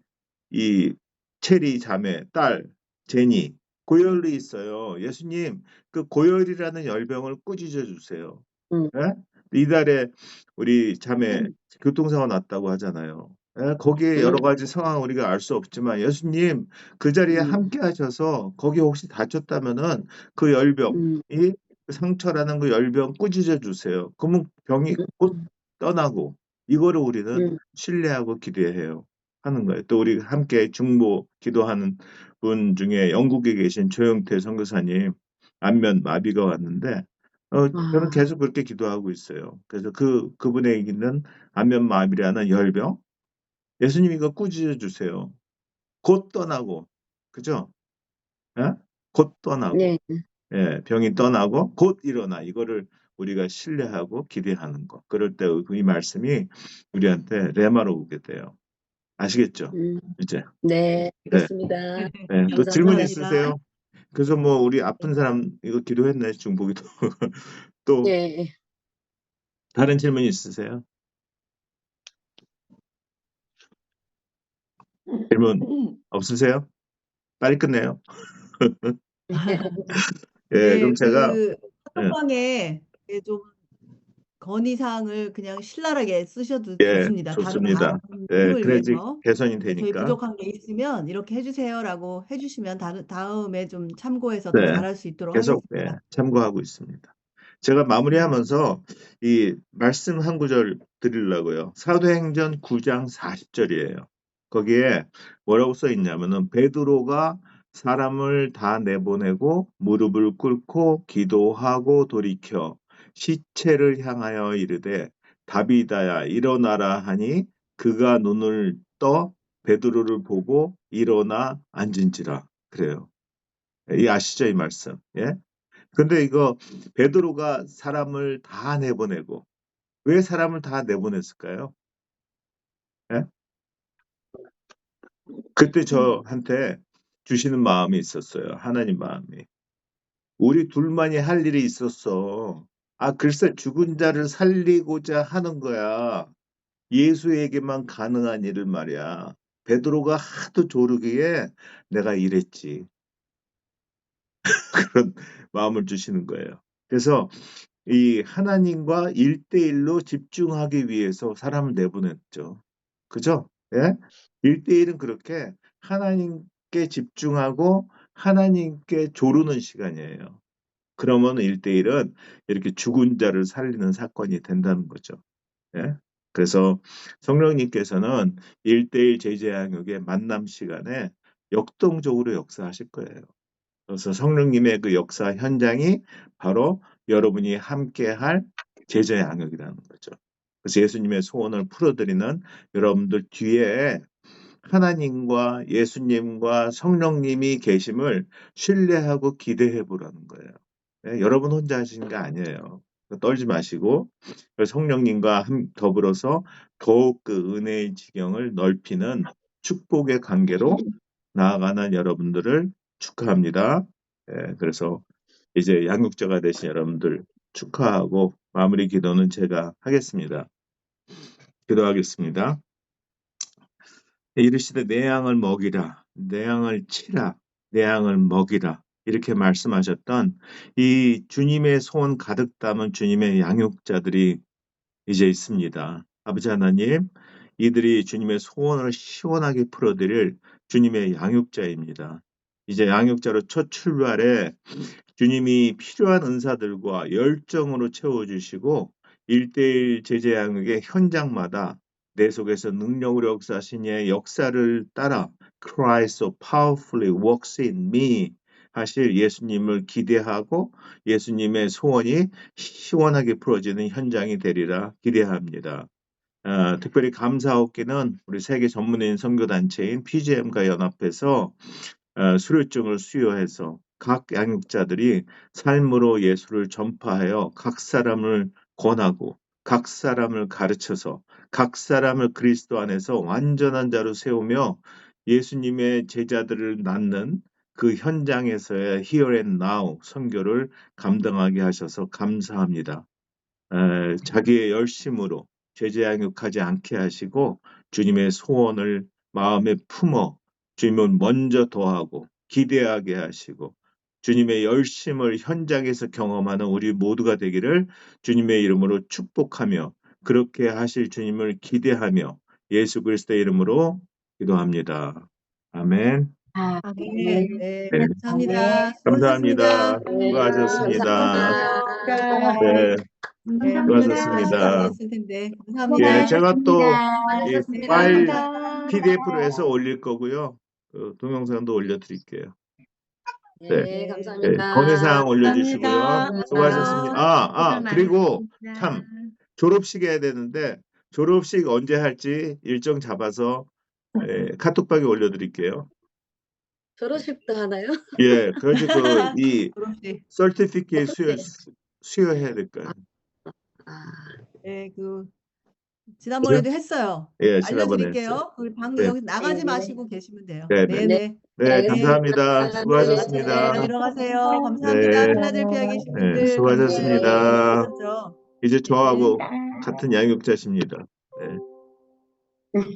이 체리 자매 딸 제니 고열이 있어요. 예수님 그 고열이라는 열병을 꾸짖어 주세요. 예? 이달에 우리 자매 교통사고 났다고 하잖아요. 예? 거기에 여러 가지 상황 우리가 알 수 없지만 예수님 그 자리에 함께 하셔서 거기 혹시 다쳤다면은 그 열병이 그 상처라는 그 열병 꾸짖어 주세요. 그러면 병이 곧 떠나고 이거를 우리는 신뢰하고 기대해요. 하는 거예요. 또 우리 함께 중보 기도하는 분 중에 영국에 계신 조영태 선교사님 안면 마비가 왔는데 저는 계속 그렇게 기도하고 있어요. 그래서 그분에게 있는 안면 마비라는 열병 예수님이 이거 꾸짖어 주세요. 곧 떠나고 그죠? 예? 곧 떠나고 네. 병이 떠나고 곧 일어나 이거를 우리가 신뢰하고 기대하는 것. 그럴 때 이 말씀이 우리한테 레마로 오게 돼요. 아시겠죠? 이제. 네, 네. 알겠습니다. 네. 또 질문 감사합니다. 있으세요? 그래서 뭐 우리 아픈 사람 이거 기도했네, 중보기도. 또 예. 다른 질문 있으세요? 질문 없으세요? 빨리 끝내요. 예, 그럼 네, 제가 그 예, 카톡방에 좀 건의사항을 그냥 신랄하게 쓰셔도 예, 좋습니다. 다른 좋습니다. 예, 힘을 그래야지 위해서. 개선이 저희 되니까. 부족한 게 있으면 이렇게 해주세요라고 해주시면 다음에 좀 참고해서 더 네, 잘할 수 있도록 계속 하겠습니다. 참고하고 있습니다. 제가 마무리하면서 이 말씀 한 구절 드리려고요. 사도행전 9장 40절이에요. 거기에 뭐라고 써 있냐면은 베드로가 사람을 다 내보내고 무릎을 꿇고 기도하고 돌이켜 시체를 향하여 이르되 다비다야 일어나라 하니 그가 눈을 떠 베드로를 보고 일어나 앉은지라 그래요. 이 아시죠, 이 말씀? 예? 근데 이거 베드로가 사람을 다 내보내고 왜 사람을 다 내보냈을까요? 예? 그때 저한테 주시는 마음이 있었어요. 하나님 마음이. 우리 둘만이 할 일이 있었어. 아, 글쎄 죽은 자를 살리고자 하는 거야. 예수에게만 가능한 일을 말이야. 베드로가 하도 조르기에 내가 이랬지. 그런 마음을 주시는 거예요. 그래서 이 하나님과 1대1로 집중하기 위해서 사람을 내보냈죠. 그죠? 예? 1대1은 그렇게 하나님께 집중하고 하나님께 조르는 시간이에요. 그러면 1대1은 이렇게 죽은 자를 살리는 사건이 된다는 거죠. 예? 그래서 성령님께서는 1대1 제자 양육의 만남 시간에 역동적으로 역사하실 거예요. 그래서 성령님의 그 역사 현장이 바로 여러분이 함께할 제자 양육이라는 거죠. 그래서 예수님의 소원을 풀어드리는 여러분들 뒤에 하나님과 예수님과 성령님이 계심을 신뢰하고 기대해 보라는 거예요. 네, 여러분 혼자 하시는 게 아니에요. 떨지 마시고 성령님과 더불어서 더욱 그 은혜의 지경을 넓히는 축복의 관계로 나아가는 여러분들을 축하합니다. 예, 그래서 이제 양육자가 되신 여러분들 축하하고 마무리 기도는 제가 하겠습니다. 기도하겠습니다. 이르시되 내 양을 먹이라, 내 양을 치라, 내 양을 먹이라 이렇게 말씀하셨던 이 주님의 소원 가득 담은 주님의 양육자들이 이제 있습니다. 아버지 하나님, 이들이 주님의 소원을 시원하게 풀어드릴 주님의 양육자입니다. 이제 양육자로 첫 출발에 주님이 필요한 은사들과 열정으로 채워주시고 1대1 제자 양육의 현장마다 내 속에서 능력으로 역사하신 이의 역사를 따라 Christ so powerfully works in me 하실 예수님을 기대하고 예수님의 소원이 시원하게 풀어지는 현장이 되리라 기대합니다. 특별히 감사하기는 우리 세계 전문인 선교단체인 PGM과 연합해서 수료증을 수여해서 각 양육자들이 삶으로 예수를 전파하여 각 사람을 권하고 각 사람을 가르쳐서 각 사람을 그리스도 안에서 완전한 자로 세우며 예수님의 제자들을 낳는 그 현장에서의 Here and Now 선교를 감당하게 하셔서 감사합니다. 자기의 열심으로 제자 양육하지 않게 하시고 주님의 소원을 마음에 품어 주님을 먼저 더하고 기대하게 하시고 주님의 열심을 현장에서 경험하는 우리 모두가 되기를 주님의 이름으로 축복하며 그렇게 하실 주님을 기대하며 예수 그리스도의 이름으로 기도합니다. 아멘. 네, 네, 감사합니다. 감사합니다. 수고하셨습니다. 수고하셨습니다. 감사합니다. 네, 네, 수고하셨습니다. 많으셨을 텐데 예, 감사합니다. 제가 또 이 파일 수고하셨습니다. PDF로 해서 올릴 거고요. 동영상도 올려드릴게요. 네, 네, 예, 감사합니다. 건의사항 올려주시고요. 감사합니다. 수고하셨습니다. 수고 그리고 많으셨습니다. 참 졸업식 해야 되는데 졸업식 언제 할지 일정 잡아서 카톡방에 올려드릴게요. 졸업식도 하나요? 예, 그래서 이 졸업식. 서티피케이트 수여 수여해야 될까요? 네, 지난번에도 했어요. 예, 지난번에 알려드릴게요. 했어요. 방금 네, 여기 나가지 네. 마시고 계시면 돼요. 네, 네, 네. 네. 네, 알겠습니다. 감사합니다. 네, 수고하셨습니다. 들어가세요. 감사합니다. 네, 필라델피아 계신 네, 분들 수고하셨습니다. 감사해요. 이제 저하고 감사합니다. 같은 양육자십니다. 네.